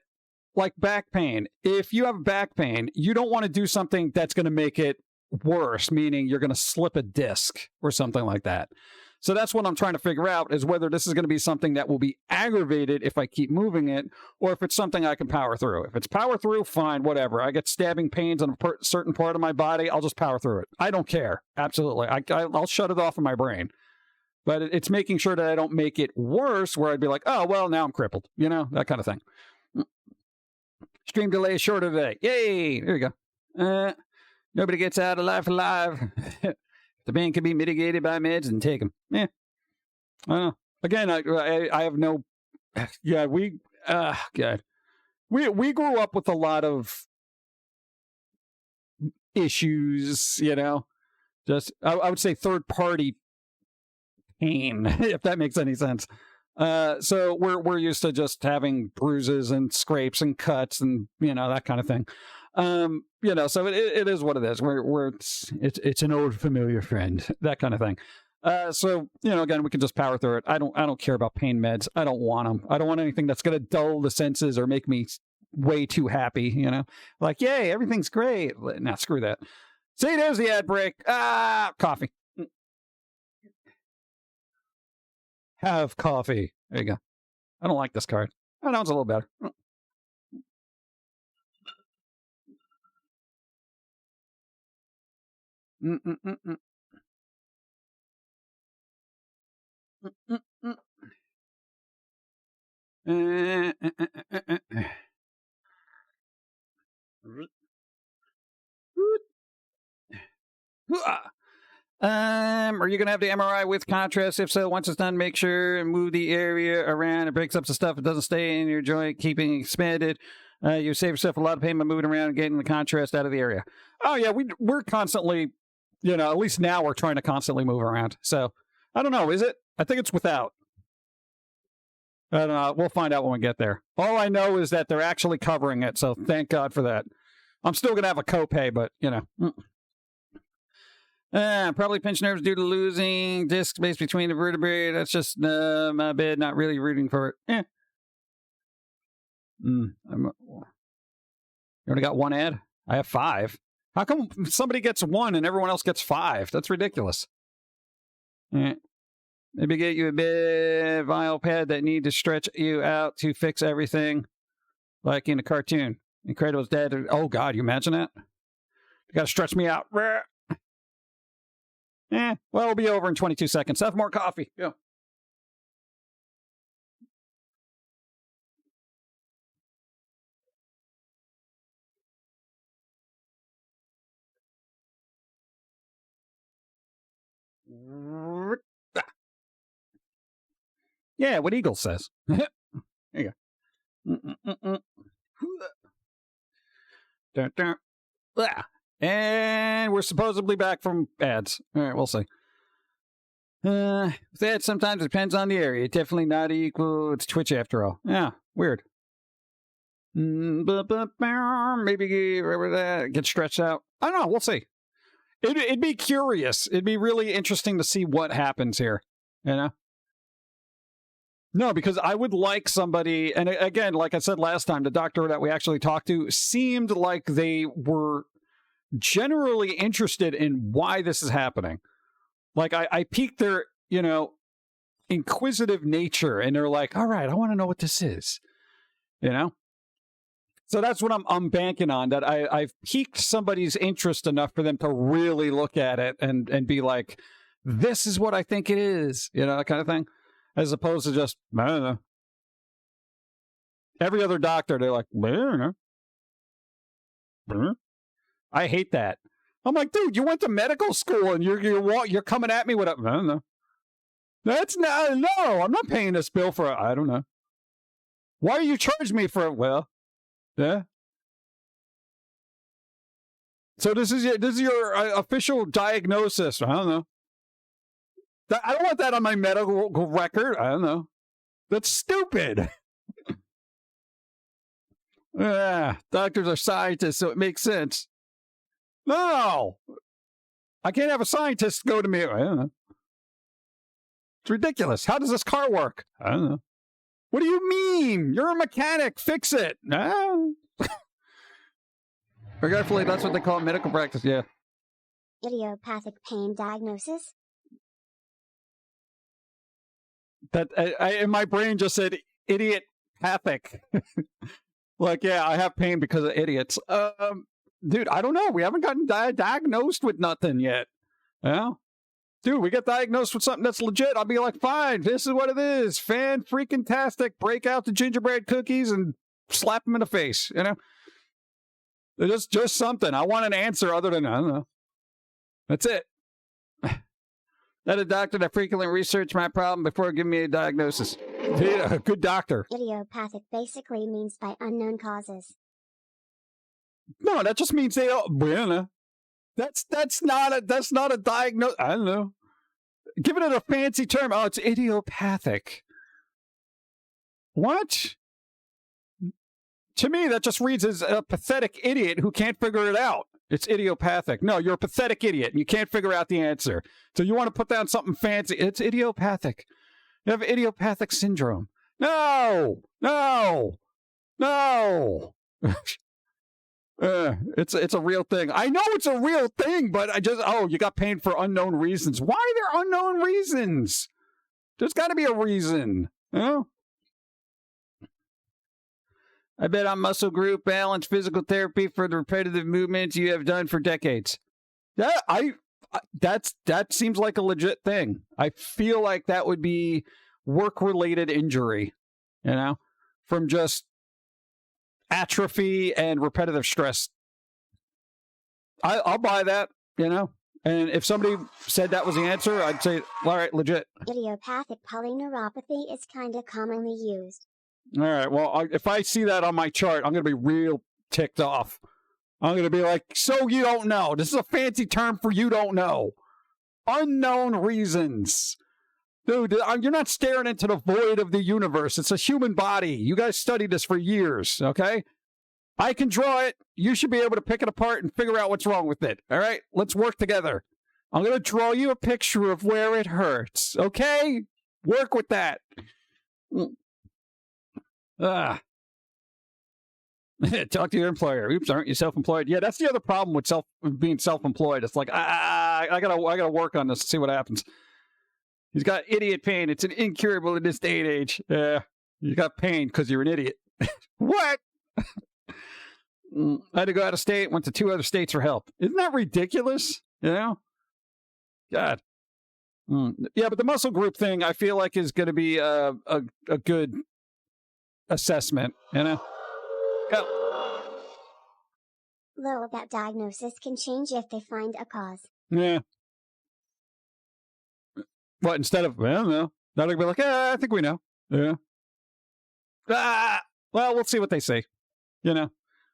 like back pain, if you have back pain, you don't want to do something that's going to make it worse, meaning you're going to slip a disc or something like that. So that's what I'm trying to figure out is whether this is going to be something that will be aggravated if I keep moving it, or if it's something I can power through. If it's power through, fine, whatever. I get stabbing pains on a certain part of my body, I'll just power through it. I don't care. Absolutely. I'll shut it off in my brain. But it's making sure that I don't make it worse where I'd be like, oh, well, now I'm crippled. That kind of thing. Stream delay is shorter today. Yay! There you go. Nobody gets out of life alive. The pain can be mitigated by meds and take them. Yeah. I don't know. Again, I have no... Yeah, God. We grew up with a lot of issues, Just, I would say third-party pain, if that makes any sense. So we're used to just having bruises and scrapes and cuts and, that kind of thing. So it is what it is. It's an old familiar friend, that kind of thing. So again, we can just power through it. I don't care about pain meds. I don't want them. I don't want anything that's going to dull the senses or make me way too happy. Like, yay, everything's great. Nah, screw that. See, there's the ad break. Coffee. Have coffee. There you go. I don't like this card. Oh, that one's a little better. Are you going to have the MRI with contrast? If so, once it's done, make sure and move the area around. It breaks up the stuff. It doesn't stay in your joint, keeping expanded. You save yourself a lot of pain by moving around and getting the contrast out of the area. Oh, yeah, we're constantly, at least now we're trying to constantly move around. So, I don't know, is it? I think it's without. I don't know. We'll find out when we get there. All I know is that they're actually covering it, so thank God for that. I'm still going to have a copay, but, probably pinched nerves due to losing disc space between the vertebrae. That's just my bad. Not really rooting for it. You only got one ad? I have 5. How come somebody gets 1 and everyone else gets 5? That's ridiculous. Maybe get you a big vinyl pad that need to stretch you out to fix everything, like in a cartoon. Incredible's dead. Oh, God, you imagine that? You got to stretch me out. Well, we'll be over in 22 seconds. Have more coffee. Yeah. Yeah, what Eagle says. There you go. Dun, dun. And we're supposedly back from ads. All right, we'll see. With ads, sometimes it depends on the area. Definitely not equal. It's Twitch after all. Yeah, weird. Maybe that gets stretched out. I don't know. We'll see. It'd be curious. It'd be really interesting to see what happens here. No, because I would like somebody, and again, like I said last time, the doctor that we actually talked to seemed like they were generally interested in why this is happening. Like, I piqued their, inquisitive nature, and they're like, all right, I want to know what this is, So that's what I'm banking on, that I've piqued somebody's interest enough for them to really look at it and be like, this is what I think it is, that kind of thing. As opposed to just, I don't know. Every other doctor, they're like, I don't know. I hate that. I'm like, dude, you went to medical school and you're coming at me with a, I don't know. That's not, no, I'm not paying this bill for, I don't know. Why are you charging me for it? Well, yeah. So this is your official diagnosis. I don't know. I don't want that on my medical record. I don't know. That's stupid. Doctors are scientists, so it makes sense. No. I can't have a scientist go to me. I don't know. It's ridiculous. How does this car work? I don't know. What do you mean? You're a mechanic. Fix it. No. Regretfully, that's what they call medical practice. Yeah. Idiopathic pain diagnosis? That in my brain just said idiopathic. Like, yeah, I have pain because of idiots. Dude, I don't know. We haven't gotten diagnosed with nothing yet. Yeah. Dude, we get diagnosed with something that's legit. I'll be like, fine, this is what it is. Fan-freaking-tastic. Break out the gingerbread cookies and slap them in the face, Just something. I want an answer other than, I don't know. That's it. That a doctor that frequently researched my problem before giving me a diagnosis. A good doctor. Idiopathic basically means by unknown causes. No, that just means they don't. Bueno. That's not a diagnosis. I don't know. Giving it a fancy term. Oh, it's idiopathic. What? To me, that just reads as a pathetic idiot who can't figure it out. It's idiopathic. No, you're a pathetic idiot and you can't figure out the answer. So you want to put down something fancy. It's idiopathic. You have idiopathic syndrome. No. It's a real thing. I know it's a real thing, but you got pain for unknown reasons. Why are there unknown reasons? There's got to be a reason. I bet on muscle group balance physical therapy for the repetitive movements you have done for decades. Yeah, that seems like a legit thing. I feel like that would be work-related injury, from just atrophy and repetitive stress. I'll buy that, And if somebody said that was the answer, I'd say, all right, legit. Idiopathic polyneuropathy is kinda commonly used. All right, well, if I see that on my chart, I'm going to be real ticked off. I'm going to be like, so you don't know. This is a fancy term for you don't know. Unknown reasons. Dude, you're not staring into the void of the universe. It's a human body. You guys studied this for years, okay? I can draw it. You should be able to pick it apart and figure out what's wrong with it. All right? Let's work together. I'm going to draw you a picture of where it hurts, okay? Work with that. Talk to your employer. Oops, aren't you self-employed? Yeah, that's the other problem with being self-employed. It's like, I gotta work on this to see what happens. He's got idiot pain. It's an incurable in this day and age. You got pain because you're an idiot. What? I had to go out of state, went to 2 other states for help. Isn't that ridiculous? God. Yeah, but the muscle group thing, I feel like is going to be a good assessment, Go. Though that diagnosis can change if they find a cause. Yeah. What, instead of, I don't know. Now they'll be like, I think we know. Yeah. Well, we'll see what they say.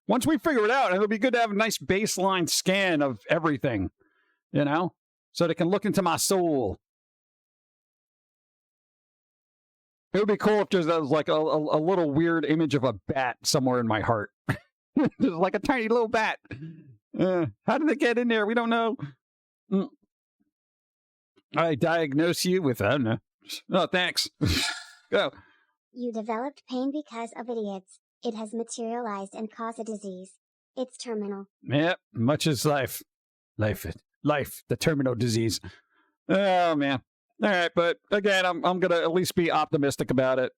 Once we figure it out, it'll be good to have a nice baseline scan of everything, so they can look into my soul. It would be cool if there was like a little weird image of a bat somewhere in my heart. There's like a tiny little bat. How did it get in there? We don't know. I diagnose you with, I don't know. Oh, thanks. Go. You developed pain because of idiots. It has materialized and caused a disease. It's terminal. Yep, much as life. Life, the terminal disease. Oh, man. All right, but again, I'm going to at least be optimistic about it.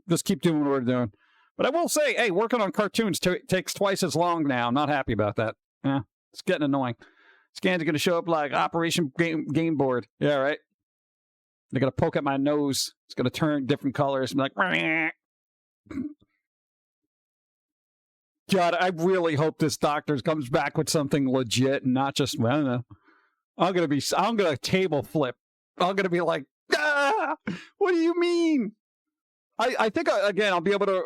Just keep doing what we're doing. But I will say, hey, working on cartoons takes twice as long now. I'm not happy about that. Yeah, it's getting annoying. Scans are going to show up like Operation Game Board. Yeah, right? They're going to poke at my nose. It's going to turn different colors and be like, God, I really hope this doctor comes back with something legit and not just, I don't know. I'm going to table flip. I'm going to be like, what do you mean? I think, again, I'll be able to,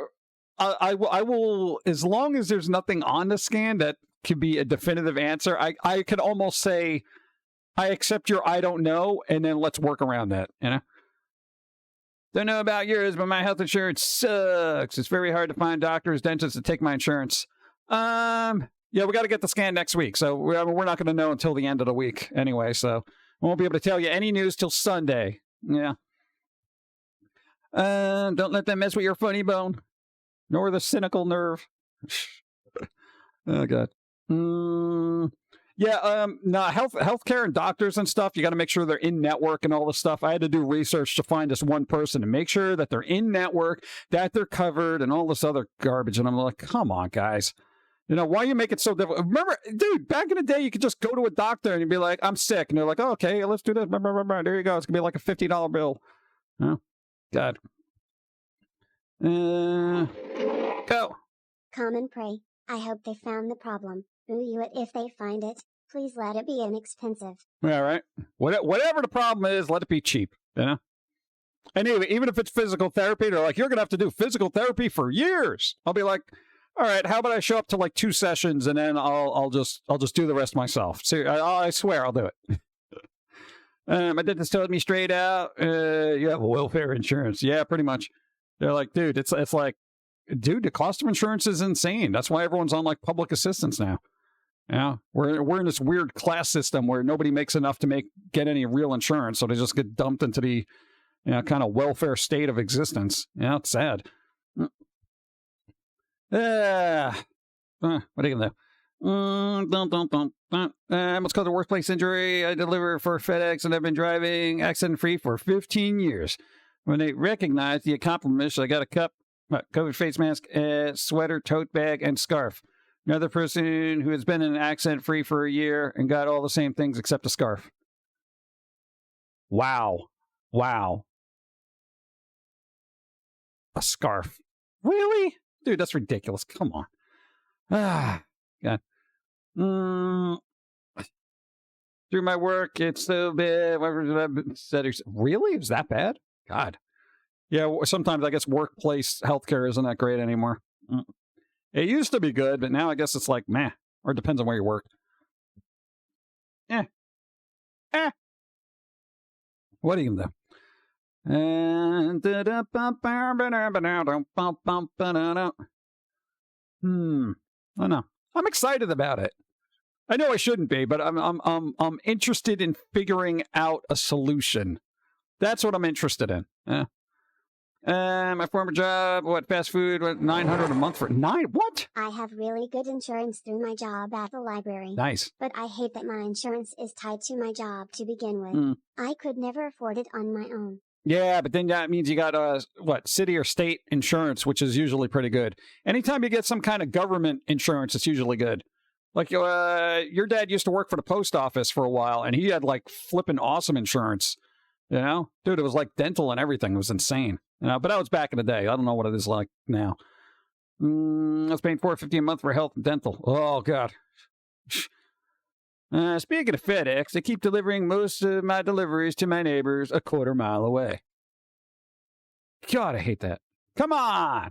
I will, as long as there's nothing on the scan that could be a definitive answer, I could almost say, I accept your I don't know, and then let's work around that, Don't know about yours, but my health insurance sucks. It's very hard to find doctors, dentists to take my insurance. Yeah, we got to get the scan next week, so we're not going to know until the end of the week anyway, so we won't be able to tell you any news till Sunday. Yeah. Don't let them mess with your funny bone, nor the cynical nerve. Oh, God. Yeah, no, healthcare and doctors and stuff, you got to make sure they're in network and all this stuff. I had to do research to find this one person and make sure that they're in network, that they're covered, and all this other garbage. And I'm like, come on, guys. Why you make it so difficult? Remember, dude, back in the day, you could just go to a doctor and you'd be like, I'm sick. And they're like, oh, okay, let's do this. There you go. It's going to be like a $50 bill. Oh, God. Go. Come and pray. I hope they found the problem. Boo you it if they find it. Please let it be inexpensive. All right. Whatever the problem is, let it be cheap, And anyway, even if it's physical therapy, they're like, you're going to have to do physical therapy for years. I'll be like, all right, how about I show up to like 2 sessions and then I'll just do the rest myself. So I swear I'll do it. My dentist told me straight out, you have welfare insurance. Yeah, pretty much. They're like, dude, it's like, dude, the cost of insurance is insane. That's why everyone's on like public assistance now. Yeah, we're in this weird class system where nobody makes enough to get any real insurance, so they just get dumped into the kind of welfare state of existence. Yeah, it's sad. What are you gonna do? What's called a workplace injury. I deliver for FedEx and I've been driving accident-free for 15 years. When they recognize the accomplishments, I got a cup, COVID face mask, sweater, tote bag, and scarf. Another person who has been in an accident free for a year and got all the same things except a scarf. Wow. Wow. A scarf. Really? Dude, that's ridiculous. Come on. Ah, God. Through my work, it's so bad. Really? Is that bad? God. Yeah, sometimes I guess workplace healthcare isn't that great anymore. It used to be good, but now I guess it's like, meh. Or it depends on where you work. What are you going to do? I don't know. I'm excited about it. I know I shouldn't be, but I'm interested in figuring out a solution. That's what I'm interested in. My former job, fast food, $900 a month for what? I have really good insurance through my job at the library. Nice. But I hate that my insurance is tied to my job to begin with. I could never afford it on my own. Yeah, but then that means you got, city or state insurance, which is usually pretty good. Anytime you get some kind of government insurance, it's usually good. Like, your dad used to work for the post office for a while, and he had, flipping awesome insurance. You know? Dude, it was like dental and everything. It was insane. You know, but that was back in the day. I don't know what it is like now. I was paying $450 a month for health and dental. Oh, God. Speaking of FedEx, they keep delivering most of my deliveries to my neighbors a quarter mile away. God, I hate that. Come on!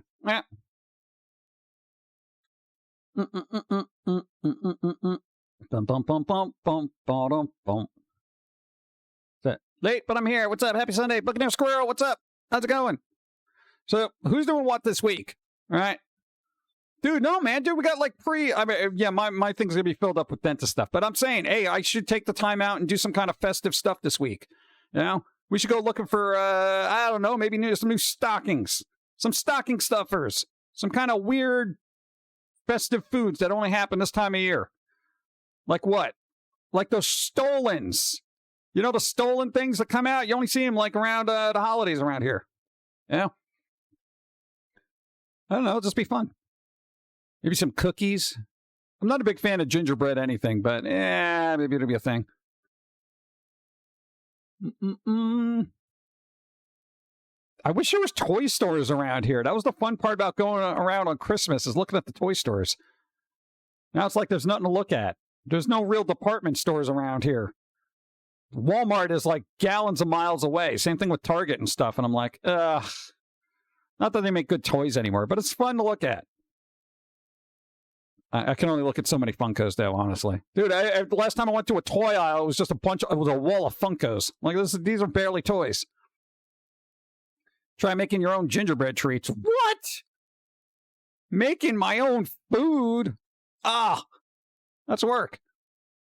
Late, but I'm here. What's up? Happy Sunday. Buccaneer Squirrel, what's up? How's it going? So, who's doing what this week? All right. Dude, no, man. Dude, we got my thing's going to be filled up with dentist stuff. But I'm saying, hey, I should take the time out and do some kind of festive stuff this week. You know? We should go looking for, I don't know, maybe some new stockings. Some stocking stuffers. Some kind of weird festive foods that only happen this time of year. Like what? Like those stolens. You know the stolen things that come out? You only see them around the holidays around here. You know? I don't know. It'll just be fun. Maybe some cookies. I'm not a big fan of gingerbread anything, but maybe it'll be a thing. I wish there was toy stores around here. That was the fun part about going around on Christmas, is looking at the toy stores. Now it's like there's nothing to look at. There's no real department stores around here. Walmart is gallons of miles away. Same thing with Target and stuff. And I'm like, ugh. Not that they make good toys anymore, but it's fun to look at. I can only look at so many Funkos, though, honestly. Dude, the last time I went to a toy aisle, it was just it was a wall of Funkos. These are barely toys. Try making your own gingerbread treats. What? Making my own food? That's work.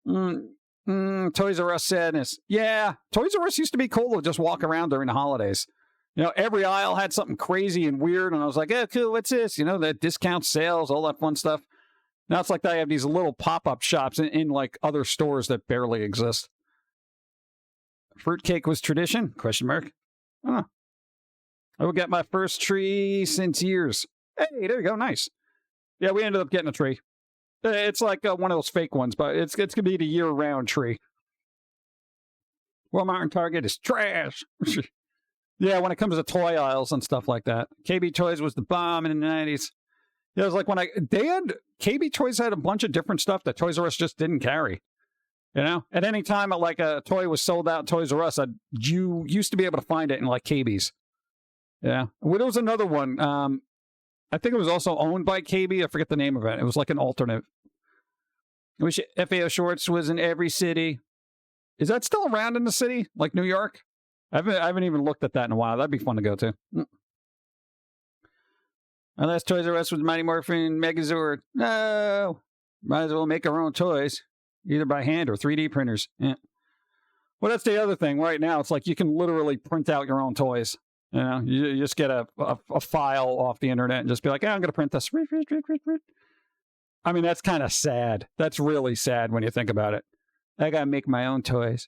Toys R Us sadness. Yeah, Toys R Us used to be cool to just walk around during the holidays. You know, every aisle had something crazy and weird, and I was like, oh, cool, what's this? You know, the discount sales, all that fun stuff. Now it's like they have these little pop-up shops in other stores that barely exist. Fruitcake was tradition? ? I will get my first tree since years. Hey, there you go, nice. Yeah, we ended up getting a tree. It's like one of those fake ones, but it's going to be the year-round tree. Walmart and Target is trash. Yeah, when it comes to toy aisles and stuff like that. KB Toys was the bomb in the 90s. Yeah, it was like KB Toys had a bunch of different stuff that Toys R Us just didn't carry. You know? At any time, a toy was sold out at Toys R Us, you used to be able to find it in KB's. Yeah. Well, there was another one. I think it was also owned by KB. I forget the name of it. It was like an alternate. I wish FAO Shorts was in every city. Is that still around in the city? Like New York? I haven't even looked at that in a while. That'd be fun to go to. My last Toys R Us was Mighty Morphin Megazord. No. Might as well make our own toys. Either by hand or 3D printers. Yeah. Well, that's the other thing. Right now, it's like you can literally print out your own toys. You know, you just get a file off the internet and just be like, I'm going to print this. I mean, that's kind of sad. That's really sad when you think about it. I got to make my own toys.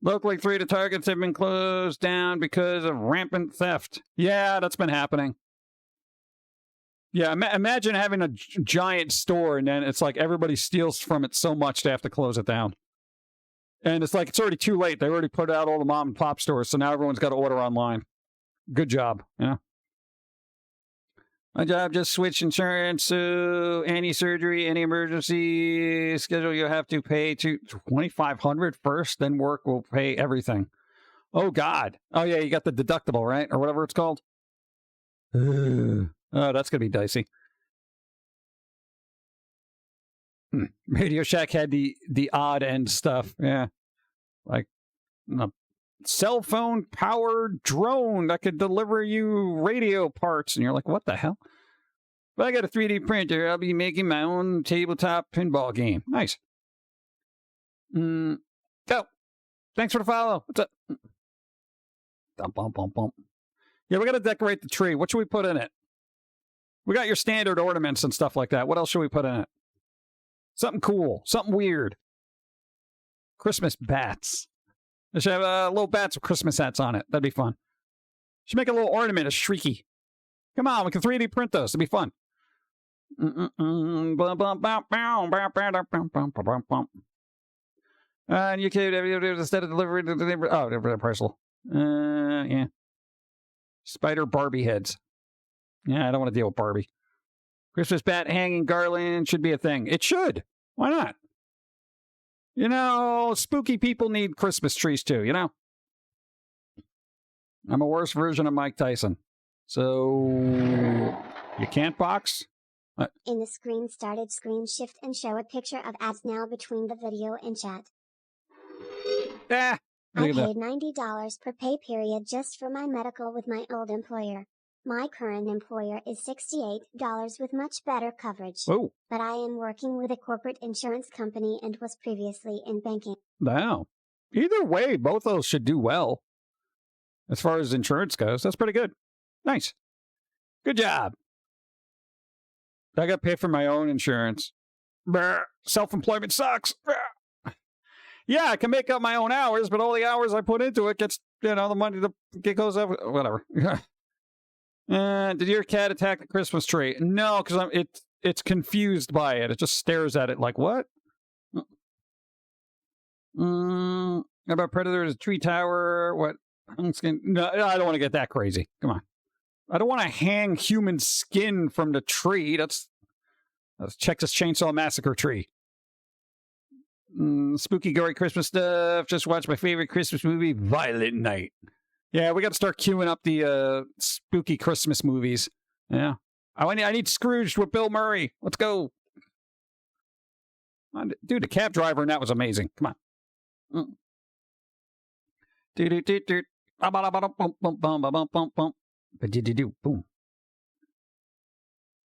Locally, 3 of the Targets have been closed down because of rampant theft. Yeah, that's been happening. Yeah, imagine having a giant store and then it's like everybody steals from it so much they have to close it down. And it's like it's already too late. They already put out all the mom and pop stores, so now everyone's got to order online. Good job, you know? My job just switched insurance, so any surgery, any emergency schedule, you have to pay to $2,500 first, then work will pay everything. Oh, God. Oh, yeah, you got the deductible, right? Or whatever it's called. Oh, that's going to be dicey. Radio Shack had the odd end stuff. Yeah. Like a cell phone powered drone that could deliver you radio parts. And you're like, what the hell? But I got a 3D printer. I'll be making my own tabletop pinball game. Nice. Go. Thanks for the follow. What's up? Bump. Yeah, we got to decorate the tree. What should we put in it? We got your standard ornaments and stuff like that. What else should we put in it? Something cool. Something weird. Christmas bats. They should have little bats with Christmas hats on it. That'd be fun. Should make a little ornament, a shrieky. Come on, we can 3D print those. It'd be fun. And you could, instead of delivery, oh, parcel. Yeah. Spider Barbie heads. Yeah, I don't want to deal with Barbie. Christmas bat hanging garland should be a thing. It should. Why not? You know, spooky people need Christmas trees too, you know? I'm a worse version of Mike Tyson. So, you can't box? In the screen shift and show a picture of ads now between the video and chat. I paid $90 per pay period just for my medical with my old employer. My current employer is $68 with much better coverage. Oh. But I am working with a corporate insurance company and was previously in banking. Wow. Either way, both those should do well. As far as insurance goes, that's pretty good. Nice. Good job. I got paid for my own insurance. Self-employment sucks. Yeah, I can make up my own hours, but all the hours I put into it gets, the money that goes up. Whatever. Did your cat attack the Christmas tree? No, because it's confused by it. It just stares at it like, what? How about predators, tree tower? What? No, I don't want to get that crazy. Come on. I don't want to hang human skin from the tree. That's Texas Chainsaw Massacre tree. Spooky, gory Christmas stuff. Just watched my favorite Christmas movie, Violent Night. Yeah, we got to start queuing up the spooky Christmas movies. Yeah. I need Scrooge with Bill Murray. Let's go. Dude, the cab driver and that was amazing. Come on. Boom.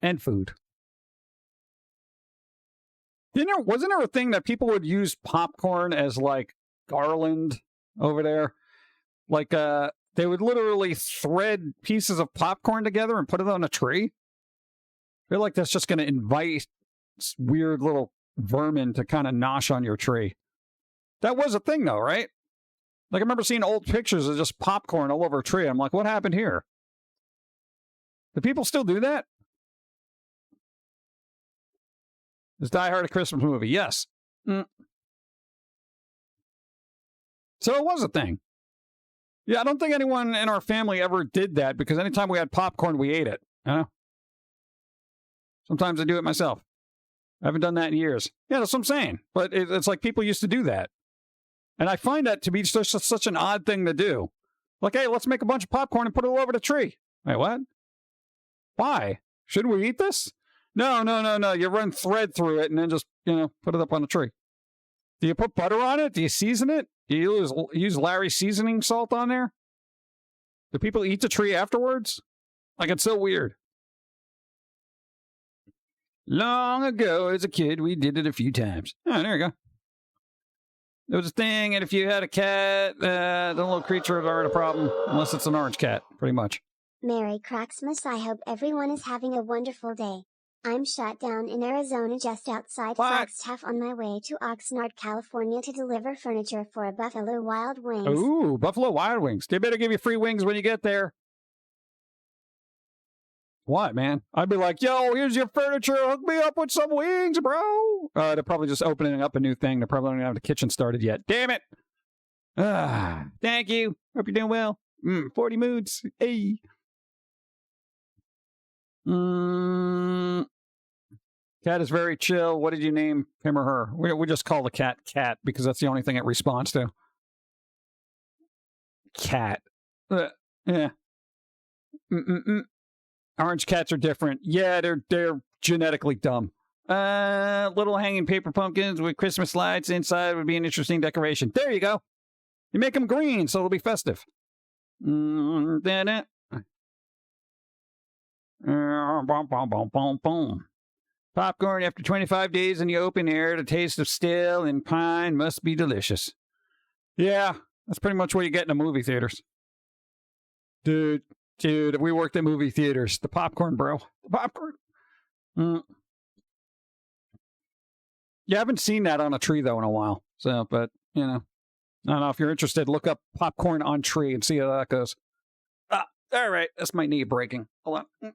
And food. Wasn't there a thing that people would use popcorn as like garland over there? Like, they would literally thread pieces of popcorn together and put it on a tree. I feel like that's just going to invite weird little vermin to kind of nosh on your tree. That was a thing, though, right? Like, I remember seeing old pictures of just popcorn all over a tree. I'm like, what happened here? Do people still do that? Is Die Hard a Christmas movie? Yes. So it was a thing. Yeah, I don't think anyone in our family ever did that because anytime we had popcorn, we ate it. Sometimes I do it myself. I haven't done that in years. Yeah, that's what I'm saying. But it's like people used to do that. And I find that to be just such an odd thing to do. Like, hey, let's make a bunch of popcorn and put it all over the tree. Wait, what? Why? Shouldn't we eat this? No. You run thread through it and then just, put it up on the tree. Do you put butter on it? Do you season it? Do you use Larry's seasoning salt on there? Do people eat the tree afterwards? Like, it's so weird. Long ago, as a kid, we did it a few times. Oh, there you go. There was a thing, and if you had a cat, the little creature aren't a problem, unless it's an orange cat, pretty much. Merry Craxmas. I hope everyone is having a wonderful day. I'm shut down in Arizona just outside Flagstaff on my way to Oxnard, California to deliver furniture for a Buffalo Wild Wings. Ooh, Buffalo Wild Wings. They better give you free wings when you get there. What, man? I'd be like, yo, here's your furniture. Hook me up with some wings, bro. They're probably just opening up a new thing. They're probably don't have the kitchen started yet. Damn it. Thank you. Hope you're doing well. 40 moods. Hey. Cat is very chill. What did you name him or her? We just call the cat Cat because that's the only thing it responds to. Cat. Yeah. Orange cats are different. Yeah, they're genetically dumb. Little hanging paper pumpkins with Christmas lights inside would be an interesting decoration. There you go. You make them green, so it'll be festive. Popcorn after 25 days in the open air, the taste of stale and pine must be delicious. Yeah, that's pretty much what you get in the movie theaters. Dude, we worked at movie theaters. The popcorn, bro. The popcorn. You haven't seen that on a tree, though, in a while. So, but, you know. I don't know. If you're interested, look up popcorn on tree and see how that goes. All right. That's my knee breaking. Hold on.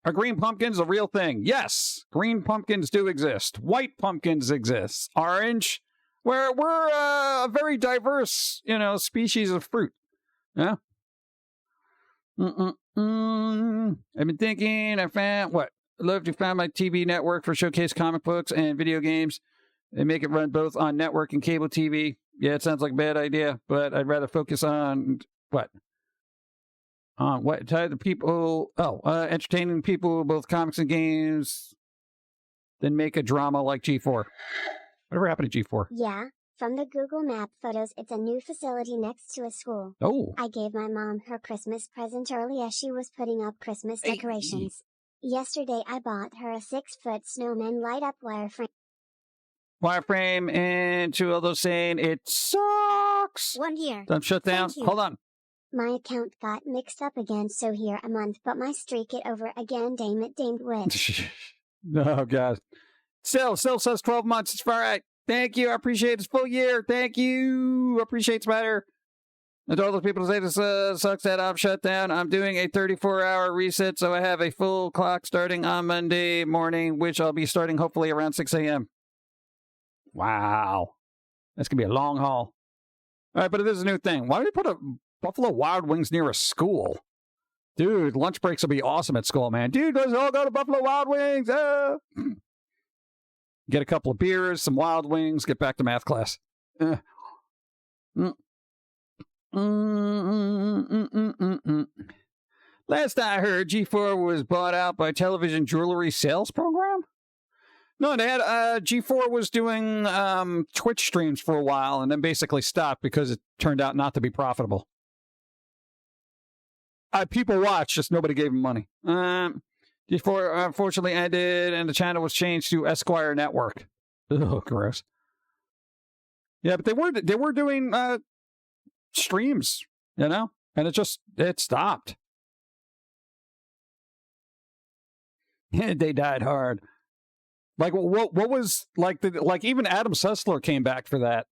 Are green pumpkins a real thing? Yes. Green pumpkins do exist. White pumpkins exist. Orange. We're a very diverse, species of fruit. Yeah. I've been thinking, I love to find my TV network for showcase comic books and video games and make it run both on network and cable TV. Yeah, it sounds like a bad idea, but I'd rather focus on what? On what? Type of people? Entertaining people, both comics and games, then make a drama like G4. Whatever happened to G4? Yeah. From the Google Map photos, it's a new facility next to a school. Oh. I gave my mom her Christmas present early as she was putting up Christmas decorations. Yesterday I bought her a 6-foot snowman light-up wireframe. Wireframe, and to all those saying it sucks. 1 year. Don't shut down. Hold on. My account got mixed up again, so here a month, but my streak it over again, damn it, damned with. Oh, God. Still says 12 months. It's all right. Thank you. I appreciate this full year. Thank you. I appreciate it's better. And to all those people who say this sucks that I'm shut down, I'm doing a 34-hour reset, so I have a full clock starting on Monday morning, which I'll be starting hopefully around 6 a.m. Wow. That's going to be a long haul. All right, but it is a new thing. Why do they put a Buffalo Wild Wings near a school? Dude, lunch breaks will be awesome at school, man. Dude, let's all go to Buffalo Wild Wings. Get a couple of beers, some Wild Wings, get back to math class. Last I heard, G4 was bought out by television jewelry sales program? No, they had G4 was doing Twitch streams for a while and then basically stopped because it turned out not to be profitable. People watched, just nobody gave them money. G4 unfortunately ended and the channel was changed to Esquire Network. Oh, gross. Yeah, but they were doing streams, and it stopped. They died hard. Like what was like even Adam Sessler came back for that.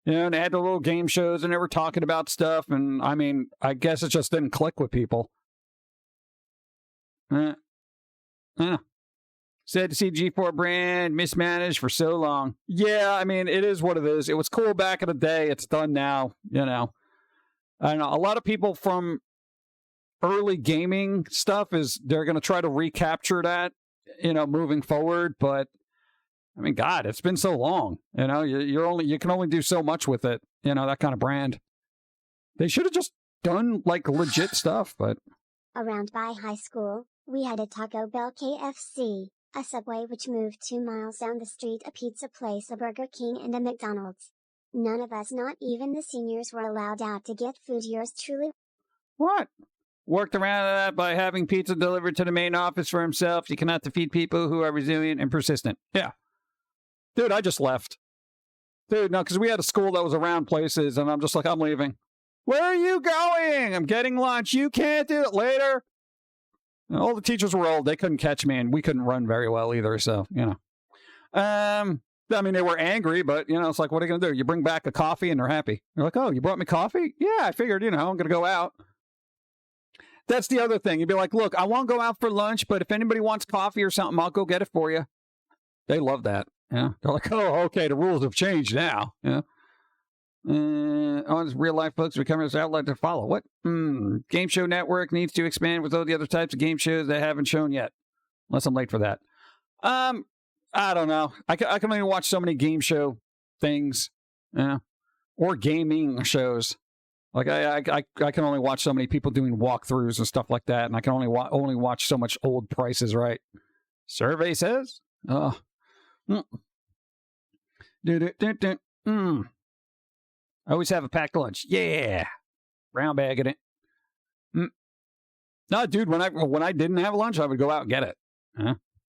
And they had the little game shows and they were talking about stuff, and I mean, I guess it just didn't click with people. Sad to see G4 brand mismanaged for so long. Yeah, I mean, it is what it is. It was cool back in the day. It's done now, I don't know. A lot of people from early gaming stuff they're going to try to recapture that, moving forward. But I mean, God, it's been so long. You can only do so much with it. That kind of brand. They should have just done like legit stuff. But around by high school, we had a Taco Bell, KFC, a Subway which moved 2 miles down the street, a pizza place, a Burger King, and a McDonald's. None of us, not even the seniors, were allowed out to get food. Yours truly. What? Worked around that by having pizza delivered to the main office for himself. You cannot defeat people who are resilient and persistent. Yeah. Dude, I just left. Dude, no, because we had a school that was around places, and I'm just like, I'm leaving. Where are you going? I'm getting lunch. You can't do it later. And all the teachers were old. They couldn't catch me, and we couldn't run very well either, so, I mean, they were angry, but, it's like, what are you going to do? You bring back a coffee, and they're happy. They're like, oh, you brought me coffee? Yeah, I figured, I'm going to go out. That's the other thing. You'd be like, look, I won't go out for lunch, but if anybody wants coffee or something, I'll go get it for you. They love that. Yeah. They're like, oh, okay, the rules have changed now. Yeah. On real life folks becoming this outlet to follow. What? Game Show Network needs to expand with all the other types of game shows they haven't shown yet. Unless I'm late for that. I don't know. I can only watch so many game show things. Yeah. Or gaming shows. Like I can only watch so many people doing walkthroughs and stuff like that, and I can only watch so much old Prices Right. Survey says. I always have a packed lunch. Yeah, brown bag in it. No, dude. When I didn't have lunch, I would go out and get it.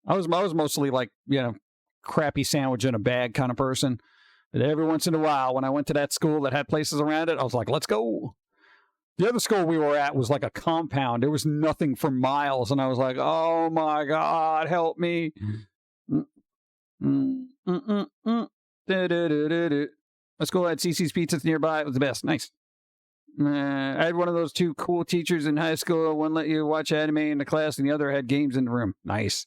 I was mostly like, crappy sandwich in a bag kind of person. But every once in a while, when I went to that school that had places around it, I was like, let's go. The other school we were at was like a compound. There was nothing for miles. And I was like, oh, my God, help me. Let's go at CC's Pizzas nearby. It was the best. Nice. I had one of those two cool teachers in high school. One let you watch anime in the class, and the other had games in the room. Nice.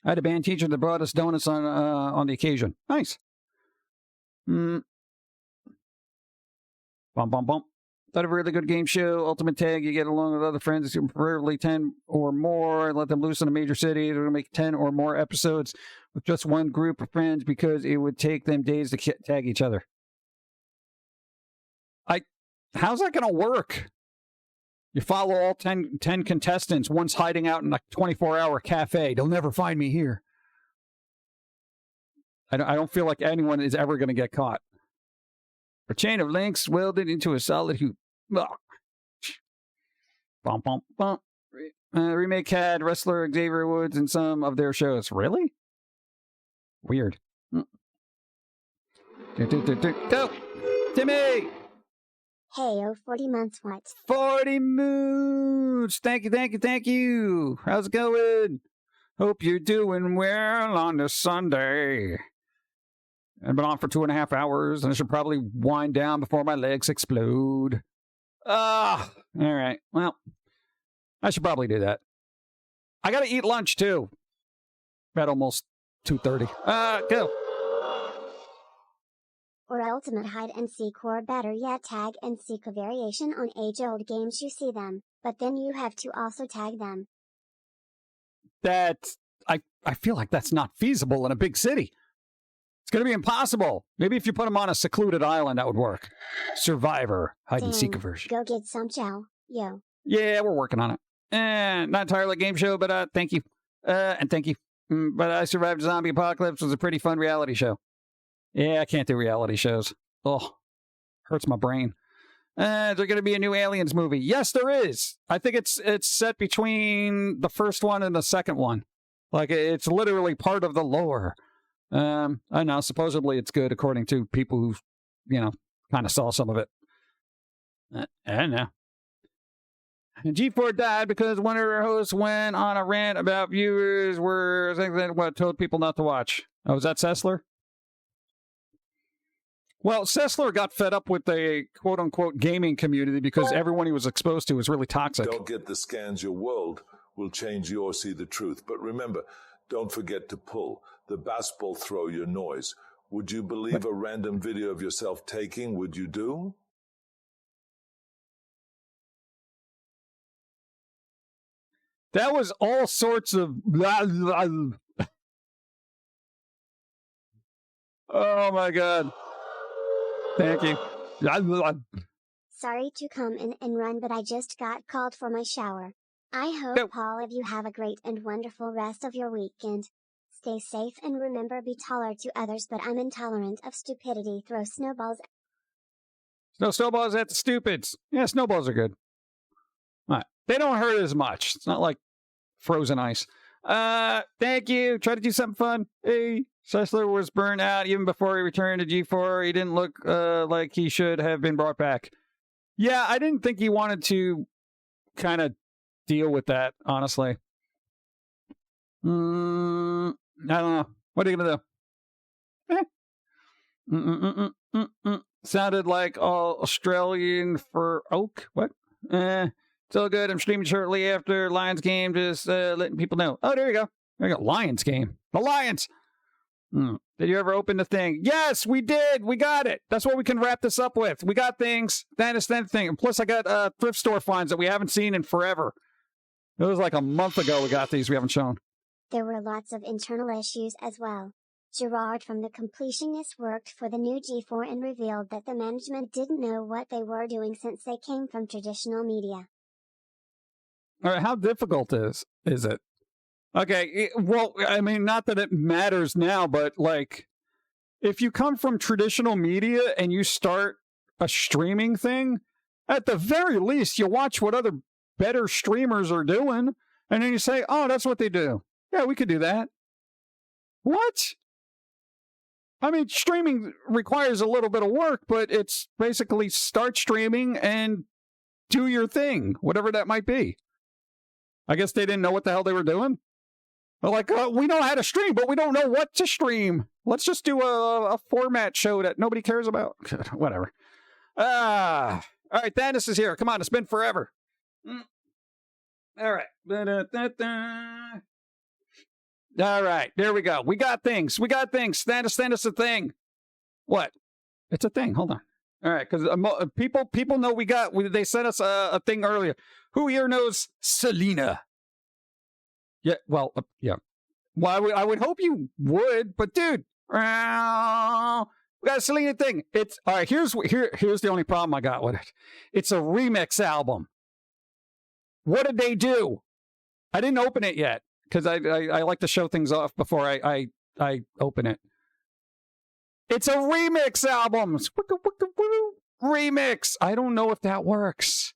I had a band teacher that brought us donuts on the occasion. Nice. Bum, bum, bum. Thought of a really good game show. Ultimate Tag. You get along with other friends, preferably 10 or more, and let them loose in a major city. They're going to make 10 or more episodes with just one group of friends because it would take them days to tag each other. How's that going to work? You follow all 10 contestants. One's hiding out in a 24-hour cafe. They'll never find me here. I don't feel like anyone is ever going to get caught. A chain of links welded into a solid hoop. Bum, bum, bum. Remake had wrestler Xavier Woods in some of their shows. Really? Weird. Go! Timmy! Hey, 40 months what? 40 moons! Thank you. How's it going? Hope you're doing well on this Sunday. I've been on for 2.5 hours, and I should probably wind down before my legs explode. All right. Well, I should probably do that. I gotta eat lunch, too. At almost 2:30. Go. Or ultimate hide and seek, or better yet, tag and seek, a variation on age-old games. You see them, but then you have to also tag them. I feel like that's not feasible in a big city. It's going to be impossible. Maybe if you put them on a secluded island, that would work. Survivor, hide and seek version. Go get some chow, yo. Yeah, we're working on it. Not entirely a game show, but thank you. And thank you. But I Survived a Zombie Apocalypse was a pretty fun reality show. Yeah, I can't do reality shows. Oh, hurts my brain. There's going to be a new Aliens movie. Yes, there is. I think it's set between the first one and the second one. Like, it's literally part of the lore. I know, supposedly it's good according to people who, kind of saw some of it. I don't know. G4 died because one of her hosts went on a rant about viewers were told people not to watch. Oh, was that Sessler? Well, Sessler got fed up with the quote-unquote gaming community because everyone he was exposed to was really toxic. Don't get the scans. Your world will change you or see the truth. But remember, don't forget to pull. The basketball throw your noise. Would you believe a random video of yourself taking? Would you do? That was all sorts of... Oh, my God. Thank you. Sorry to come in and run, but I just got called for my shower. I hope all of you have a great and wonderful rest of your weekend. Stay safe and remember, be taller to others, but I'm intolerant of stupidity. Throw snowballs. No snowballs at the stupids. Yeah, snowballs are good. All right. They don't hurt as much. It's not like frozen ice. Thank you. Try to do something fun. Hey, Sessler was burned out even before he returned to G4. He didn't look like he should have been brought back. Yeah, I didn't think he wanted to kind of deal with that, honestly. I don't know. What are you going to do? Sounded like all Australian for oak. What? So good. I'm streaming shortly after Lions game. Just letting people know. Oh, there you go. There you go. Lions game. The Lions. Did you ever open the thing? Yes, we did. We got it. That's what we can wrap this up with. We got things. That is that thing. And plus, I got thrift store finds that we haven't seen in forever. It was like a month ago we got these. We haven't shown. There were lots of internal issues as well. Gerard from The Completionist worked for the new G4 and revealed that the management didn't know what they were doing since they came from traditional media. All right, how difficult is it? Okay, well, I mean, not that it matters now, but like, if you come from traditional media and you start a streaming thing, at the very least, you watch what other better streamers are doing, and then you say, oh, that's what they do. Yeah, we could do that. What? I mean, streaming requires a little bit of work, but it's basically start streaming and do your thing, whatever that might be. I guess they didn't know what the hell they were doing. They're like, we know how to stream, but we don't know what to stream. Let's just do a format show that nobody cares about. Whatever. All right, Thanos is here. Come on, it's been forever. All right. All right, there we go. We got things. Thanos a thing. What? It's a thing. Hold on. All right, because people know they sent us a thing earlier. Who here knows Selena? Yeah, well, yeah. Well, I would hope you would, but dude, we got a Selena thing. It's all right. Here's the only problem I got with it. It's a remix album. What did they do? I didn't open it yet because I like to show things off before I open it. It's a remix album. Remix. I don't know if that works.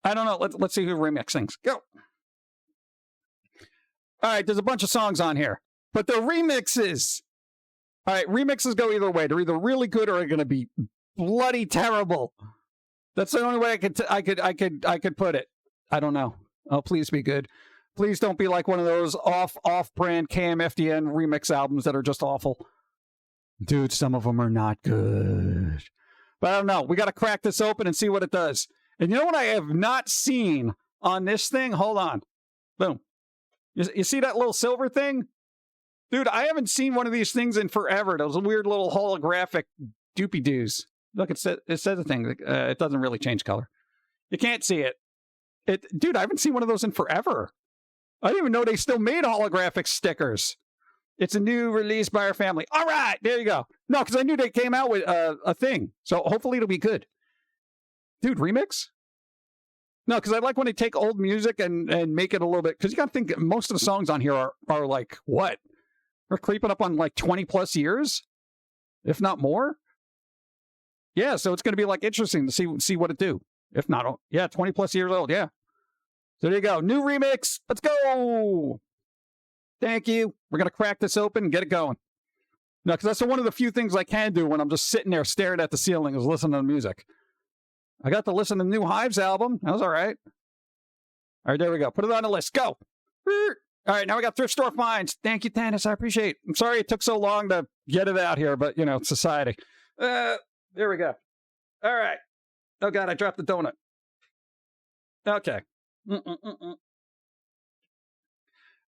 I don't know. Let's see who remix things. Go. All right, there's a bunch of songs on here, but they're remixes. All right, remixes go either way. They're either really good or they're going to be bloody terrible. That's the only way I could put it. I don't know. Oh, please be good. Please don't be like one of those off-brand KMFDN remix albums that are just awful. Dude, some of them are not good. But I don't know. We got to crack this open and see what it does. And you know what I have not seen on this thing? Hold on. Boom. You see that little silver thing? Dude, I haven't seen one of these things in forever. Those weird little holographic doopy-doos. Look, it says a thing. It doesn't really change color. You can't see it. Dude, I haven't seen one of those in forever. I didn't even know they still made holographic stickers. It's a new release by our family. All right, there you go. No, because I knew they came out with a thing. So hopefully it'll be good. Dude, remix? No, because I like when they take old music and make it a little bit, because you got to think most of the songs on here are like, what? We're creeping up on like 20 plus years, if not more. Yeah, so it's going to be like interesting to see what it do. If not, yeah, 20 plus years old, yeah. So there you go. New remix. Let's go. Thank you. We're going to crack this open and get it going. No, because that's one of the few things I can do when I'm just sitting there staring at the ceiling is listen to the music. I got to listen to the new Hives album. That was all right. All right, there we go. Put it on the list. Go. All right, now we got thrift store finds. Thank you, Thanos. I appreciate it. I'm sorry it took so long to get it out here, but, it's society. There we go. All right. Oh, God, I dropped the donut. Okay.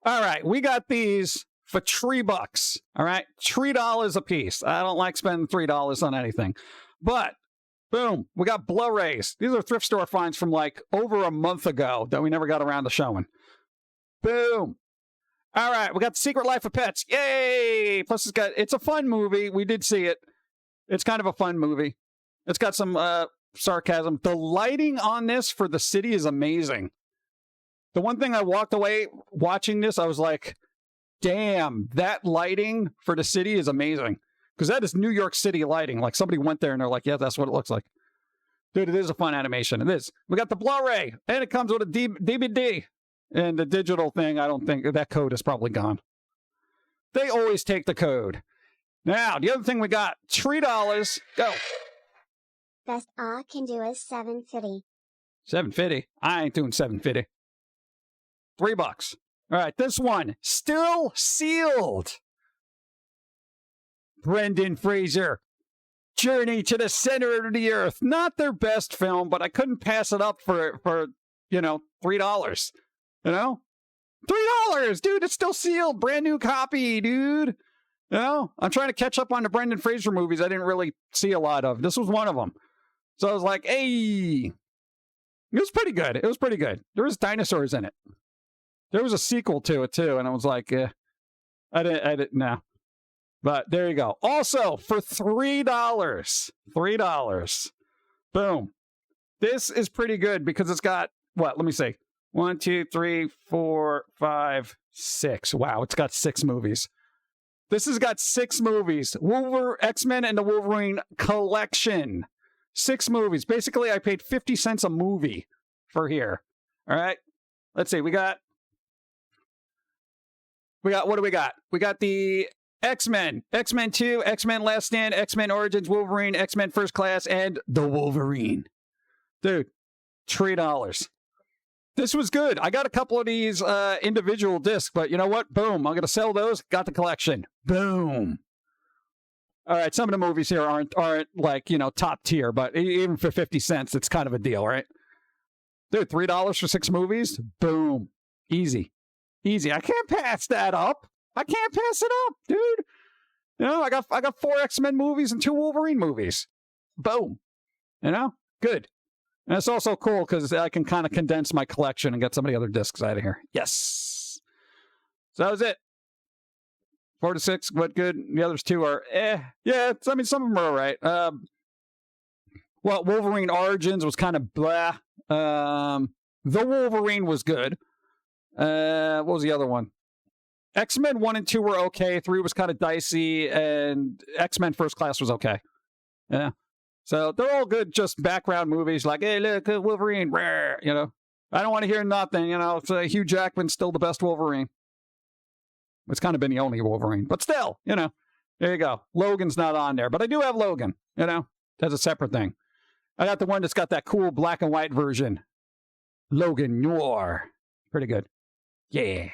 All right, we got these for $3. All right, $3 a piece. I don't like spending $3 on anything. But, boom, we got Blu-rays. These are thrift store finds from like over a month ago that we never got around to showing. Boom. All right, we got The Secret Life of Pets. Yay! Plus, it's a fun movie. We did see it. It's kind of a fun movie. It's got some sarcasm. The lighting on this for the city is amazing. The one thing I walked away watching this, I was like, damn, that lighting for the city is amazing. Because that is New York City lighting. Like somebody went there and they're like, yeah, that's what it looks like. Dude, it is a fun animation. It is. We got the Blu-ray and it comes with a DVD. And the digital thing, I don't think that code is probably gone. They always take the code. Now, the other thing we got, $3. Go. Best I can do is $7.50. $7.50? I ain't doing $7.50. $3. All right, this one, still sealed. Brendan Fraser, Journey to the Center of the Earth. Not their best film, but I couldn't pass it up for $3. $3, dude. It's still sealed, brand new copy, dude. I'm trying to catch up on the Brendan Fraser movies I didn't really see a lot of. This was one of them. So I was like, hey, it was pretty good. There was dinosaurs in it. There was a sequel to it too, and I was like, I didn't know. But there you go. Also, for $3. Boom. This is pretty good because it's got, what? Let me see. 1, 2, 3, 4, 5, 6. Wow, it's got 6 movies. This has got 6 movies. X-Men and the Wolverine collection. 6 movies. Basically, I paid 50 cents a movie for here. All right. Let's see. We got, what do we got? We got the X-Men, X-Men 2, X-Men Last Stand, X-Men Origins, Wolverine, X-Men First Class, and the Wolverine. Dude, $3. This was good. I got a couple of these individual discs, but you know what? Boom. I'm going to sell those. Got the collection. Boom. All right. Some of the movies here aren't like, top tier, but even for 50 cents, it's kind of a deal, right? Dude, $3 for 6 movies? Boom. Easy. I can't pass that up. I can't pass it up, dude. I got 4 X-Men movies and 2 Wolverine movies. Boom. Good. And it's also cool because I can kind of condense my collection and get some of the other discs out of here. Yes. So that was it. 4 to 6, what good? The others 2 are Yeah, some of them are all right. Wolverine Origins was kind of blah. The Wolverine was good. What was the other one? X-Men 1 and 2 were okay. 3 was kind of dicey, and X-Men First Class was okay. Yeah. So they're all good, just background movies like, hey, look, Wolverine, rare, I don't want to hear nothing, it's Hugh Jackman's still the best Wolverine. It's kind of been the only Wolverine, but still, there you go. Logan's not on there, but I do have Logan, that's a separate thing. I got the one that's got that cool black and white version. Logan Noir. Pretty good. Yeah.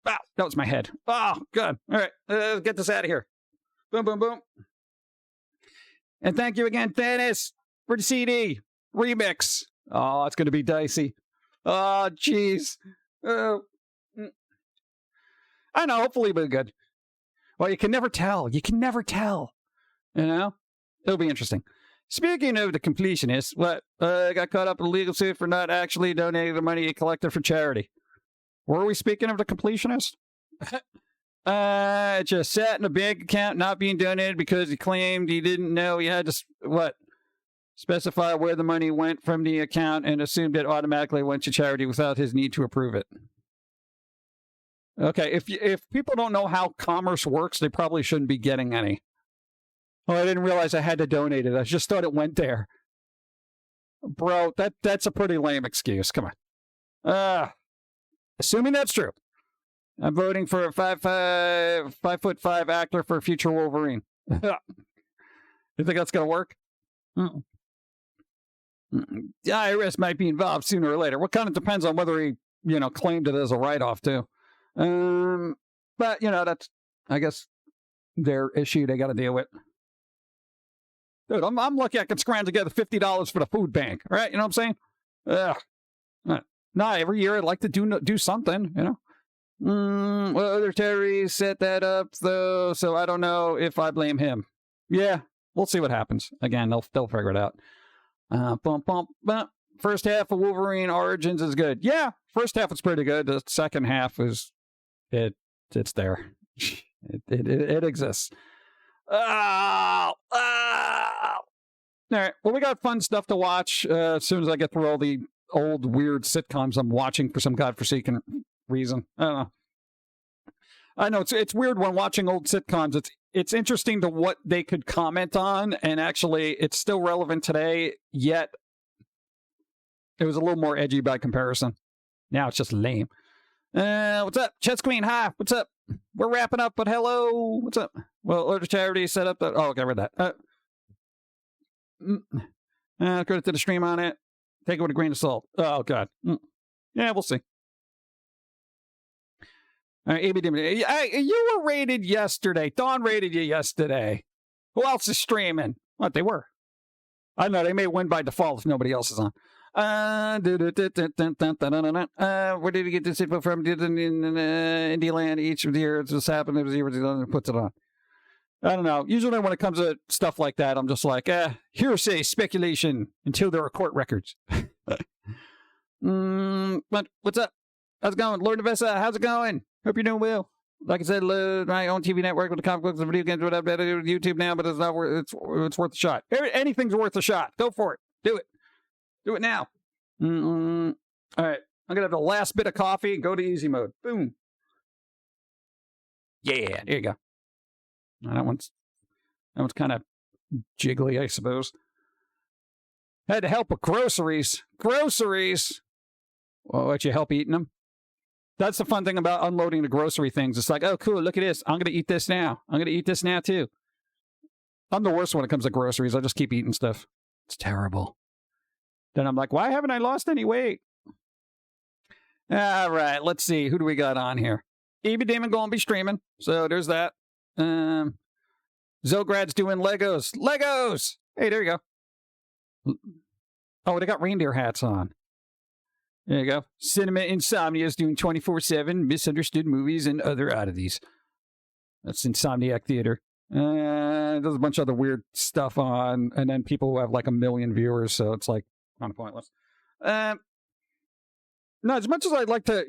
Wow, that was my head. Oh, good. All right, let's get this out of here. Boom, boom, boom. And thank you again, Dennis, for the CD remix. Oh, it's going to be dicey. Oh, jeez. I know, hopefully it'll be good. Well, you can never tell. It'll be interesting. Speaking of the completionists, I got caught up in a legal suit for not actually donating the money he collected for charity. Were we speaking of the completionist? It just sat in a bank account not being donated because he claimed he didn't know he had to, specify where the money went from the account and assumed it automatically went to charity without his need to approve it. Okay, if people don't know how commerce works, they probably shouldn't be getting any. Oh, I didn't realize I had to donate it. I just thought it went there. Bro, that's a pretty lame excuse. Come on. Assuming that's true. I'm voting for a 5'5" actor for a future Wolverine. You think that's going to work? The IRS might be involved sooner or later. What kind of depends on whether he, claimed it as a write-off too. But that's, I guess, their issue they got to deal with. Dude, I'm lucky I can scrounge together $50 for the food bank. All right, you know what I'm saying? Every year I'd like to do something. Other terrorists set that up, though, so I don't know if I blame him. Yeah, we'll see what happens. Again, they'll figure it out. First half of Wolverine Origins is good. Yeah, first half is pretty good. The second half is it's there. It exists. All right. Well, we got fun stuff to watch as soon as I get through all the old weird sitcoms I'm watching for some godforsaken reason. I don't know. I know it's weird when watching old sitcoms. It's interesting to what they could comment on, and actually it's still relevant today, yet it was a little more edgy by comparison. Now it's just lame. What's up? Chess Queen, hi. What's up? We're wrapping up, but hello. What's up? Well, other charity set up that. Oh, okay, I read that. Credit to the stream on it. Take it with a grain of salt. Oh, God. Yeah, we'll see. All right, you were rated yesterday. Dawn rated you yesterday. Who else is streaming? What, they were? I don't know. They may win by default if nobody else is on. Where did he get this info from? Did in Indialand each of the years this happened? It was he puts it on. I don't know. Usually when it comes to stuff like that, I'm just like, hearsay, speculation, until there are court records. But what's up? How's it going? Lord Nevessa, how's it going? Hope you're doing well. Like I said, my own TV network with the comic books and video games, whatever. I do YouTube now, but it's not worth. It's worth a shot. Anything's worth a shot. Go for it. Do it. Do it now. All right. I'm gonna have the last bit of coffee and go to easy mode. Boom. Yeah, there you go. That one's kind of jiggly, I suppose. Had to help with groceries. Groceries. Well, let you help eating them. That's the fun thing about unloading the grocery things. It's like, oh, cool, look at this. I'm going to eat this now. I'm going to eat this now, too. I'm the worst when it comes to groceries. I just keep eating stuff. It's terrible. Then I'm like, why haven't I lost any weight? All right, let's see. Who do we got on here? EB Demon going to be streaming. So there's that. Zograd's doing Legos. Legos! Hey, there you go. Oh, they got reindeer hats on. There you go. Cinema Insomnia is doing 24/7 misunderstood movies and other oddities. That's Insomniac Theater. There's a bunch of other weird stuff on, and then people who have like 1 million viewers, so it's like kind of pointless. No, as much as I'd like to,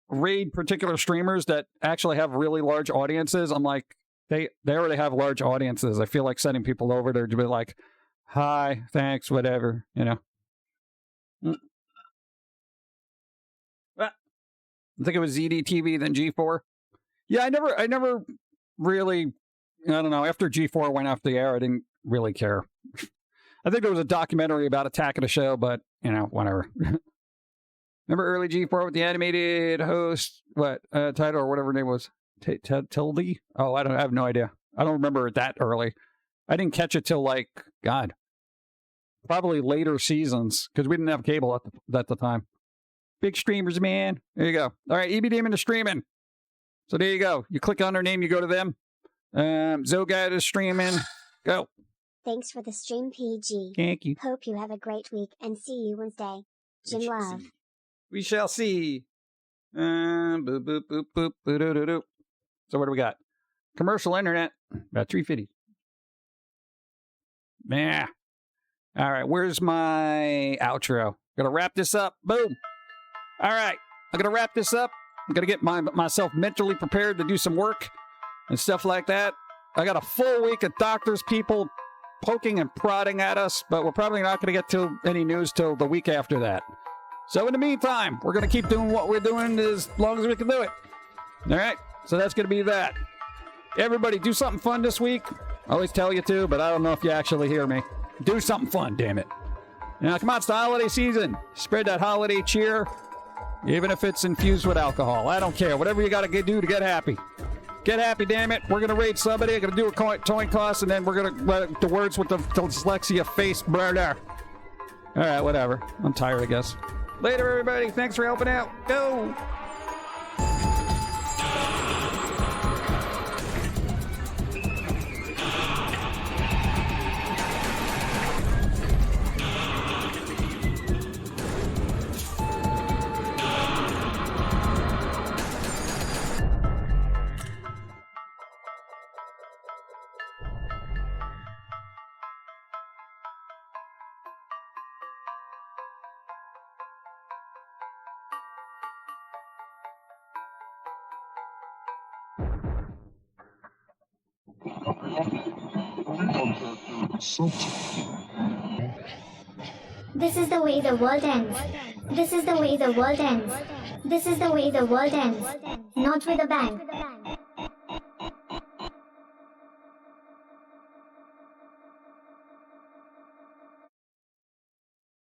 raid particular streamers that actually have really large audiences, I'm like, they already have large audiences. I feel like sending people over there to be like, hi, thanks, whatever, I think it was ZDTV, then G4. Yeah, I never really, I don't know, after G4 went off the air, I didn't really care. I think there was a documentary about Attack of the Show, but, whatever. Remember early G4 with the animated host, title or whatever her name was? Tilde? Oh, I have no idea. I don't remember it that early. I didn't catch it till probably later seasons, because we didn't have cable at the time. Big streamers, man. There you go. All right, EB Demon is streaming. So there you go. You click on their name, you go to them. Zogad is streaming. Go. Thanks for the stream, PG. Thank you. Hope you have a great week and see you Wednesday. Jim Love. We shall see. Boop, boop, boop, boop, boop. So what do we got? Commercial internet. About 350. Yeah. All right, where's my outro? Gonna wrap this up. Boom. All right, I'm going to wrap this up. I'm going to get myself mentally prepared to do some work and stuff like that. I got a full week of doctors, people poking and prodding at us, but we're probably not going to get to any news till the week after that. So in the meantime, we're going to keep doing what we're doing as long as we can do it. All right, so that's going to be that. Everybody, do something fun this week. I always tell you to, but I don't know if you actually hear me. Do something fun, damn it. Now, come on, it's the holiday season. Spread that holiday cheer. Even if it's infused with alcohol. I don't care. Whatever you got to do to get happy. Get happy, damn it. We're going to raid somebody. I'm going to do a coin toss, and then we're going to the words with the dyslexia face brother. All right, whatever. I'm tired, I guess. Later, everybody. Thanks for helping out. Go. This is the way the world ends. This is the way the world ends. This is the way the world ends. Not with a bang.